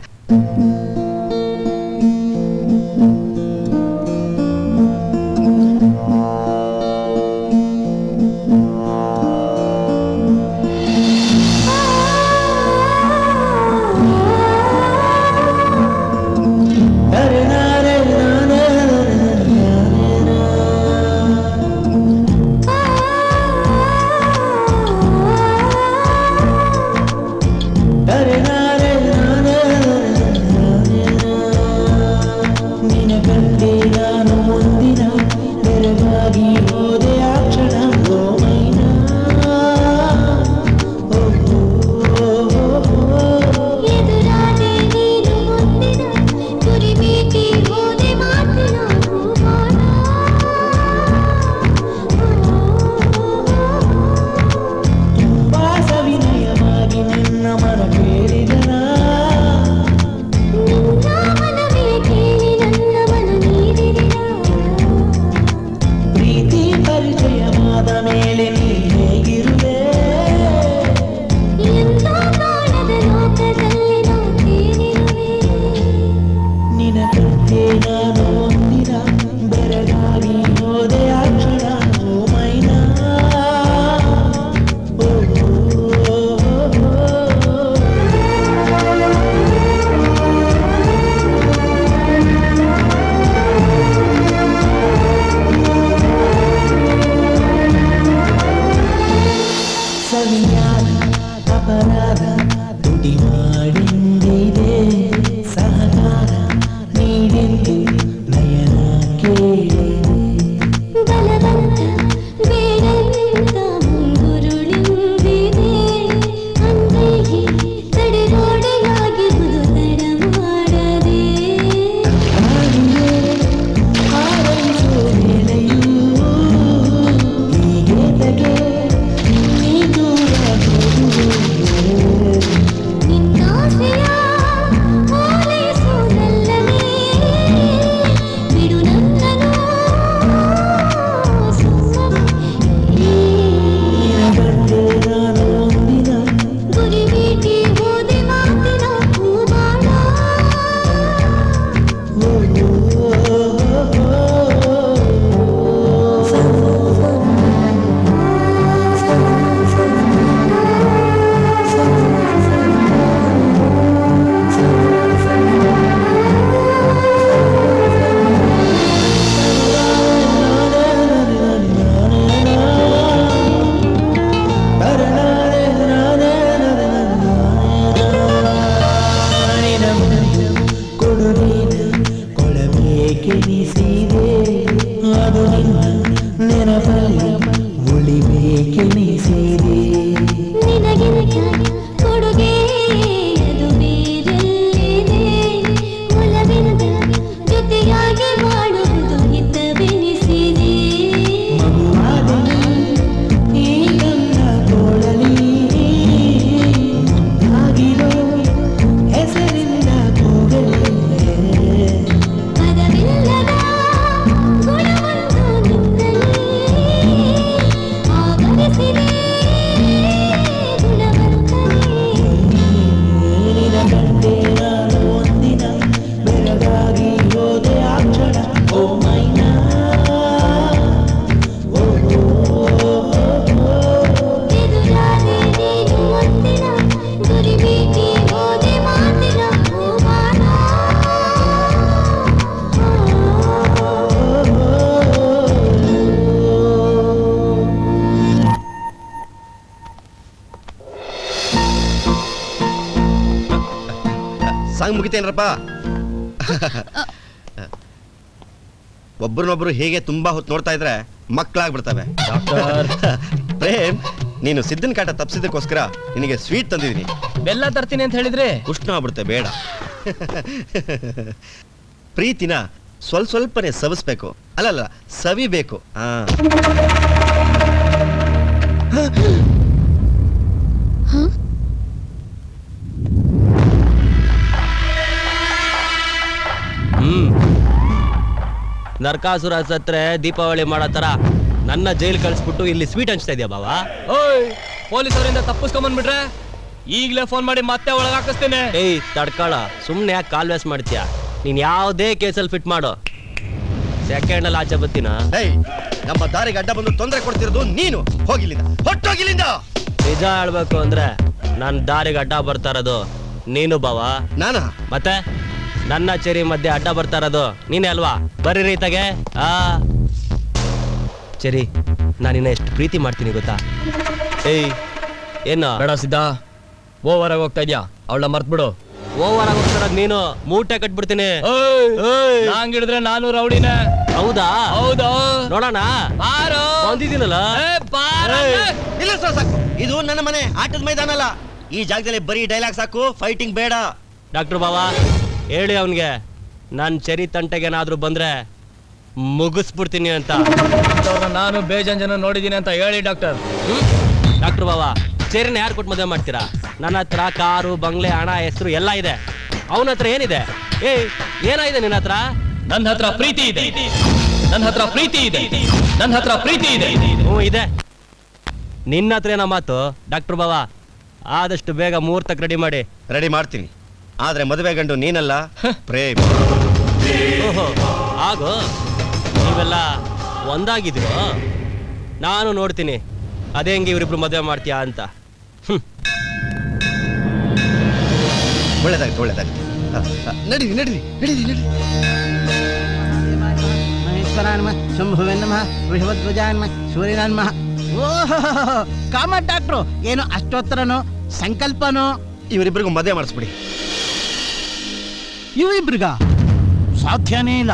ಸಾಂಗ್ ಮುಗಿತೇನ್ರಪ್ಪ. ಒಬ್ರನ್ನೊಬ್ರು ಹೇಗೆ ತುಂಬಾ ಹೊತ್ತು ನೋಡ್ತಾ ಇದ್ರೆ ಮಕ್ಕಳಾಗ್ಬಿಡ್ತವೆ. ಪ್ರೇಮ್, ನೀನು ಸಿದ್ದನ್ ಕಾಟ ತಪ್ಪಿಸಿದಕ್ಕೋಸ್ಕರ ನಿನಗೆ ಸ್ವೀಟ್ ತಂದಿದ್ದೀನಿ. ಬೆಲ್ಲ ತರ್ತೀನಿ ಅಂತ ಹೇಳಿದ್ರೆ ಉಷ್ಣ ಆಗ್ಬಿಡುತ್ತೆ, ಬೇಡ. ಪ್ರೀತಿನ ಸ್ವಲ್ಪನೇ ಸವಿಸ್ಬೇಕು, ಅಲ್ಲಲ್ಲ ಸವಿಬೇಕು. ನರಕಾಸುರ ಸತ್ರೆ ದೀಪಾವಳಿ ಮಾಡೋ ತರ ನನ್ನ ಜೈಲ್ ಕಳಿಸ್ಬಿಟ್ಟು ಇಲ್ಲಿ ಸ್ವೀಟ್ ಹಂಚ್ತಾ ಇದೆಯಾ ಬಾವಾ? ಓಯ್ ಪೊಲೀಸರಿಂದ ತಪ್ಪಿಸ್ಕೊಂಬಂದ್ಬಿಟ್ರೆ ಈಗಲೇ ಫೋನ್ ಮಾಡಿ ಮತ್ತೆ ಒಳಗೆ ಹಾಕಿಸ್ತೇನೆ. ಏಯ್ ತಡ್ಕಳ, ಸುಮ್ನೆ ಯಾಕೆ ಕಾಲ್ ವೇಸ್ಟ್ ಮಾಡ್ತೀಯ? ನೀನ್ ಯಾವುದೇ ಕೇಸಲ್ಲಿ ಫಿಟ್ ಮಾಡು, ಸೆಕೆಂಡ್ ಅಲ್ಲಿ ಆಚೆ ಬರ್ತೀನ. ನಮ್ಮ ದಾರಿಗೆ ಅಡ್ಡ ಬಂದು ತೊಂದರೆ ಕೊಡ್ತಿರೋದು ನೀನು. ಹೋಗಿಲ್ಲಿಂದ, ಹೊಟ್ಟೋಗಿಲ್ಲಿಂದ. ನಿಜ ಹೇಳ್ಬೇಕು ಅಂದ್ರೆ ನನ್ನ ದಾರಿಗೆ ಅಡ್ಡ ಬರ್ತಾ ಇರೋದು ನೀನು ಬಾವಾ. ನಾನಾ? ಮತ್ತೆ ನನ್ನ ಚೆರಿ ಮಧ್ಯೆ ಅಡ್ಡ ಬರ್ತಾ ಇರೋದು ನೀನೇ ಅಲ್ವಾ? ಬರ್ರಿ ರೀತಾಗೆ. ಚೆರಿ, ನಾನಿನ್ನ ಎಷ್ಟು ಪ್ರೀತಿ ಮಾಡ್ತೀನಿ ಗೊತ್ತಾ? ಏಯ್ ಏನ ಬೇಡ ಸಿದ್ಧ, ಓವರ್ ಆಗಿ ಹೋಗ್ತಾ ಇದ್ಯಾ, ಅವಳ ಮರ್ತ್ಬಿಡು. ಓವರ್ ಆಗಿ ಹೋಗ್ತಾರದ್ ನೀನು, ಮೂಟೆ ಕಟ್ಬಿಡ್ತೀನಿ. ನಾಂಗ್ ಹಿಡಿದ್ರೆ ನಾನು ರೌಡಿನೇ. ಹೌದಾ? ಹೌದಾ? ನೋಡೋಣ. ಬಾರೋ ಬಂದಿದ್ದೀನಲ್ಲ. ಇಲ್ಲ ಸರ್, ಸಾಕು. ಇದು ನನ್ನ ಮನೆ, ಆಟದ ಮೈದಾನ ಅಲ್ಲ. ಈ ಜಾಗದಲ್ಲಿ ಬರೀ ಡೈಲಾಗ್ ಸಾಕು, ಫೈಟಿಂಗ್ ಬೇಡ. ಡಾಕ್ಟರ್ ಬಾವಾ ಹೇಳಿ ಅವನ್ಗೆ, ನನ್ ಚೆರಿ ತಂಟೆಗೇನಾದ್ರೂ ಬಂದ್ರೆ ಮುಗಿಸ್ಬಿಡ್ತೀನಿ ಅಂತ. ನಾನು ಬೇಜಾನ್ ಜನ ನೋಡಿದೀನಿ ಅಂತ ಹೇಳಿ ಡಾಕ್ಟರ್. ಡಾಕ್ಟರ್ ಬಾವಾ, ಚೆರಿನ ಯಾರು ಕೊಟ್ಟು ಮದುವೆ ಮಾಡ್ತೀರಾ? ನನ್ನ ಹತ್ರ ಕಾರು, ಬಂಗ್ಲೆ, ಹಣ, ಹೆಸರು ಎಲ್ಲ ಇದೆ. ಅವನ ಹತ್ರ ಏನಿದೆ? ಏಯ್ ಏನಾಗಿದೆ ನಿನ್ನ ಹತ್ರ? ನನ್ನ ಹತ್ರ ಪ್ರೀತಿ ಇದೆ, ನನ್ನ ಹತ್ರ ಪ್ರೀತಿ ಇದೆ, ನನ್ನ ಹತ್ರ ಪ್ರೀತಿ ಇದೆ. ಹ್ಞೂ ಇದೆ. ನಿನ್ನ ಹತ್ರ ಏನೋ ಮಾತು? ಡಾಕ್ಟರ್ ಬಾವಾ ಆದಷ್ಟು ಬೇಗ ಮುಹೂರ್ತಕ್ಕೆ ರೆಡಿ ಮಾಡಿ. ರೆಡಿ ಮಾಡ್ತೀನಿ, ಆದ್ರೆ ಮದುವೆ ಗಂಡು ನೀನಲ್ಲ, ಪ್ರೇಮ್. ಓಹೋ ಆಗೋ, ನೀವೆಲ್ಲ ಒಂದಾಗಿದ್ರು. ನಾನು ನೋಡ್ತೀನಿ ಅದೇ ಹೆಂಗೆ ಇವರಿಬ್ರು ಮದುವೆ ಮಾಡ್ತೀಯಾ ಅಂತ. ಒಳ್ಳೇದಾಗುತ್ತೆ, ಒಳ್ಳೇದಾಗುತ್ತೆ. ನಡೀರಿ ನಡೀರಿ ನಡೀರಿ ನಡೀರಿ. ಮಹೇಶ್ವರಾಯ ನಮಃ, ಶಂಭುವೇ ನಮಃ, ವೃಷಭಧ್ವಜಾಯ ನಮಃ, ಸೂರ್ಯನಾಯ ನಮಃ. ಓಹೋ ಕಾಮ ಡಾಕ್ಟ್ರು, ಏನು ಅಷ್ಟೋತ್ತರನೋ ಸಂಕಲ್ಪನೋ? ಇವರಿಬ್ಬರಿಗೂ ಮದುವೆ ಮಾಡಿಸ್ಬಿಡಿ. ಇವರಿಬ್ರಿಗ ಸಾಧ್ಯನೇ ಇಲ್ಲ.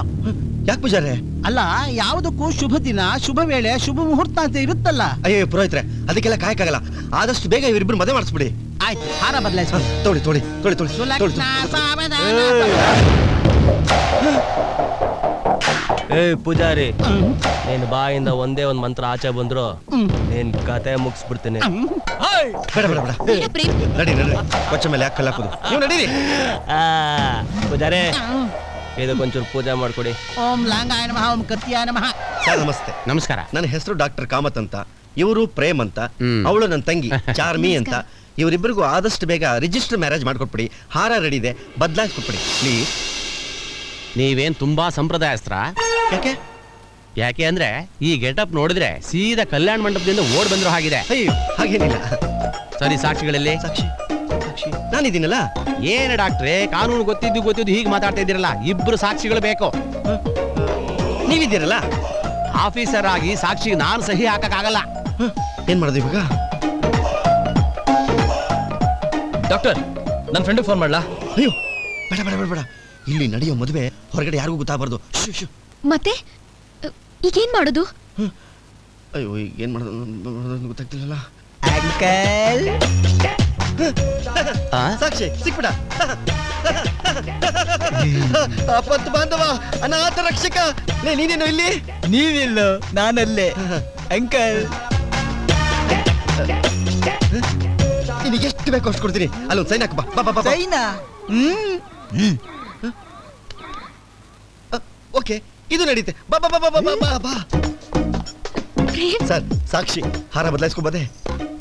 ಯಾಕೆ ಪೂಜಾರೆ? ಅಲ್ಲ, ಯಾವುದಕ್ಕೂ ಶುಭ ದಿನ, ಶುಭ ವೇಳೆ, ಶುಭ ಮುಹೂರ್ತ ಅಂತ ಇರುತ್ತಲ್ಲ. ಅಯ್ಯೋ ಪುರೋಹಿತ್ರೆ, ಅದಕ್ಕೆಲ್ಲ ಕಾಯಕ್ಕಾಗಲ್ಲ. ಆದಷ್ಟು ಬೇಗ ಇವರಿಬ್ಬರು ಮದುವೆ ಮಾಡಿಸ್ಬಿಡಿ. ಆಯ್ತು, ಹಾರ ಬದಲಾಯಿಸ್ಬಿಡಿ. ತೊಳಿ ತೊಳಿ ತೊಳಿ ತೊಳಿ. ಏ ಪೂಜಾರಿ, ನೀನ್ ಬಾಯಿಂದ ಒಂದೇ ಒಂದ್ ಮಂತ್ರ ಆಚೆ ಬಂದ್ರು ನೀನ್ ಕತೆ ಮುಗಿಸ್ಬಿಡ್ತೀನಿ. ಬೇಡ ಬೇಡ ಬೇಡ, ನಡಿ ನಡಿ. ಕೊಚ್ಚ ಮೇಲೆ ಯಾಕೆ ಕಲ್ಲಾಕೋದು? ನೀವು ನಡೀರಿ. ಪೂಜಾರಿ, ಇದಕ್ಕೊಂಚೂರು ಪೂಜೆ ಮಾಡ್ಕೊಡಿ. ಓಂ ಲಾಂಗಾಯ ನಮಃ, ಓಂ ಕತ್ಯಾಯ ನಮಃ. ಸರ್ ನಮಸ್ತೆ. ನಮಸ್ಕಾರ. ನನ್ನ ಹೆಸರು ಡಾಕ್ಟರ್ ಕಾಮತ್ ಅಂತ. ಇವರು ಪ್ರೇಮ್ ಅಂತ, ಅವಳು ನನ್ನ ತಂಗಿ ಚಾರ್ಮಿ ಅಂತ. ಇವರಿಬ್ಬರಿಗೂ ಆದಷ್ಟು ಬೇಗ ರಿಜಿಸ್ಟರ್ ಮ್ಯಾರೇಜ್ ಮಾಡ್ಕೊಟ್ಬಿಡಿ. ಹಾರ ರೆಡಿ ಇದೆ, ಬದಲಾಯಿಸ್ಕೊಟ್ಬಿಡಿ ಪ್ಲೀಸ್. ನೀವೇನ್ ತುಂಬಾ ಸಂಪ್ರದಾಯಸ್ತ್ರ? ಯಾಕೆ? ಯಾಕೆ ಅಂದ್ರೆ ಈ ಗೆಟಪ್ ನೋಡಿದ್ರೆ ಸೀದಾ ಕಲ್ಯಾಣ ಮಂಟಪದಿಂದ ಓಡ್ ಬಂದ್ರು ಹಾಗಿದೆ. ಅಯ್ಯೋ ಹಾಗೇನಿಲ್ಲ. ಸರಿ, ಸಾಕ್ಷಿಗಳಲ್ಲಿ? ಸಾಕ್ಷಿ ಸಾಕ್ಷಿ ನಾನಿದ್ದೀನಲ್ಲ. ಏನ ಡಾಕ್ಟ್ರೇ, ಕಾನೂನು ಗೊತ್ತಿದ್ದು ಹೀಗೆ ಮಾತಾಡ್ತಾ ಇದ್ದೀರಲ್ಲ? ಇಬ್ರು ಸಾಕ್ಷಿಗಳು ಬೇಕು. ನೀವಿದ್ದೀರಲ್ಲ ಆಫೀಸರ್ ಆಗಿ ಸಾಕ್ಷಿ ನಾನು ಸಹಿ ಹಾಕಕ್ಕಾಗಲ್ಲ. ಏನ್ ಮಾಡೋದು ಇವಾಗ? ಡಾಕ್ಟರ್, ನನ್ನ ಫ್ರೆಂಡ್ ಫೋನ್ ಮಾಡ್ಲಾ? ಅಯ್ಯೋ ಬೇಡ ಬೇಡ ಬೇಡ ಬೇಡ, ಇಲ್ಲಿ ನಡೆಯೋ ಮದುವೆ ಹೊರಗಡೆ ಯಾರಿಗೂ ಗೊತ್ತಾಗಬಾರ್ದು. ಮತ್ತೆ ಈಗೇನ್ ಮಾಡೋದು? ಅಯ್ಯೋ ಈಗ ಏನ್ ಮಾಡೋದು ಗೊತ್ತಾಗ್ತಿಲ್ಲ. ಅಂಕಲ್ ಸಾಕ್ಷಿ ಸಿಕ್ಬಿಡ. ಆಪತ್ತು ಬಾಂಧವ, ಅನಾಥ ರಕ್ಷಕ. ನೀನೇನು ಇಲ್ಲಿ? ನೀವಿಲ್ಲ, ನಾನಲ್ಲೇ. ಅಂಕಲ್ ನಿನಗೆ ಎಷ್ಟು ಬೇಕು ಅಷ್ಟು ಕೊಡ್ತೀನಿ. ಅಲ್ಲೊಂದು ಸೈನ್ ಹಾಕ. ಬಾ. ಸೈನಾ? ಓಕೆ, ಇದು ನಡೀತೆ. ಬಾ ಬಾ ಬಾ ಬಾ ಬಾ ಬಾ. ಸರ್, ಸಾಕ್ಷಿ ಹಾರ ಬದಲಾಯಿಸ್ಕೊಬೋದೆ?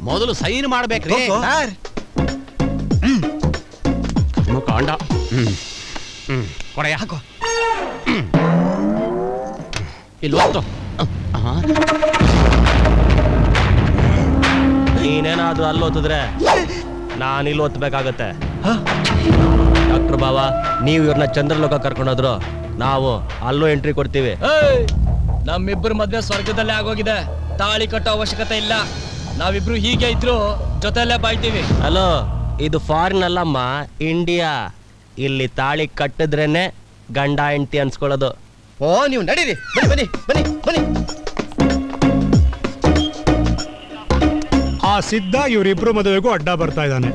ಮೊದಲು ಸೈನ್ ಮಾಡ್ಬೇಕ್ರಿ ಸರ್. ಕಾಂಡ ಕೊಡೆಯ ಹಾಕೋ. ಇಲ್ಲಿ ಹೋಗ್ತು. ನೀನೇನಾದ್ರೂ ಅಲ್ಲಿ ಓದಿದ್ರೆ ನಾನು ಇಲ್ಲಿ ಓದ್ಬೇಕಾಗತ್ತೆ. ಡಾಕ್ಟರ್ ಬಾವಾ, ನೀವು ಇವ್ರನ್ನ ಚಂದ್ರಲೋಕ ಕರ್ಕೊಂಡೋದ್ರು, ನಾವು ಅಲ್ಲೂ ಎಂಟ್ರಿ ಕೊಡ್ತೀವಿ. ನಮ್ಮಿಬ್ಬರು ಮದ್ವೆ ಸ್ವರ್ಗದಲ್ಲೇ ಆಗೋಗಿದೆ. ತಾಳಿ ಕಟ್ಟೋ ಅವಶ್ಯಕತೆ ಇಲ್ಲ. ನಾವಿಬ್ರು ಹೀಗೆ ಇದ್ರು ಜೊತೆಲ್ಲೇ ಬಾಳ್ತೀವಿ. ಹಲೋ, ಇದು ಫಾರಿನ್ ಅಲ್ಲಮ್ಮ, ಇಂಡಿಯಾ. ಇಲ್ಲಿ ತಾಳಿ ಕಟ್ಟಿದ್ರೇನೆ ಗಂಡ ಹೆಂಡತಿ ಅನ್ಸ್ಕೊಳ್ಳೋದು. ಓ, ನೀವು ನಡೀರಿ. ಬನ್ನಿ ಬನ್ನಿ ಬನ್ನಿ. ಆ ಸಿದ್ಧ ಇವರಿಬ್ರು ಮದುವೆಗೂ ಅಡ್ಡ ಬರ್ತಾ ಇದ್ದಾನೆ.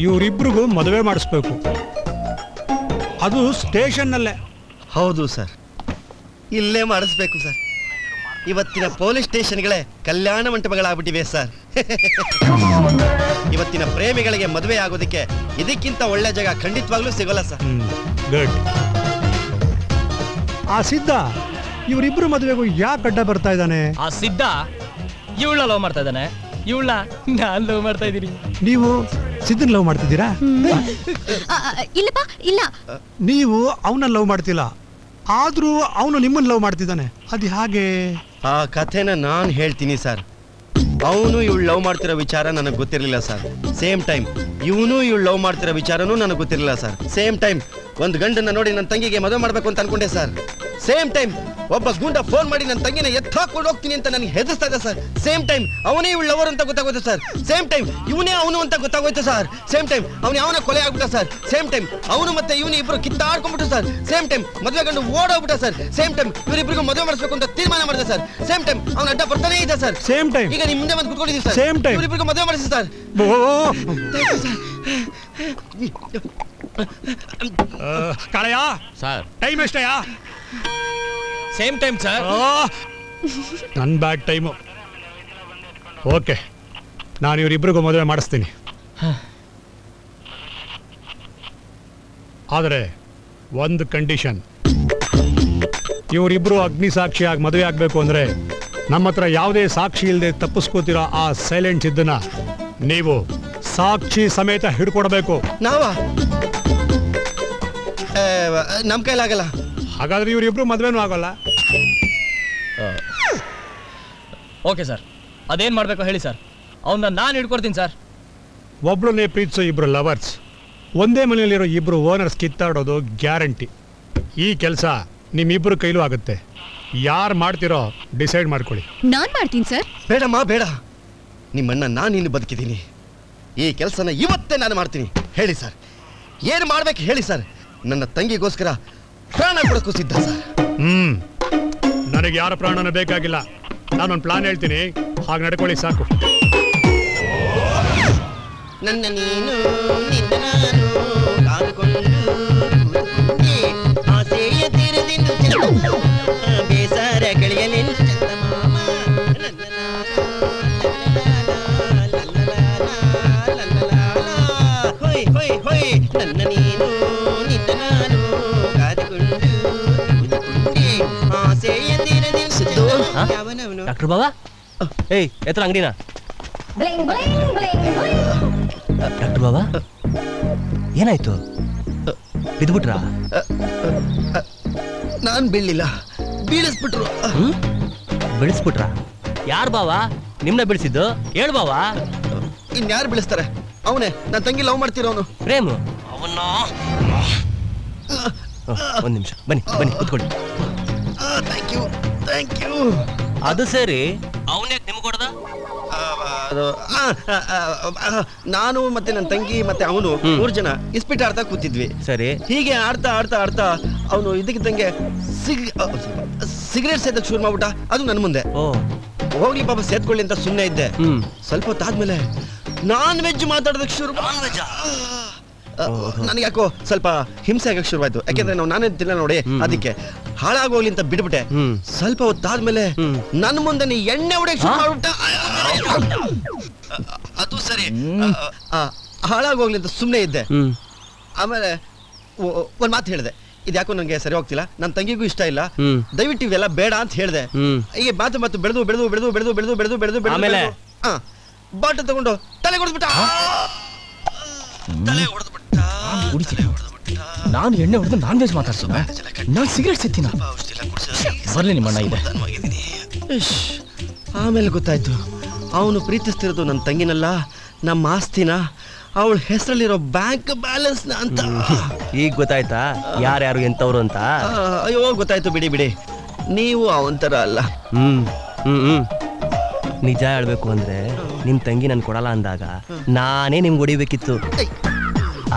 ಇವರಿಬ್ರಿಗೂ ಮದುವೆ ಮಾಡಿಸ್ಬೇಕು, ಅದು ಸ್ಟೇಷನ್ನಲ್ಲೇ. ಹೌದು ಸರ್, ಇಲ್ಲೇ ಮಾಡಿಸ್ಬೇಕು ಸರ್. ಇವತ್ತಿನ ಪೊಲೀಸ್ ಸ್ಟೇಷನ್ಗಳೇ ಕಲ್ಯಾಣ ಮಂಟಪಗಳಾಗ್ಬಿಟ್ಟಿವೆ ಸರ್. ಇವತ್ತಿನ ಪ್ರೇಮಿಗಳಿಗೆ ಮದುವೆ ಆಗೋದಕ್ಕೆ ಇದಕ್ಕಿಂತ ಒಳ್ಳೆ ಜಾಗ ಖಂಡಿತವಾಗ್ಲೂ ಸಿಗೋಲ್ಲ ಸರ್. ಗುಡ್. ಆ ಸಿದ್ಧ ಇವರಿಬ್ರು ಮದುವೆಗೂ ಯಾಕೆ ಅಡ್ಡ ಬರ್ತಾ ಇದ್ದಾನೆ? ಆ ಸಿದ್ಧ ಇವಳ ಲವ್ ಮಾಡ್ತಾ ಇದ್ದಾನೆ, ಇವಳ ನಾನ್ ಲವ್ ಮಾಡ್ತಾ ಇದ್ದೀನಿ. ನೀವು ಸಿದ್ಧನ್ ಲವ್ ಮಾಡ್ತಿದ್ದೀರಾ? ಇಲ್ಲಪ್ಪ ಇಲ್ಲ. ನೀವು ಅವನ ಲವ್ ಮಾಡ್ತಿಲ್ಲ, ಆದ್ರೂ ಅವನು ನಿಮ್ಮನ್ನ ಲವ್ ಮಾಡ್ತಿದ್ದಾನೆ. ಅದು ಹಾಗೆ? ಆ ಕಥೆನ ನಾನು ಹೇಳ್ತೀನಿ ಸರ್. ಅವನು ಇವಳು ಲವ್ ಮಾಡ್ತಿರೋ ವಿಚಾರ ನನಗೆ ಗೊತ್ತಿರಲಿಲ್ಲ ಸರ್. ಸೇಮ್ ಟೈಮ್ ಇವನು ಇವಳು ಲವ್ ಮಾಡ್ತಿರೋ ವಿಚಾರನೂ ನನಗೆ ಗೊತ್ತಿರಲಿಲ್ಲ ಸರ್. ಸೇಮ್ ಟೈಮ್ ಒಂದು ಗಂಡನ್ನ ನೋಡಿ ನನ್ನ ತಂಗಿಗೆ ಮದುವೆ ಮಾಡಬೇಕು ಅಂತ ಅನ್ಕೊಂಡೆ ಸರ್. ಸೇಮ್ ಟೈಮ್ ಒಬ್ಬ ಗುಂಡ ಫೋನ್ ಮಾಡಿ ನನ್ನ ತಂಗಿನ ಎತ್ತಾಕೊಂಡು ಹೋಗ್ತೀನಿ ಅಂತ ನನಗೆ ಹೆದರ್ಸ್ತಾ ಇದೆ ಸರ್. ಸೇಮ್ ಟೈಮ್ ಅವನೇ ಇವಳು ಲವರ್ ಅಂತ ಗೊತ್ತಾಗೋಯ್ತು ಸರ್. ಸೇಮ್ ಟೈಮ್ ಇವನೇ ಅವನು ಅಂತ ಗೊತ್ತಾಗೋಯ್ತು ಸರ್. ಸೇಮ್ ಟೈಮ್ ಅವನು ಅವನ ಕೊಲೆ ಆಗ್ಬಿಟ್ಟ ಸರ್. ಸೇಮ್ ಟೈಮ್ ಅವನು ಮತ್ತೆ ಇವನು ಇಬ್ರು ಕಿತ್ತಾಡ್ಕೊಂಡ್ಬಿಟ್ಟು ಸರ್. ಸೇಮ್ ಟೈಮ್ ಮದುವೆ ಗಂಡು ಓಡೋಗ್ಬಿಟ್ಟ ಸರ್. ಸೇಮ್ ಟೈಮ್ ಇವರಿಬ್ರಿಗೂ ಮದುವೆ ಮಾಡಿಸ್ಬೇಕು ಅಂತ ತೀರ್ಮಾನ ಮಾಡಿದೆ ಸರ್. ಸೇಮ್ ಟೈಮ್ ಅವನ ಅಡ್ಡ ಬರ್ತಾನೆ ಇದೆ ಸರ್. ಸೇಮ್ ಟೈಮ್ ಈಗ ನಿಮ್ಮ ಮುಂದೆ ಬಂದು ಕುತ್ಕೊಂಡಿದ್ದೀವಿ ಸರ್. ಸೇಮ್ ಟೈಮ್ ಇವರಿಬ್ರಿಗೂ ಮದುವೆ ಮಾಡಿಸಿ ಸರ್. ಕಾಳಯ್ಯ ಸರ್, ಟೈಮ್ ಎಷ್ಟಯ್ಯ? Same time sir. ನನ್ನ ಬ್ಯಾಡ್ ಟೈಮು. ಓಕೆ, ನಾನು ಇವರಿಬ್ರಿಗೂ ಮದುವೆ ಮಾಡಿಸ್ತೀನಿ. ಆದರೆ ಒಂದು ಕಂಡೀಷನ್, ಇವರಿಬ್ರು ಅಗ್ನಿ ಸಾಕ್ಷಿಯಾಗಿ ಮದುವೆ ಆಗಬೇಕು ಅಂದರೆ ನಮ್ಮ ಹತ್ರ ಯಾವುದೇ ಸಾಕ್ಷಿ ಇಲ್ಲದೆ ತಪ್ಪಿಸ್ಕೋತಿರೋ ಆ ಸೈಲೆಂಟ್ ಸಿದ್ಧನ ನೀವು ಸಾಕ್ಷಿ ಸಮೇತ ಹಿಡ್ಕೊಡ್ಬೇಕು. ನಾವಾ? ನಮ್ಮ ಕೈಲಾಗಲ್ಲ. ಹಾಗಾದ್ರೆ ಇವರಿಬ್ರು ಮದುವೆನೂ ಆಗೋಲ್ಲ. ಓಕೆ ಸರ್, ಅದೇನ್ ಮಾಡ್ಬೇಕು ಹೇಳಿ ಸರ್, ಅವನ್ನ ನಾನು ಹಿಡ್ಕೊಡ್ತೀನಿ ಸರ್. ಒಬ್ಳನ್ನೇ ಪ್ರೀತಿಸೋ ಇಬ್ರು ಲವರ್ಸ್ ಒಂದೇ ಮನೆಯಲ್ಲಿರೋ ಇಬ್ರು ಓನರ್ಸ್ ಕಿತ್ತಾಡೋದು ಗ್ಯಾರಂಟಿ. ಈ ಕೆಲಸ ನಿಮ್ಮಿಬ್ರು ಕೈಲೂ ಆಗುತ್ತೆ. ಯಾರು ಮಾಡ್ತಿರೋ ಡಿಸೈಡ್ ಮಾಡ್ಕೊಳ್ಳಿ. ನಾನ್ ಮಾಡ್ತೀನಿ ಸರ್. ಬೇಡಮ್ಮ ಬೇಡ, ನಿಮ್ಮಣ್ಣ ನಾನು ಇನ್ನು ಬದುಕಿದ್ದೀನಿ. ಈ ಕೆಲಸನ ಇವತ್ತೇ ನಾನು ಮಾಡ್ತೀನಿ. ಹೇಳಿ ಸರ್, ಏನು ಮಾಡ್ಬೇಕು ಹೇಳಿ ಸರ್. ನನ್ನ ತಂಗಿಗೋಸ್ಕರ ಪ್ರಾಣ ಕೊಡಕ್ಕೂ ಸಿದ್ಧ ಸರ್. ನನಗೆ ಯಾರ ಪ್ರಾಣನೂ ಬೇಕಾಗಿಲ್ಲ. ನಾನೊಂದು ಪ್ಲಾನ್ ಹೇಳ್ತೀನಿ, ಹಾಗೆ ನಡ್ಕೊಳ್ಳಿ ಸಾಕು. ನನ್ನ ನೀನು ನಿನ್ನ ನಾನು ಕಾದುಕೊಂಡು ಆಸೆಯ ತೀರದಿಂದ ಬೇಸರ ಕಳೆಯಲೆಂದು ಚಂದ ಮಾಮ ನನ್ನ ಹೊಯ್ ಹೊಯ್ ಹೊಯ್ ನನ್ನ ನೀನು ನಿನ್ನ ನಾನು ಕಾದುಕೊಂಡು ಆಸೆಯ ತೀರದಿಂದ ಯಾವನವನು. ಡಾಕ್ಟರ್ ಬಾಬಾ, ಏಯ್ ಎತ್ತರ ಅಂಗಡಿನ. ಡಾಕ್ಟರ್ ಬಾಬಾ, ಏನಾಯ್ತು? ಬಿದ್ಬಿಟ್ರಾ? ನಾನು ಬೀಳಿಲ್ಲ, ಬೀಳಿಸ್ಬಿಟ್ರು. ಬೀಳಿಸ್ಬಿಟ್ರ? ಯಾರು ಬಾವಾ ನಿಮ್ನ ಬೀಳಿಸಿದ್ದು? ಹೇಳ್ ಬಾವಾ. ಇನ್ಯಾರು ಬೀಳಿಸ್ತಾರೆ? ಅವನೇ ನನ್ನ ತಂಗಿ ಲವ್ ಮಾಡ್ತಿರೋನು ಪ್ರೇಮ್. ಅವನ್ನ ಒಂದ್ ನಿಮಿಷ ಬನ್ನಿ ಬನ್ನಿ ಕೂತ್ಕೊಳ್ಳಿ. Thank you thank you. ಅದು ಸರಿ, ಅವನೇ ನಿಮ್ಗೆ ಕೊಡ್ದ? ನಾನು ಮತ್ತೆ ನನ್ನ ತಂಗಿ ಮತ್ತೆ ಅವನು 3 ಜನ ಇಸ್ಪಿಟ್ ಆಡ್ತಾ ಕೂತಿದ್ವಿ. ಸರಿ. ಹೀಗೆ ಆಡ್ತಾ ಆಡ್ತಾ ಆಡ್ತಾ ಅವನು ಇದಕ್ಕಿದ್ದಂಗೆ ಸಿಗರೇಟ್ ಸೇದಕ್ಕೆ ಶುರು ಮಾಡ್ಬಿಟ್ಟ. ಅದು ನನ್ನ ಮುಂದೆ. ಹೋಗ್ಲಿ ಪಾಪ ಸೇದ್ಕೊಳ್ಳಿ ಅಂತ ಸುಮ್ಮನೆ ಇದ್ದೆ. ಸ್ವಲ್ಪ ಹೊತ್ತಾದ್ಮೇಲೆ ನಾನ್ ವೆಜ್ ಮಾತಾಡೋದಕ್ಕೆ ಶುರು. ನನಗೆ ಯಾಕೋ ಸ್ವಲ್ಪ ಹಿಂಸೆ ಆಗಕ್ಕೆ ಶುರುವಾಯ್ತು. ಯಾಕೆಂದ್ರೆ ನಾವು ನಾನೇ ತಿನ್ನ ನೋಡಿ, ಅದಕ್ಕೆ ಹಾಳಾಗೋಗ್ಲಿ ಅಂತ ಬಿಡ್ಬಿಟ್ಟೆ. ಸ್ವಲ್ಪ ಹೊತ್ತಾದ್ಮೇಲೆ ನನ್ನ ಮುಂದೆ ಎಣ್ಣೆ ಹೊಡೆಯಕ್ಕೆ ಶುರು ಮಾಡ್ಬಿಟ್ಟ. ಅದು ಸರಿ, ಹಾಳಾಗೋಗ್ಲಿ ಅಂತ ಸುಮ್ಮನೆ ಇದ್ದೆ. ಆಮೇಲೆ ಒಂದ್ ಮಾತು ಹೇಳಿದೆ, ಇದ್ಯಾಕೋ ನಂಗೆ ಸರಿ ಹೋಗ್ತಿಲ್ಲ, ನನ್ನ ತಂಗಿಗೂ ಇಷ್ಟ ಇಲ್ಲ, ದಯವಿಟ್ಟು ಇವೆಲ್ಲ ಬೇಡ ಅಂತ ಹೇಳಿದೆ. ಈಗ ಮಾತು ಮಾತು ಬೆಳೆದು ಬೆಳೆದು ಬೆಳೆದು ಬೆಳೆದು ಬೆಳೆದು ಬೆಳೆದು ಬೆಳೆದು ಬೆಳೆದು ಬಾಟ ತಗೊಂಡು ತಲೆ ಹೊಡೆದ್ಬಿಟ್ಟ. ತಲೆ ಹೊಡೆದ್ಬಿಟ್ಟ. ನಾನು ಎಣ್ಣೆ ಹೊಡೆದು ನಾನ್ ವೆಜ್ ಮಾತಾಡ್ಸೋ, ನಾನು ಸಿಗರೇಟ್ ಸಿಗ್ತೀನ. ಬರ್ಲಿ ನಿಮ್ಮಣ್ಣ ಇದೆ. ಆಮೇಲೆ ಗೊತ್ತಾಯ್ತು, ಅವನು ಪ್ರೀತಿಸ್ತಿರೋದು ನನ್ನ ತಂಗಿನಲ್ಲ, ನಮ್ಮ ಆಸ್ತಿನ, ಅವಳ ಹೆಸರಲ್ಲಿರೋ ಬ್ಯಾಂಕ್ ಬ್ಯಾಲೆನ್ಸ್ ಅಂತ. ಈಗ ಗೊತ್ತಾಯ್ತಾ ಯಾರ್ಯಾರು ಎಂತವ್ರು ಅಂತ? ಅಯ್ಯೋ ಗೊತ್ತಾಯ್ತು, ಬಿಡಿ ಬಿಡಿ, ನೀವು ಅವಂತರ ಅಲ್ಲ. ನಿಜ ಹೇಳ್ಬೇಕು ಅಂದ್ರೆ ನಿಮ್ ತಂಗಿ ನನ್ ಕೊಡಲ್ಲ ಅಂದಾಗ ನಾನೇ ನಿಮ್ಗೆ ಹೊಡಿಬೇಕಿತ್ತು.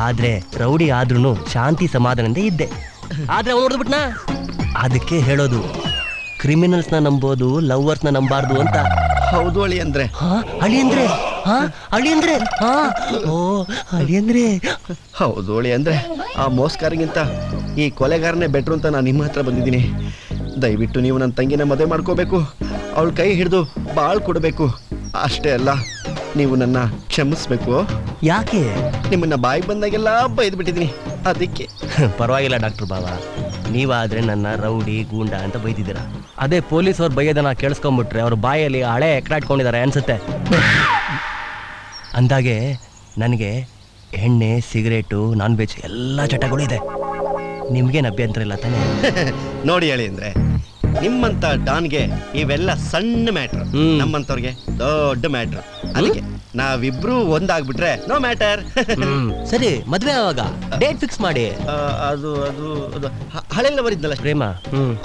ಆದ್ರೆ ರೌಡಿ ಆದ್ರೂ ಶಾಂತಿ ಸಮಾಧಾನದಿಂದ ಇದ್ದೆ. ಆದ್ರೆ ಅವ್ನು ಹೊಡೆದ್ಬಿಟ್ನಾ. ಅದಕ್ಕೆ ಹೇಳೋದು, ಕ್ರಿಮಿನಲ್ಸ್ನ ನಂಬೋದು, ಲವ್ವರ್ಸ್ನ ನಂಬಾರ್ದು ಅಂತ. ಹೌದು ಅಳಿ ಅಂದ್ರೆ. ಅಳಿ ಅಂದ್ರೆ? ಅಳಿ ಅಂದ್ರೆ? ಓ ಅಳಿ ಅಂದ್ರೆ? ಹೌದು ಅಳಿ ಅಂದ್ರೆ. ಆ ಮೋಸ್ಗಾರಿಗಿಂತ ಈ ಕೊಲೆಗಾರನೇ ಬೆಟ್ರು ಅಂತ ನಾನು ನಿಮ್ಮ ಹತ್ರ ಬಂದಿದ್ದೀನಿ. ದಯವಿಟ್ಟು ನೀವು ನನ್ನ ತಂಗಿನ ಮದುವೆ ಮಾಡ್ಕೋಬೇಕು, ಅವಳ ಕೈ ಹಿಡಿದು ಬಾಳ್ ಕೊಡಬೇಕು. ಅಷ್ಟೇ ಅಲ್ಲ, ನೀವು ನನ್ನ ಕ್ಷಮಿಸ್ಬೇಕು. ಯಾಕೆ? ನಿಮ್ಮನ್ನ ಬಾಯಿಗೆ ಬಂದಾಗೆಲ್ಲ ಬೈದು ಬಿಟ್ಟಿದ್ದೀನಿ. ಅದಕ್ಕೆ ಪರವಾಗಿಲ್ಲ ಡಾಕ್ಟರ್ ಬಾಬಾ, ನೀವಾದ್ರೆ ನನ್ನ ರೌಡಿ ಗೂಂಡ ಅಂತ ಬೈದಿದ್ದೀರಾ. ಅದೇ ಪೊಲೀಸ್ ಅವ್ರು ಬೈಯೋದನ್ನ ಕೇಳಿಸ್ಕೊಂಡ್ಬಿಟ್ರೆ ಅವ್ರ ಬಾಯಲ್ಲಿ ಹಳೆ ಎಕ್ಕಡಾಟ್ಕೊಂಡಿದ್ದಾರೆ ಅನ್ಸುತ್ತೆ. ಅಂದಾಗೆ ನನಗೆ ಎಣ್ಣೆ, ಸಿಗರೇಟು, ನಾನ್ ವೆಜ್ ಎಲ್ಲ ಚಟಗಳು ಇದೆ. ನಿಮ್ಗೇನು ಅಭ್ಯಂತರ ಇಲ್ಲ ತಾನೇ? ನೋಡಿ ಹೇಳಿ ಅಂದ್ರೆ ನಿಮ್ಮಂತ ಡಾನ್ಗೆ ಇವೆಲ್ಲ ಸಣ್ಣ ಮ್ಯಾಟ್ರ್, ನಮ್ಮಂತವ್ರಿಗೆ ದೊಡ್ಡ ಮ್ಯಾಟ್ರ್. ಅದಕ್ಕೆ ನಾವಿಬ್ರು ಒಂದಾಗ್ಬಿಟ್ರೆ ನೋ ಮ್ಯಾಟರ್. ಸರಿ, ಮದ್ವೆ ಆವಾಗ ಡೇಟ್ ಫಿಕ್ಸ್ ಮಾಡಿ. ಅದು ಅದು ಅದು ಹಳೆ ಲವರ್ ಇದ್ನಲ್ಲ ಪ್ರೇಮ,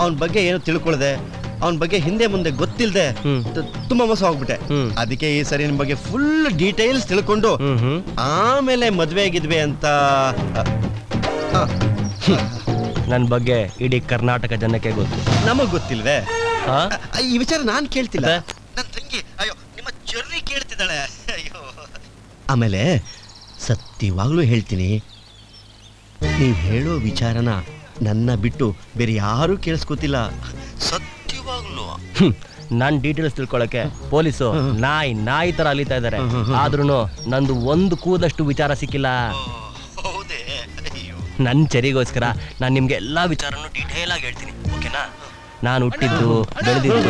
ಅವನ ಬಗ್ಗೆ ಏನು ತಿಳ್ಕೊಳ್ದೆ, ಅವನ ಬಗ್ಗೆ ಹಿಂದೆ ಮುಂದೆ ಗೊತ್ತಿಲ್ದೆ ತುಂಬಾ ಮೋಸ ಹೋಗ್ಬಿಟ್ಟೆ. ಅದಕ್ಕೆ ಈ ಸರಿ ನಿಮ್ ಬಗ್ಗೆ ಫುಲ್ ಡೀಟೇಲ್ಸ್ ತಿಳ್ಕೊಂಡು ಆಮೇಲೆ ಮದ್ವೆ ಆಗಿದ್ವಿ ಅಂತ. ನನ್ನ ಬಗ್ಗೆ ಇಡೀ ಕರ್ನಾಟಕ ಜನಕ್ಕೆ ಗೊತ್ತು. ನಮಗ್ ಗೊತ್ತಿಲ್ವೇ? ಈ ವಿಚಾರ ನಾನ್ ಕೇಳ್ತಿಲ್ಲ, ನನ್ನ ತಂಗಿ ಅಯ್ಯೋ ನಿಮ್ಮ ಜರ್ನಿ ಕೇಳ್ತಿದ್ದಾಳೆ. ಅಯ್ಯೋ, ಆಮೇಲೆ ಸತ್ಯವಾಗ್ಲೂ ಹೇಳ್ತೀನಿ, ನೀವ್ ಹೇಳೋ ವಿಚಾರನ ನನ್ನ ಬಿಟ್ಟು ಬೇರೆ ಯಾರು ಕೇಳಿಸ್ಕೊತಿಲ್ಲ. ಸತ್ಯವಾಗ್ಲೂ ನನ್ ಡೀಟೇಲ್ಸ್ ತಿಳ್ಕೊಳಕ್ಕೆ ಪೊಲೀಸು ನಾಯಿ ತರ ಅಲಿತಾ ಇದಾರೆ. ಆದ್ರೂ ನಂದು ಒಂದು ಕೂದಲಷ್ಟು ವಿಚಾರ ಸಿಕ್ಕಿಲ್ಲ. ನನ್ ಚರಿಗೋಸ್ಕರ ನಾನು ನಿಮ್ಗೆ ಎಲ್ಲಾ ವಿಚಾರನು ಡೀಟೇಲ್ ಆಗಿ ಹೇಳ್ತೀನಿ, ಓಕೆನಾ? ನಾನು ಹುಟ್ಟಿದ್ದು, ಬೆಳೆದಿದ್ದು.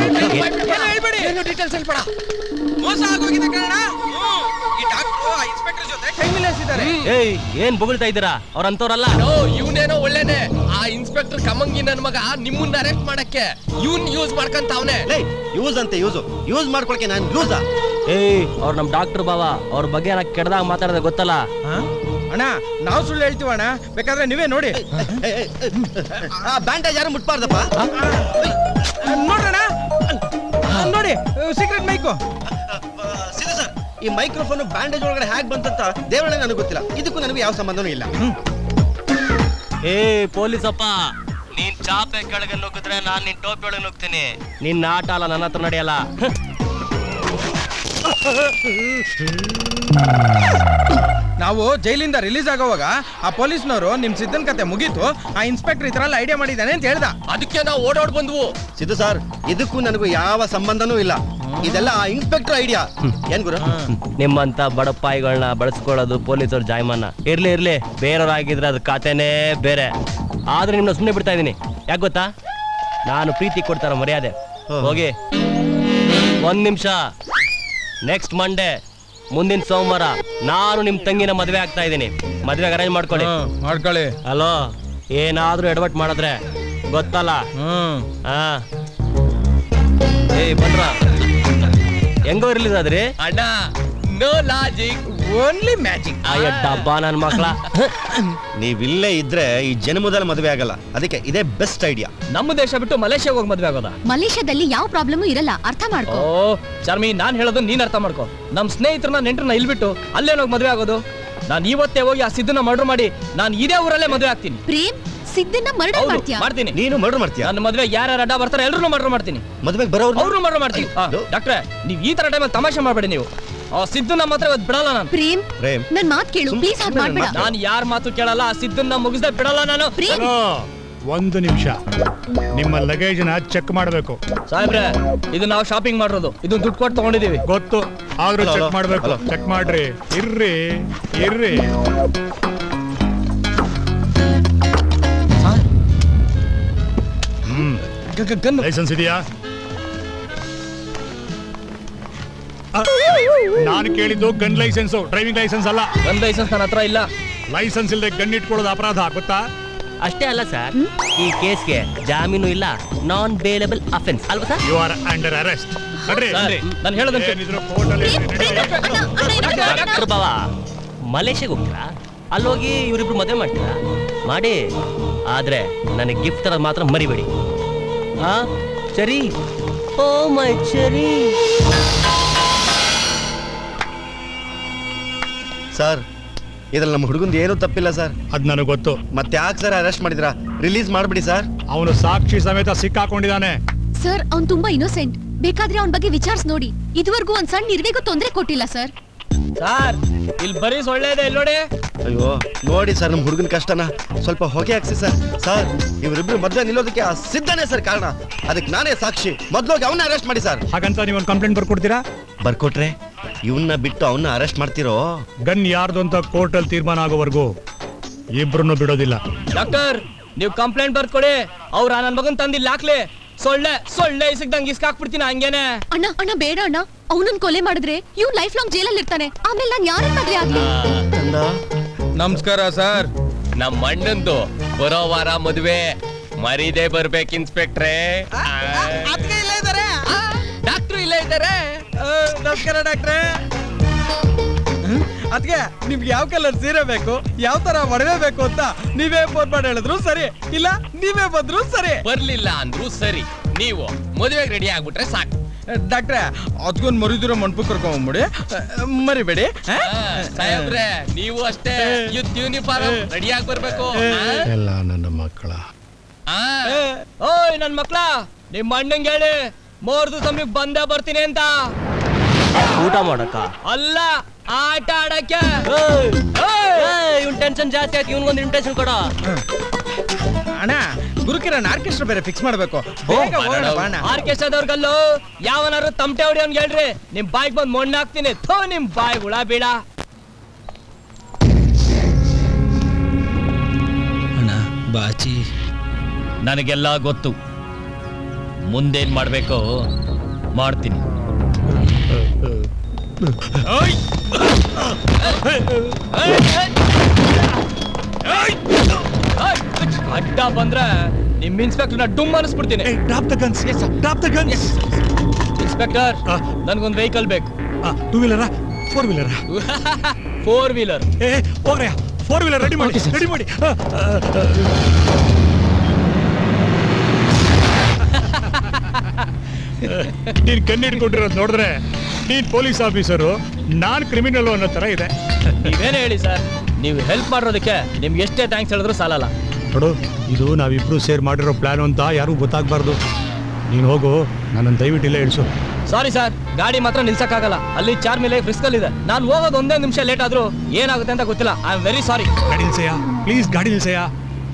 ಏನ್ ಬೊಗಳ್ತಾ ಇದ್ದೀರಾ? ಅವ್ರಂತವ್ರಲ್ಲ. ಇವನೇನೋ ಒಳ್ಳೇನೆ, ಆ ಇನ್ಸ್ಪೆಕ್ಟರ್ ಕಮಂಗಿ ನನ್ ಮಗ ನಿಮ್ಮನ್ನ ಅರೆಸ್ಟ್ ಮಾಡಕ್ಕೆ ಇವನ್ ಯೂಸ್ ಮಾಡ್ಕಂತ ಅವನೇ. ಯೂಸ್ ಅಂತ ಯೂಸ್ ಮಾಡ್ಕೊಳಕ್ಕೆ ನಾನು ಯೂಸಾ? ಅವ್ರು ನಮ್ ಡಾಕ್ಟರ್ ಬಾವ, ಅವ್ರ ಬಗ್ಗೆ ನಾ ಕೆಡ್ದಾಗ ಮಾತಾಡೋದ ಗೊತ್ತಲ್ಲ ಅಣ್ಣ. ನಾವು ಸುಳ್ಳು ಹೇಳ್ತೀವಣ್ಣ, ಬೇಕಾದ್ರೆ ನೀವೇ ನೋಡಿ. ಬ್ಯಾಂಡೇಜ್ ಯಾರು ಮುಟ್ಬಾರ್ದಪ್ಪ. ನೋಡ್ರಣ, ನೋಡಿ ಸೀಕ್ರೆಟ್ ಮೈಕು. ಸರ್, ಈ ಮೈಕ್ರೋಫೋನ್ ಬ್ಯಾಂಡೇಜ್ ಒಳಗಡೆ ಹ್ಯಾಕ್ ಬಂತಂತ ದೇವರನ್ನ ನನಗೆ ಗೊತ್ತಿಲ್ಲ. ಇದಕ್ಕೂ ನನಗೆ ಯಾವ ಸಂಬಂಧನೂ ಇಲ್ಲ. ಪೊಲೀಸಪ್ಪ, ನೀನ್ ಚಾಪೆ ಕೆಳಗೆ ನುಗ್ಗಿದ್ರೆ ನಾನ್ ನಿನ್ ಟೋಪಿ ಒಳಗೆ ನುಗ್ತೀನಿ. ನಿನ್ನ ಆಟ ಅಲ್ಲ, ನನ್ನ ಹತ್ರ ನಡೆಯಲ್ಲ. ನಾವು ಜೈಲಿಂದ ರಿಲೀಸ್ ಆಗೋವಾಗ ಆ ಪೊಲೀಸ್ನವರು ನಿಮ್ ಸಿದ್ದನ್ ಕತೆ ಮುಗೀತು, ಆ ಇನ್ಸ್ಪೆಕ್ಟರ್ ಈ ತರ ಎಲ್ಲ ಐಡಿಯಾ ಮಾಡಿದಾನೆ ಅಂತ ಹೇಳ್ದ. ಅದಕ್ಕೆ ನಾವು ಓಡಾಡ್ ಬಂದ್ವು. ಸಿದ್ದು ಸರ್, ಇದಕ್ಕೂ ನನಗೂ ಯಾವ ಸಂಬಂಧನೂ ಇಲ್ಲ. ಇದೆಲ್ಲ ಆ ಇನ್ಸ್ಪೆಕ್ಟರ್ ಐಡಿಯಾ. ಏನ್ ಗುರು? ನಿಮ್ಮಂತ ಬಡಪಾಯಿಗಳನ್ನ ಬಳಸ್ಕೊಳ್ಳೋದು ಪೊಲೀಸರು ಜಾಯಮಾನ. ಇರ್ಲಿ, ಬೇರೆಯವ್ರಾಗಿದ್ರೆ ಅದು ಖಾತೆನೇ ಬೇರೆ. ಆದ್ರೆ ನಿಮ್ನ ಸುಮ್ಮನೆ ಬಿಡ್ತಾ ಇದೀನಿ. ಯಾಕೆ ಗೊತ್ತಾ? ನಾನು ಪ್ರೀತಿ ಕೊಡ್ತಾರ ಮರ್ಯಾದೆ. ಹೋಗಿ 1 ನಿಮಿಷ. ನೆಕ್ಸ್ಟ್ ಮಂಡೇ, ಮುಂದಿನ ಸೋಮವಾರ ನಾನು ನಿಮ್ ತಂಗಿನ ಮದ್ವೆ ಆಗ್ತಾ ಇದ್ದೀನಿ. ಮದ್ವೆಗೆ ಅರೇಂಜ್ ಮಾಡ್ಕೊಳ್ಳಿ. ಹಲೋ, ಏನಾದ್ರೂ ಎಡವಟ್ ಮಾಡಿದ್ರೆ ಗೊತ್ತಲ್ಲ. ಬನ್ರ, ಹೆಂಗೋ ರಿಲೀಸ್ ಆದ್ರಿ ಅಣ್ಣ? No logic, only magic. ಅಯ್ಯ ಡಬ್ಬ ನನ್ ಮಕ್ಳ. ನೀವಿಲ್ಲೇ ಇದ್ರೆ ಈ ಜನ್ಮದಲ್ಲಿ ಮದುವೆ ಆಗಲ್ಲ. ಅದಕ್ಕೆ ಇದೇ ಬೆಸ್ಟ್ ಐಡಿಯಾ. ನಮ್ಮ ದೇಶ ಬಿಟ್ಟು ಮಲೇಷ್ಯಾಗ ಹೋಗಿ ಮದ್ವೆ ಆಗೋದ? ಮಲೇಷ್ಯಾದಲ್ಲಿ ಯಾವ ಪ್ರಾಬ್ಲಮ್ ಇರಲ್ಲ, ಅರ್ಥ ಮಾಡ್ಕೋ. ಚಾರ್ಮಿ, ನಾನ್ ಹೇಳೋದು ನೀನ್ ಅರ್ಥ ಮಾಡ್ಕೋ. ನಮ್ ಸ್ನೇಹಿತರನ್ನ ನೆಂಟರನ್ನ ಇಲ್ಬಿಟ್ಟು ಅಲ್ಲೇನೋಗಿ ಮದ್ವೆ ಆಗೋದು? ನಾನು ಇವತ್ತೇ ಹೋಗಿ ಆ ಸಿದ್ದನ್ನ ಮರ್ಡರ್ ಮಾಡಿ ನಾನು ಇದೇ ಊರಲ್ಲೇ ಮದ್ವೆ ಆಗ್ತೀನಿ. ಪ್ರೇಮ್, ಸಿದ್ದನ್ನ ಮರ್ಡರ್ ಮಾಡ್ತೀಯಾ? ಮಾಡ್ತೀನಿ. ನೀನು ಮರ್ಡರ್ ಮಾಡ್ತೀಯಾ? ನನ್ನ ಮದ್ವೆ ಯಾರ್ಯಾರು ಅಡ್ಡ ಬರ್ತಾರೆ ಎಲ್ಲರೂ ಮರ್ಡರ್ ಮಾಡ್ತೀನಿ. ಮದ್ವೆಗೆ ಬರೋರು ಅವ್ರನ್ನು ಮರ್ಡರ್ ಮಾಡ್ತೀನಿ. ಡಾಕ್ಟ್ರೆ, ನೀವ್ ಈ ತರ ಟೈಮಲ್ಲಿ ತಮಾಷೆ ಮಾಡ್ಬೇಡಿ. ನೀವು ಆ ಸಿದ್ದು ನಮ್ಮ ಹತ್ರ ಇವತ್ತು ಬಿಡಲ್ಲ ನಾನು. ಪ್ರೇಮ್, ನನ್ ಮಾತು ಕೇಳು ಪ್ಲೀಸ್. ಹಾಗೆ ಮಾಡ್ಬೇಡ. ನಾನು ಯಾರ ಮಾತು ಕೇಳಲ್ಲ. ಆ ಸಿದ್ದನ್ನ ಮುಗಿಸ್ದೆ ಬಿಡಲ್ಲ ನಾನು. ಒಂದು ನಿಮಿಷ, ನಿಮ್ಮ ಲಗೇಜ್ನ ಚೆಕ್ ಮಾಡಬೇಕು. ಸಾಹೇಬ್ರೆ, ಇದು ನಾವು ಶಾಪಿಂಗ್ ಮಾಡಿರೋದು. ಇದು ದುಡ್ಡು ಕೊಟ್ಟು ತಗೊಂಡಿದೀವಿ. ಗೊತ್ತು, ಆದ್ರೂ ಚೆಕ್ ಮಾಡಬೇಕು. ಚೆಕ್ ಮಾಡ್ರಿ. ಇರ್ರಿ. ಲೈಸೆನ್ಸ್ ಇದೆಯಾ? ನಾನು ಕೇಳಿದ್ದು ಗನ್ ಲೈಸೆನ್ಸ್, ಡ್ರೈವಿಂಗ್ ಲೈಸೆನ್ಸ್ ಅಲ್ಲ. ಗನ್ ಲೈಸೆನ್ಸ್ ನನ್ನ ಹತ್ರ ಇಲ್ಲ. ಲೈಸೆನ್ಸ್ ಇಲ್ಲದೆ ಗನ್ ಇಟ್ಕೊಳ್ಳೋದು ಅಪರಾಧ, ಗೊತ್ತಾ? ಅಷ್ಟೇ ಅಲ್ಲ ಸರ್, ಈ ಕೇಸ್ಗೆ ಜಾಮೀನು ಇಲ್ಲ. ನಾನ್ ಬೇಲೇಬಲ್ ಅಫೆನ್ಸ್ ಅಲ್ವಾ sir? You are under arrest. ನಾನು ಹೇಳೋದಂತೆ. ಡಾಕ್ಟರ್ ಬಾವ, ಮಲೇಷ್ಯಾಗ ಹೋಗ್ತೀರಾ? ಅಲ್ಲೋಗಿ ಇವರಿಬ್ರು ಮದುವೆ ಮಾಡ್ತೀರಾ? ಮಾಡಿ. ಆದ್ರೆ ನನಗೆ ಗಿಫ್ಟ್ ತರೋದು ಮಾತ್ರ ಮರಿಬೇಡಿ. ಸರಿ? ಓ ಮೈ ಚೆರಿ. ಸರ್, ಇದ್ರಲ್ಲಿ ನಮ್ಮ ಹುಡುಗಂದು ಏನೂ ತಪ್ಪಿಲ್ಲ ಸರ್. ಅದ್ ನನಗೆ ಗೊತ್ತು. ಮತ್ತೆ ಯಾಕೆ ಸರ್ ಅರೆಸ್ಟ್ ಮಾಡಿದ್ರಾ? ರಿಲೀಸ್ ಮಾಡ್ಬಿಡಿ ಸರ್. ಅವನು ಸಾಕ್ಷಿ ಸಮೇತ ಸಿಕ್ಕಾಕೊಂಡಿದ್ದಾನೆ. ಸರ್, ಅವ್ನು ತುಂಬಾ ಇನ್ನೋಸೆಂಟ್. ಬೇಕಾದ್ರೆ ಅವನ ಬಗ್ಗೆ ವಿಚಾರಿಸಿ ನೋಡಿ. ಇದುವರೆಗೂ ಒಂದ್ ಸಣ್ಣ ನಿರ್ವೆಗೂ ತೊಂದರೆ ಕೊಟ್ಟಿಲ್ಲ ಸರ್. ಸರ್, ಇಲ್ಲಿ ಬರೀ ಸೊಳ್ಳೆದೆ ನೋಡಿ. ಅಯ್ಯೋ ನೋಡಿ ಸರ್, ನಮ್ಮ ಹುಡುಗನ ಕಷ್ಟನ ಸ್ವಲ್ಪ ಹೊಗೆ ಹಾಕ್ಸಿ ಸರ್. ಸರ್, ಇವರಿಬ್ರು ಮದ್ವೆ ನಿಲ್ಲೋದಕ್ಕೆ ಆ ಸಿದ್ದನೇ ಸರ್ ಕಾರಣ. ಅದಕ್ಕೆ ನಾನೇ ಸಾಕ್ಷಿ. ಮೊದ್ಲೋಗಿ ಅವನ್ನ ಅರೆಸ್ಟ್ ಮಾಡಿ ಸರ್. ಹಾಗಂತ ನೀವು ಒಂದು ಕಂಪ್ಲೇಂಟ್ ಬರ್ಕೊಡ್ತೀರಾ? ಬರ್ಕೊಟ್ರೆ ಇವನ್ನ ಬಿಟ್ಟು ಅವನ್ನ ಅರೆಸ್ಟ್ ಮಾಡ್ತಿರೋ? ಗನ್ ಯಾರ್ದು ಅಂತ ಕೋರ್ಟಲ್ಲಿ ತೀರ್ಮಾನ ಆಗೋವರೆಗೂ ಇಬ್ರು ಬಿಡೋದಿಲ್ಲ. ಡಾಕ್ಟರ್ ನೀವು ಕಂಪ್ಲೇಂಟ್ ಬರ್ಕೊಡಿ. ಅವ್ರ ನನ್ನ ಮಗನ್ ತಂದಿಲ್ಲ ಹಾಕ್ಲಿ. ಸೊಳ್ಳೆ ಸಿಗ್ದಂಗೆ ಇಸ್ಕಾಕ್ಬಿಡ್ತೀನಿ ಹಂಗೇನೆ. ಅಣ್ಣ ಅಣ್ಣ ಬೇಡ ಅಣ್ಣ, ಅವನನ್ನ ಕೊಲೆ ಮಾಡಿದ್ರೆ ಇವ್ ಲೈಫ್ ಲಾಂಗ್ ಜೈಲಲ್ಲಿ ಇರ್ತಾನೆ. ಆಮೇಲೆ ನಾನು ಯಾರನ್ನ ಮದ್ವೆ ಆಗ್ಲಿ? ನಮಸ್ಕಾರ ಸರ್. ನಮ್ಮ ಅಣ್ಣಂದು ಬರೋ ವಾರ ಮದುವೆ, ಮರಿದೇ ಬರ್ಬೇಕು ಇನ್ಸ್ಪೆಕ್ಟ್ರೇ. ಡಾಕ್ಟ್ರು ಇಲ್ಲೇ ಇದ್ದಾರೆ. ನಮಸ್ಕಾರ ಡಾಕ್ಟ್ರೇ. ಅದ್ಕೆ ನಿಮ್ಗೆ ಯಾವ ಕಲರ್ ಸೀರೆ ಬೇಕು, ಯಾವ ತರ ಒಡವೆ ಬೇಕು ಅಂತ ನೀವೇ ಫೋನ್ ಮಾಡಿ ಹೇಳಿದ್ರು ಸರಿ, ಇಲ್ಲ ನೀವೇ ಬಂದ್ರು ಸರಿ, ಬರ್ಲಿಲ್ಲ ಅಂದ್ರು ಸರಿ. ನೀವು ಮದುವೆಗೆ ರೆಡಿ ಆಗ್ಬಿಟ್ರೆ ಸಾಕು. ಡಾಕ್ಟ್ರೆ ಅದ್ಕೊಂದು ಮರಿದಿರೋ ಮಂಟಪ ಕರ್ಕೊಂಡ್ಬಿಡಿ, ಮರಿಬೇಡಿ. ಸಾಹೇಬ್ರೆ ನೀವು ಅಷ್ಟೇ ಯುದ್ಧ ಯೂನಿಫಾರ್ಮ್ ರೆಡಿ ಆಗಿ ಬರ್ಬೇಕು. ಎಲ್ಲ ನನ್ನ ಮಕ್ಕಳ. ಓಯ್ ನನ್ ಮಕ್ಳ, ನಿಮ್ ಅಣ್ಣಂಗೆ ಹೇಳಿ 3 ದಿವಸ ಬಂದೇ ಬರ್ತೀನಿ ಅಂತ. ಊಟ ಮಾಡಕ್ಕ ಅಲ್ಲ, ಆಟ ಆಡಕ್ಕೆ. ಇವ್ನ್ ಟೆನ್ಷನ್ ಜಾಸ್ತಿ ಆಯ್ತು, ಇವ್ನಿಗೊಂದು ಇನ್ವಿಟೇಷನ್ ಕೊಡ. ಅಣ್ಣ ಗುರುಕಿರಣ್ ಆರ್ಕೆಸ್ಟ್ರಾ ಬೇರೆ ಫಿಕ್ಸ್ ಮಾಡ್ಬೇಕು. ಆರ್ಕೆಸ್ಟ್ರಾದವ್ರಿಗಲ್ಲೂ ಯಾವನಾರು ತಮಟೆ ಹೊಡಿ ಅವ್ನ್ ಹೇಳ್ರಿ. ನಿಮ್ ಬಾಯಿಗೆ ಬಂದ್ ಮಣ್ಣು ಹಾಕ್ತೀನಿ. ಥೋ ನಿಮ್ ಬಾಯಿ ಹುಳ ಬೀಳ. ಅಣ್ಣ ಬಾಚಿ, ನನಗೆಲ್ಲ ಗೊತ್ತು. ಮುಂದೇನ್ ಮಾಡ್ಬೇಕು ಮಾಡ್ತೀನಿ. ಅಡ್ಡ ಬಂದ್ರೆ ನಿಮ್ ಇನ್ಸ್ಪೆಕ್ಟರ್ನ ಡುಮ್ ಅನಿಸ್ಬಿಡ್ತೀನಿ. ಇನ್ಸ್ಪೆಕ್ಟರ್ ನನ್ಗೊಂದು ವೆಹಿಕಲ್ ಬೇಕು. 2 ವೀಲರಾ 4 ವೀಲರಾ? 4 ವೀಲರ್. ಹೋಗ್ರೆ 4 ವೀಲರ್ ರೆಡಿ ಮಾಡಿ. ನೀನ್ ಕಣ್ಣಿಡ್ಕೊಂಡಿರೋದು ನೋಡಿದ್ರೆ ನೀನ್ ಪೊಲೀಸ್ ಆಫೀಸರು, ನಾನ್ ಕ್ರಿಮಿನಲ್ ಅನ್ನೋ ತರ ಇದೆ. ನೀವೇನು ಹೇಳಿ ಸರ್, ನೀವು ಹೆಲ್ಪ್ ಮಾಡಿರೋದಕ್ಕೆ ನಿಮ್ಗೆ ಎಷ್ಟೇ ಥ್ಯಾಂಕ್ಸ್ ಹೇಳಿದ್ರು ಸಾಲಲ್ಲ. ನೋಡು, ಇದು ನಾವಿಬ್ರು ಸೇರ್ ಮಾಡಿರೋ ಪ್ಲಾನ್ ಅಂತ ಯಾರಿಗೂ ಗೊತ್ತಾಗಬಾರ್ದು. ನೀನು ಹೋಗು, ನನ್ನನ್ನು ದಯವಿಟ್ಟು ಇಲ್ಲೇ ಇಳಿಸು. ಸಾರಿ ಸರ್, ಗಾಡಿ ಮಾತ್ರ ನಿಲ್ಸಕ್ಕಾಗಲ್ಲ. ಅಲ್ಲಿ ಚಾರ್ಮಿಲೆ ಫ್ರಿಸ್ಕಲ್ ಇದೆ. ನಾನು ಹೋಗೋದು ಒಂದೇ ನಿಮಿಷ ಲೇಟ್ ಆದ್ರೂ ಏನಾಗುತ್ತೆ ಅಂತ ಗೊತ್ತಿಲ್ಲ. I am very sorry. ಗಾಡಿ ನಿಲ್ಸಯ್ಯ, ಪ್ಲೀಸ್ ಗಾಡಿ ನಿಲ್ಸಯ್ಯ.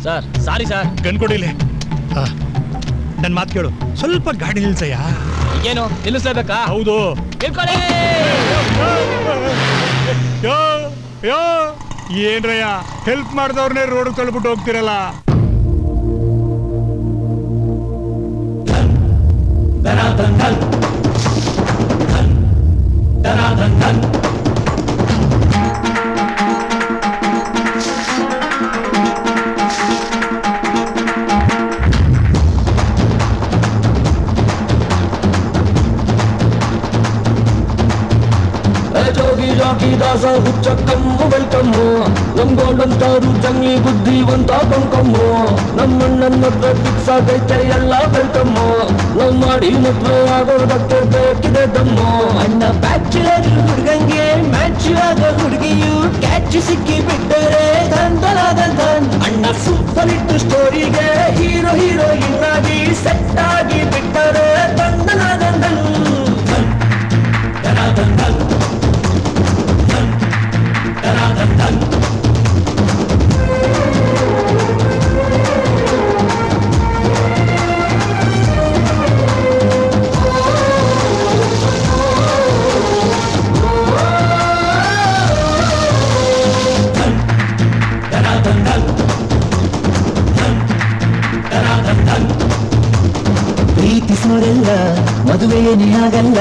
Sir sorry sir. ಗನ್ಕೊಡಿಲಿ. ನನ್ನ ಮಾತು ಕೇಳು, ಸ್ವಲ್ಪ ಗಾಡಿ ನಿಲ್ಸಯ್ಯ. ಏನು ನಿಲ್ಲಿಸ್ಲೇಬೇಕಾ? ಹೌದು. ನಿಲ್ಕೊಳ್ಳಿ. ಏನ್ರಯ್ಯ, ಹೆಲ್ಪ್ ಮಾಡಿದವ್ರನ್ನೇ ರೋಡ್ ತಳ್ಬಿಟ್ಟು ಹೋಗ್ತಿರಲ್ಲ. ಜಾಕಿ ದಾಸ ಹುಚ್ಚಕ್ಕಮ್ಮ ವೆಲ್ಕಮ್ಮು, ನಮ್ಗೋಡಂತಾರು ಜಂಗ್ಲಿ ಬುದ್ಧಿವಂತ ಕೊಂಕಮ್ಮು, ನಮ್ಮಣ್ಣನ ಮದ್ವೆ ಫಿಕ್ಸ್ ಆಗೈತೆ ಎಲ್ಲ ವೆಲ್ಕಮ್ಮು, ಲವ್ ಮಾಡಿ ಮದ್ವೆ ಆಗೋದಕ್ಕೆ ಬೇಕಿದೆ ದಮ್ಮು. ಅಣ್ಣ ಬ್ಯಾಚುಲರ್ ಹುಡುಗಂಗೆ ಮ್ಯಾಚ್ ಆಗ ಹುಡುಗಿಯು ಕ್ಯಾಚ್ ಸಿಕ್ಕಿ ಬಿಟ್ಟರೆ ಧನ್. ಅಣ್ಣ ಸೂಪರ್ ಹಿಟ್ ಸ್ಟೋರಿಗೆ ಹೀರೋ ಹೀರೋಯಿನ್ ಆಗಿ ಸೆಟ್ ಆಗಿ ಬಿಟ್ಟರೆ ಧನ್. ಪ್ರೀತಿಸೋರೆಲ್ಲ ಮದುವೆಯೇನೇ ಆಗಲ್ಲ,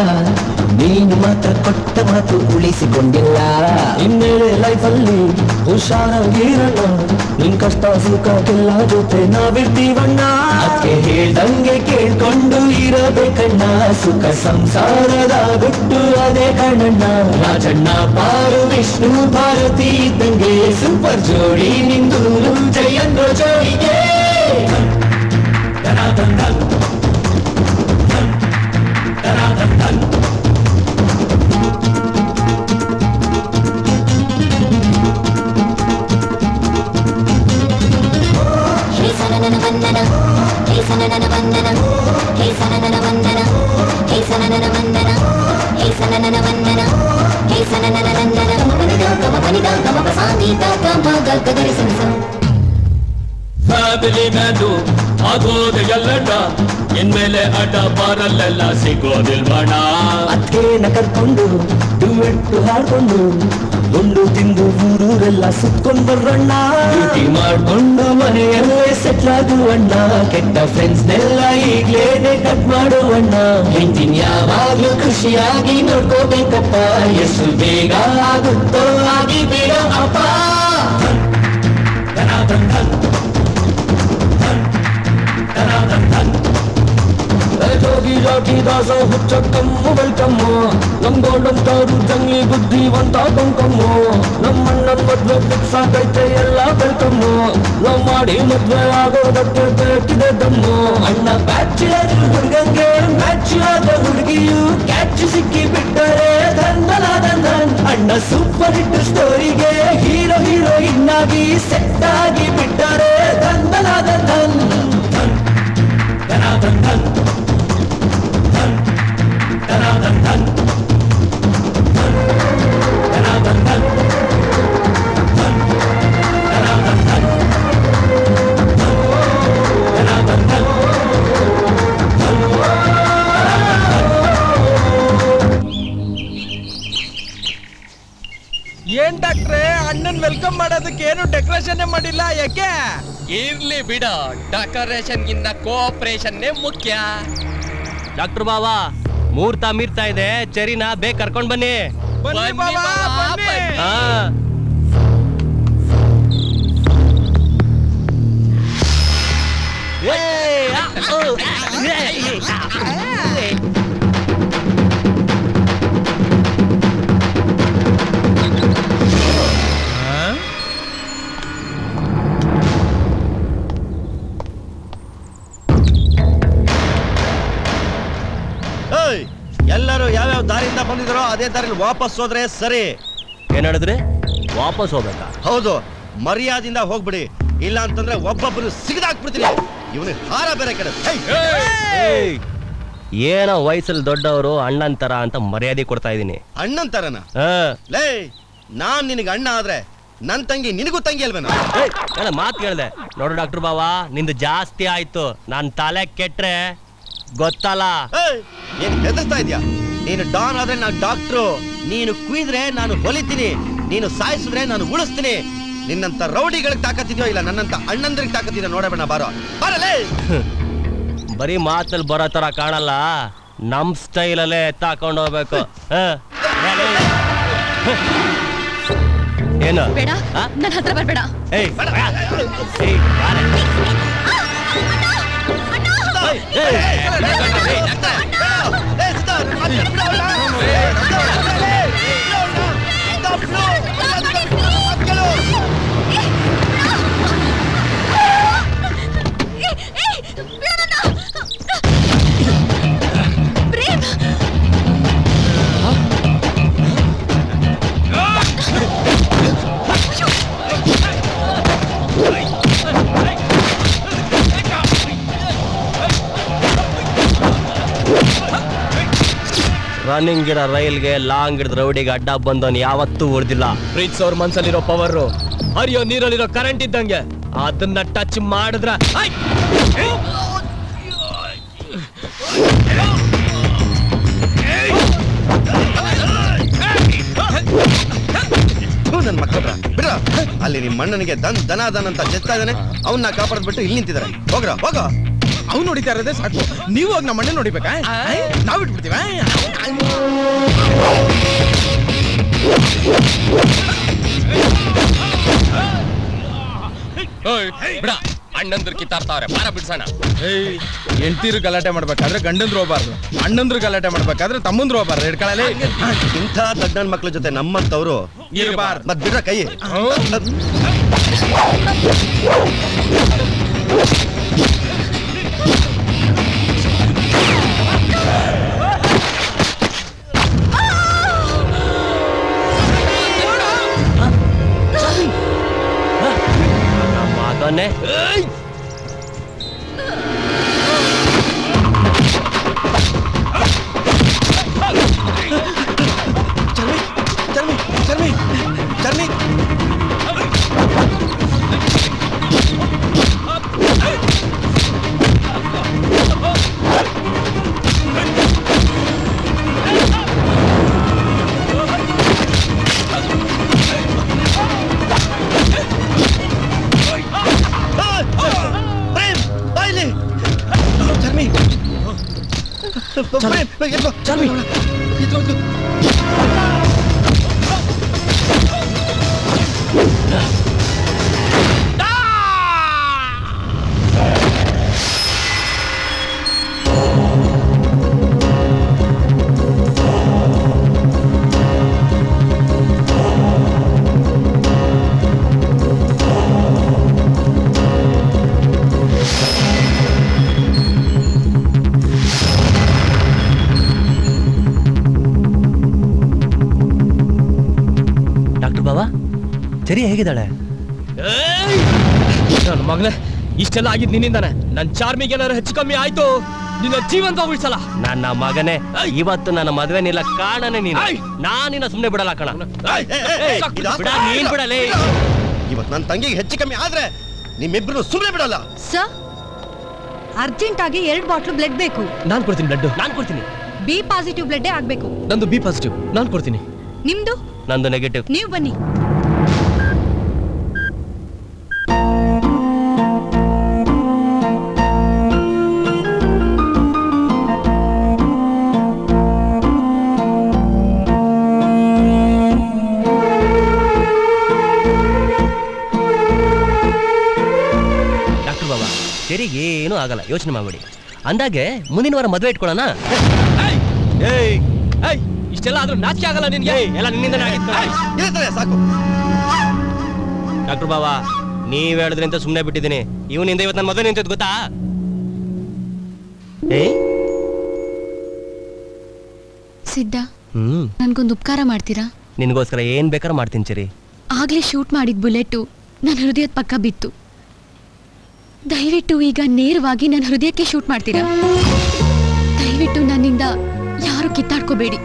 ನೀನು ಮಾತ್ರ ಕೊಟ್ಟ ಮಾತು ಉಳಿಸಿಕೊಂಡಿಲ್ಲ. ಇನ್ನೇಳೆ ಲೈಫಲ್ಲಿ ಹುಷಾರಾಗಿರಲ್ಲ, ನಿನ್ ಕಷ್ಟ ಸುಖಕ್ಕೆಲ್ಲ ಜೊತೆ ನಾವಿರ್ತೀವಣ್ಣ. ಅದಕ್ಕೆ ಹೇಳ್ದಂಗೆ ಕೇಳ್ಕೊಂಡು ಇರಬೇಕಣ್ಣ, ಸುಖ ಸಂಸಾರದ ಗುಟ್ಟು ಅದೇ ಕಣ್ಣಣ್ಣ. ರಾಜಣ್ಣ ಪಾರು ವಿಷ್ಣು ಭಾರತಿ ಇದ್ದಂಗೆ ಸೂಪರ್ ಜೋಡಿ ನಿಂದು ಜಯಂದ್ರ ಜೋಡಿಗೆ. ಫ್ಯಾಮಿಲಿ ಮ್ಯಾನು ಆಗೋದು ಎಲ್ಲಣ್ಣ, ಇನ್ಮೇಲೆ ಅಡ್ಡ ಬಾರಲ್ಲೆಲ್ಲ ಸಿಗೋದಿಲ್ವಣ. ಅದ್ಕೇನ ಕರ್ಕೊಂಡು ಡುವೆಟ್ಟು ಹಾಡ್ಕೊಂಡು ಉಂಡು ತಿಂದು ಊರೂರೆಲ್ಲ ಸುತ್ಕೊಂಡ್ ಬರ್ರಣ್ಣ ಡ್ಯೂಟಿ ಮಾಡ್ಕೊಂಡು ಮನೆಯಲ್ಲೇ ಸೆಟ್ಲ್ ಆಗುವಣ್ಣ ಕೆಟ್ಟ ಫ್ರೆಂಡ್ಸ್ನೆಲ್ಲ ಈಗ್ಲೇನೆ ಕಟ್ ಮಾಡುವಣ್ಣ ಹೆಂಡತಿನ ಯಾವಾಗ್ಲೂ ಖುಷಿಯಾಗಿ ನೋಡ್ಕೋಬೇಕಪ್ಪ ಎಷ್ಟು ಬೇಗ ಆಗುತ್ತೋ ಆಗಿ ಬೇಡ ಅಪ್ಪ ಜೋಗಿ ಜಾಗಿ ದಾಸ ಹುಚ್ಚಕ್ಕಮ್ಮು ವೆಲ್ಕಮ್ಮು ನಮ್ ಗೋಲ್ಡಂತಾರು ಜಂಗಿ ಬುದ್ಧಿವಂತ ಕೊಂಕಮ್ಮು ನಮ್ಮಣ್ಣನ್ ಮದ್ವೆ ಫಿಕ್ಸ್ ಆಗೈತೆ ಎಲ್ಲ ವೆಲ್ಕಮ್ಮು ನಾವ್ ಮಾಡಿ ಮದ್ವೆ ಆಗೋದಕ್ಕೆ ಬೇಕಿದೆ ದಮ್ಮು ಅಣ್ಣ ಬ್ಯಾಚುಲರ್ ಹುಡುಗಂಗೆ ಮ್ಯಾಚ್ ಆದ ಹುಡುಗಿಯು ಕ್ಯಾಚ್ ಸಿಕ್ಕಿ ಬಿಟ್ಟರೆ ಧನ್ ಅಣ್ಣ ಸೂಪರ್ ಹಿಟ್ ಸ್ಟೋರಿಗೆ ಹೀರೋ ಹೀರೋಯಿನ್ ಆಗಿ ಸೆಟ್ ಆಗಿ ಬಿಟ್ಟರೆ ಧನ್ ಏನ್ ಡಾಕ್ಟ್ರೆ ಅಣ್ಣನ್ ವೆಲ್ಕಮ್ ಮಾಡೋದಕ್ಕೆ ಏನು ಡೆಕೋರೇಷನ್ ಮಾಡಿಲ್ಲ ಯಾಕೆ? ಇರ್ಲಿ ಬಿಡ, ಡೆಕೋರೇಷನ್ ಗಿಂತ ಕೋಆಪರೇಷನ್ ಮುಖ್ಯ. ಡಾಕ್ಟರ್ ಬಾಬಾ ಮುಹೂರ್ತ ಮೀರ್ತಾ ಇದೆ, ಚರಿನ ಬೇಗ ಕರ್ಕೊಂಡ್ ಬನ್ನಿ. ಹಾ ಎಲ್ಲರೂ ಯಾವ್ಯಾವ ದಾರಿಯಿಂದ ಬಂದಿದ್ರೋ ಅದೇ ದಾರಿಲಿ ವಾಪಸ್ ಹೋದ್ರೆ ಸರಿ. ಏನ್ ಹೇಳಿದ್ರಿ? ವಾಪಸ್ ಹೋಗ್ಬೇಕಾ? ಹೌದು, ಮರ್ಯಾದಿಂದ ಹೋಗ್ಬಿಡಿ, ಇಲ್ಲ ಅಂತಂದ್ರೆ ಒಬ್ಬೊಬ್ಬರು ಸಿಗದಾಕ್ಬಿಡ್ತೀನಿ. ಇವನಿಗೆ ಹಾರ ಬೇರೆ ಕಡೆ. ಏನೋ ವಯಸ್ಸಲ್ಲಿ ದೊಡ್ಡವರು ಅಣ್ಣನ್ ತರ ಅಂತ ಮರ್ಯಾದೆ ಕೊಡ್ತಾ ಇದೀನಿ. ಅಣ್ಣನ್ ತರನ? ಲೇ, ನಾನ್ ನಿನಗೆ ಅಣ್ಣ ಆದ್ರೆ ನನ್ ತಂಗಿ ನಿನಗೂ ತಂಗಿ ಅಲ್ವೇನೋ? ಮಾತು ಕೇಳ್ದೆ ನೋಡು ಡಾಕ್ಟರ್ ಬಾವಾ, ನಿಂದು ಜಾಸ್ತಿ ಆಯ್ತು. ನಾನ್ ತಲೆ ಕೆಟ್ರೆ ಗೊತ್ತಲ್ಲ. ಏನ್ ಹೆದರ್ತಾ ಇದ್ಯಾ? ನೀನು ಡಾನ್ ಆದ್ರೆ ನಾನು ಡಾಕ್ಟ್ರು, ನೀನು ಕುಯ್ದ್ರೆ ನಾನು ಹೊಲಿತೀನಿ, ನೀನು ಸಾಯಿಸಿದ್ರೆ ನಾನು ಉಳಿಸ್ತೀನಿ. ನಿನ್ನಂತ ರೌಡಿಗಳಿಗೆ ತಾಕತ್ತಿದ್ಯೋ ಇಲ್ಲ ನನ್ನಂತ ಅಣ್ಣಂದ್ರಿಗೆ ತಾಕತ್ತಿದ್ಯೋ ನೋಡಬೇಡ. ಬಾರೋ ಬರಲೇ. ಬರೀ ಮಾತಲ್ಲಿ ಬರೋ ತರ ಕಾಣಲ್ಲ, ನಮ್ ಸ್ಟೈಲಲ್ಲೇ ತಾಕೊಂಡು ಹೋಗ್ಬೇಕು. ಏನು ಬೇಡ, ನನ್ನ ಹತ್ರ ಬರ್ಬೇಡ. ರನ್ನಿಂಗ್ ಇರೋ ರೈಲ್ಗೆ ಲಾಂಗ್ ಹಿಡಿದ ರೌಡಿಗೆ ಅಡ್ಡ ಬಂದವನು ಯಾವತ್ತೂ ಉಳಿದಿಲ್ಲ. ಪ್ರೀತ್ಸ್ ಅವ್ರ ಮನ್ಸಲ್ಲಿರೋ ಪವರ್ ಹರಿಯೋ ನೀರಲ್ಲಿರೋ ಕರೆಂಟ್ ಇದ್ದಂಗೆ, ಅದನ್ನ ಟಚ್ ಮಾಡಿದ್ರ ನನ್ ಮಕ್ಕಳ್ರ ಬಿಡ್ರ. ಅಲ್ಲಿ ನಿಮ್ಮ ಅಣ್ಣನಿಗೆ ದನ ಅಂತ ಚೆಸ್ತಾ ಇದ್ದಾನೆ, ಅವನ್ನ ಕಾಪಾಡ್ಬಿಟ್ಟು ಇಲ್ಲಿ ನಿಂತಿದ್ದಾರೆ. ಹೋಗ್ರ ಹೋಗ. ಅವ್ನು ನೋಡಿತಾ ಇರೋದೇ ಸಾಕು, ನೀವು ಹೋಗಿ ನಮ್ಮ ಅಣ್ಣ ನೋಡಿಬೇಕಾ? ನಾವ್ ಇಟ್ಬಿಡ್ತೀವ. ಬಿಡ, ಅಣ್ಣಂದ್ರು ಕಿತ್ತಾಡ್ತಾವ್ರೆ, ಬಾರ ಬಿಡ್ಸೋಣ. ಹೆಂಡ್ತೀರು ಗಲಾಟೆ ಮಾಡ್ಬೇಕಾದ್ರೆ ಗಂಡಂದ್ರು ಹೋಗ್ಬಾರ್ದು, ಅಣ್ಣಂದ್ರು ಗಲಾಟೆ ಮಾಡ್ಬೇಕಾದ್ರೆ ತಮ್ಮಂದ್ರು ಹೋಗ್ಬಾರ್ದು. ಹಿಡ್ಕೊಳ್ಳಲಿ. ಇಂಥ ದಡ್ಡನ ಮಕ್ಳ ಜೊತೆ ನಮ್ಮಂತವ್ರು ಇರಬಾರ್ದು. ಮತ್ ಬಿಡ್ರ ಕೈ. ಮಗನೇ ಸರಿ ಹೇಗಿದ್ದಾಳೆ? ನನ್ನ ಮಗನೇ, ಇಷ್ಟೆಲ್ಲ ಆಗಿದ್ ನಿನ್ನಿಂದಾನೆ. ನನ್ ಚಾರ್ಮಿಗೆ ಏನಾದ್ರು ಹೆಚ್ಚು ಕಮ್ಮಿ ಆಯ್ತು ನಿನ್ನ ಜೀವಂತ ಉಳಿಸಲ್ಲ. ನನ್ನ ಮಗನೇ, ಇವತ್ತು ನನ್ನ ಮದುವೆನಿಲ್ಲ ಕಾಣನೆ ನೀನು. ನಾನಿನ್ನ ಸುಮ್ಮನೆ ಬಿಡಲ್ಲ ಕಣ. ನೀನ್ ಬಿಡಲೇ. ಇವತ್ತು ನನ್ನ ತಂಗಿಗೆ ಹೆಚ್ಚು ಕಮ್ಮಿ ಆದ್ರೆ ನಿಮ್ಮಿಬ್ರು ಸುಮ್ಮನೆ ಬಿಡಲ್ಲ. ಸರ್, ಅರ್ಜೆಂಟ್ ಆಗಿ 2 ಬಾಟ್ಲು ಬ್ಲಡ್ ಬೇಕು. ನಾನ್ ಕೊಡ್ತೀನಿ ಬ್ಲಡ್. ನಾನ್ ಕೊಡ್ತೀನಿ. ಬಿ ಪಾಸಿಟಿವ್ ಬ್ಲಡ್ ಆಗ್ಬೇಕು. ನಂದು ಬಿ ಪಾಸಿಟಿವ್. ನಾನ್ ಕೊಡ್ತೀನಿ. ನಿಮ್ದು? ನಂದು ನೆಗೆಟಿವ್. ನೀವು ಬನ್ನಿ. ಸರಿ, ಏನೂ ಆಗಲ್ಲ, ಯೋಚನೆ ಮಾಡ್ಬೇಡಿ. ಅಂದಾಗೆ ಮುಂದಿನ ವಾರ ಮದುವೆ ಇಟ್ಕೊಳ್ಳೋಣ. ಇಷ್ಟೆಲ್ಲ ಆದ್ರೂ ನಾಚಿಕೆ ಆಗಲ್ಲ ನಿನ್ಗೆ? ಎಲ್ಲ ನಿನ್ನಿಂದನೇ ಆಗಿತ್ತು. ಸಾಕು ಡಾಕ್ಟರ್ ಬಾಬಾ, ನೀವ್ ಹೇಳಿದ್ರೆ ಅಂತ ಸುಮ್ಮನೆ ಬಿಟ್ಟಿದ್ದೀನಿ. ಇವನಿಂದ ಇವತ್ತು ನನ್ನ ಮದುವೆ ನಿಂತಿದ್ ಗೊತ್ತಾ? ಸಿದ್ಧ, ನನ್ಗೊಂದು ಉಪಕಾರ ಮಾಡ್ತೀರಾ? ನಿನ್ಗೋಸ್ಕರ ಏನ್ ಬೇಕಾದ್ರೂ ಮಾಡ್ತೀನಿ ಚರಿ. ಆಗ್ಲೇ ಶೂಟ್ ಮಾಡಿದ ಬುಲೆಟು ನನ್ನ ಹೃದಯದ ಪಕ್ಕ ಬಿತ್ತು. ದಯವಿಟ್ಟು ಈಗ ನೇರವಾಗಿ ನನ್ನ ಹೃದಯಕ್ಕೆ ಶೂಟ್ ಮಾಡ್ತೀರಾ? ದಯವಿಟ್ಟು ನನ್ನಿಂದ ಯಾರು ಕಿತ್ತಾಡ್ಕೋಬೇಡಿ.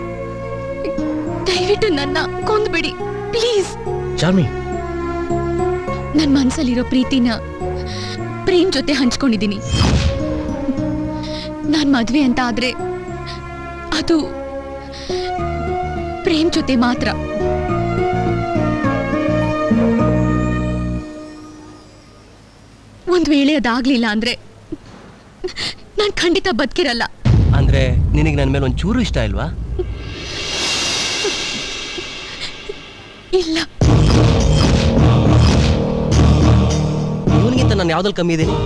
ದಯವಿಟ್ಟು ನನ್ನ ಕೊಂದ್ಬೇಡಿ ಪ್ಲೀಸ್. ಚಾರ್ಮಿ, ನನ್ನ ಮನ್ಸಲ್ಲಿರೋ ಪ್ರೀತಿನ ಪ್ರೇಮ್ ಜೊತೆ ಹಂಚ್ಕೊಂಡಿದ್ದೀನಿ. ನಾನ್ ಮದ್ವೆ ಅಂತ ಆದ್ರೆ ಅದು ಪ್ರೇಮ್ ಜೊತೆ ಮಾತ್ರ. ಒಂದ್ ವೇಳೆ ಅದಾಗ್ಲಿಲ್ಲ ಅಂದ್ರೆ ನಾನ್ ಖಂಡಿತ ಬದುಕಿರಲ್ಲ. ಅಂದ್ರೆ ನಿನಗೆ ನನ್ನ ಮೇಲೆ ಒಂಚೂರು ಇಷ್ಟ ಇಲ್ವಾ? ಇಲ್ಲ. ಇವನಿಗಿಂತ ನಾನು ಯಾವ್ದ್ರಲ್ಲಿ ಕಮ್ಮಿ ಇದ್ದೀನಿ?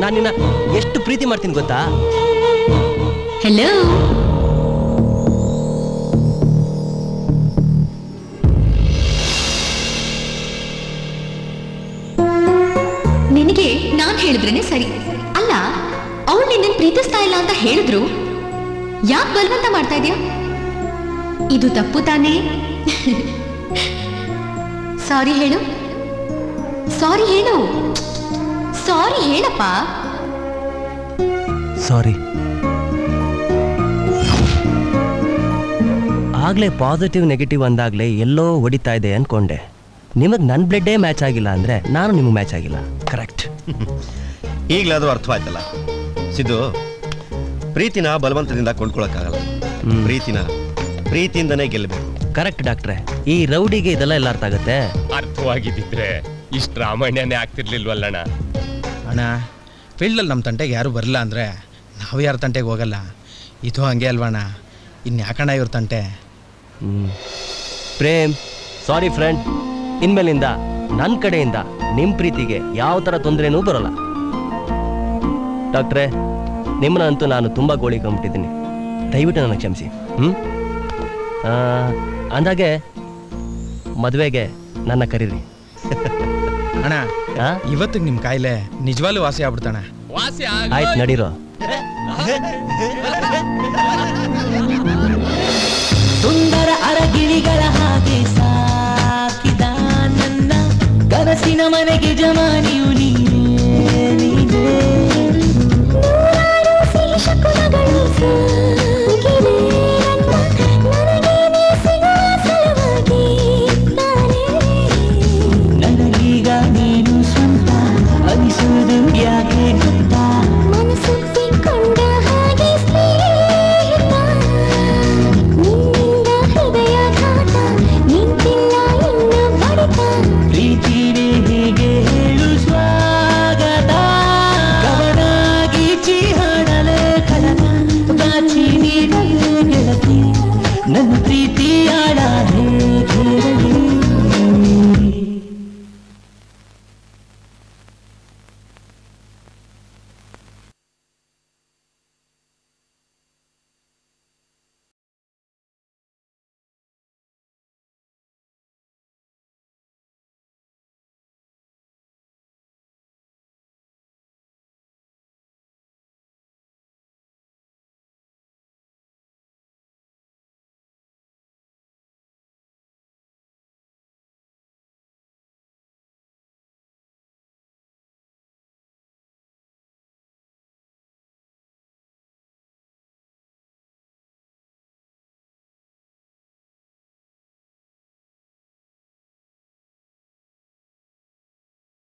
ನಾನು ನಿನ್ನ ಎಷ್ಟು ಪ್ರೀತಿ ಮಾಡ್ತೀನಿ ಗೊತ್ತಾ? ಹೆಲೋ, ನಿನಗೆ ನಾನ್ ಹೇಳಿದ್ರೇನೆ ಸರಿ ಅಲ್ಲ. ಅವಳು ನಿನ್ನ ಪ್ರೀತಿಸ್ತಾ ಇಲ್ಲ ಅಂತ ಹೇಳಿದ್ರು, ಯಾಕೆ ಬಲವಂತ ಮಾಡ್ತಾ ಇದೀಯ? ಇದು ತಪ್ಪು ತಾನೇ? ಸಾರಿ ಹೇಳು, ಸಾರಿ ಹೇಳು, ಸಾರಿ ಹೇಳಪ್ಪ. ಸಾರಿ. ಆಗ್ಲೇ ಪಾಸಿಟಿವ್ ನೆಗೆಟಿವ್ ಅಂದಾಗ್ಲೇ ಎಲ್ಲೋ ಹೊಡಿತಾ ಇದೆ ಅನ್ಕೊಂಡೆ. ನಿಮಗೆ ನನ್ನ ಬ್ಲಡ್ಡೇ ಮ್ಯಾಚ್ ಆಗಿಲ್ಲ ಅಂದ್ರೆ ನಾನು ನಿಮಗೆ ಮ್ಯಾಚ್ ಆಗಿಲ್ಲ. ಕರೆಕ್ಟ್. ಈಗಲಾದ್ರೂ ಅರ್ಥವಾಯ್ತಲ್ಲ ಸಿದ್ದು, ಪ್ರೀತಿನ ಬಲವಂತದಿಂದ ಕೊಂಡ್ಕೊಳಕ್ಕಾಗಲ್ಲ. ಪ್ರೀತಿಯಿಂದನೇ ಗೆಲ್ಲಬೇಕು. ಕರೆಕ್ಟ್ ಡಾಕ್ಟ್ರೆ. ಈ ರೌಡಿಗೆ ಇದೆಲ್ಲ ಎಲ್ಲ ಅರ್ಥ ಆಗತ್ತೆ. ಅರ್ಥವಾಗಿದ್ದಿದ್ರೆ ಇಷ್ಟು ರಾಮಾಯಣನೇ ಆಗ್ತಿರ್ಲಿಲ್ವಲ್ಲಣ್ಣ. ಅಣ್ಣ, ಫೀಲ್ಡಲ್ಲಿ ನಮ್ಮ ತಂಟೆಗೆ ಯಾರು ಬರಲ್ಲ ಅಂದರೆ ನಾವು ಯಾರ ತಂಟೆಗೆ ಹೋಗಲ್ಲ. ಇದು ಹಂಗೆ ಅಲ್ವಣ್ಣ? ಇನ್ಯಾಕಣ್ಣ ಇವ್ರ ತಂಟೆ? ಪ್ರೇಮ್, ಸಾರಿ ಫ್ರೆಂಡ್. ಇನ್ಮೇಲಿಂದ ನನ್ನ ಕಡೆಯಿಂದ ನಿಮ್ಮ ಪ್ರೀತಿಗೆ ಯಾವ ಥರ ತೊಂದರೆನೂ ಬರೋಲ್ಲ. ಡಾಕ್ಟ್ರೇ, ನಿಮ್ಮನ್ನಂತೂ ನಾನು ತುಂಬ ಗೋಳಿಕೊಂಬಿಟ್ಟಿದ್ದೀನಿ. ದಯವಿಟ್ಟು ನನಗೆ ಕ್ಷಮಿಸಿ. ಅಂದಾಗೆ ಮದುವೆಗೆ ನನ್ನ ಕರೀರಿ. ಅಣ್ಣ, ಇವತ್ತಿಗೆ ನಿಮ್ಮ ಕಾಯಿಲೆ ನಿಜವಾಗ್ಲೂ ವಾಸಿ ಆಗ್ಬಿಡ್ತಾಣ. ಆಯ್ತು, ನಡೀರೋ. ಸುಂದರ ಅರಗಿಳಿಗಳ ಹಾಗೆ ಸಾಕಿದ ನನ್ನ ಕನಸಿನ ಮನೆಗೆ ಜಮಾನಿಯು ನೀನು.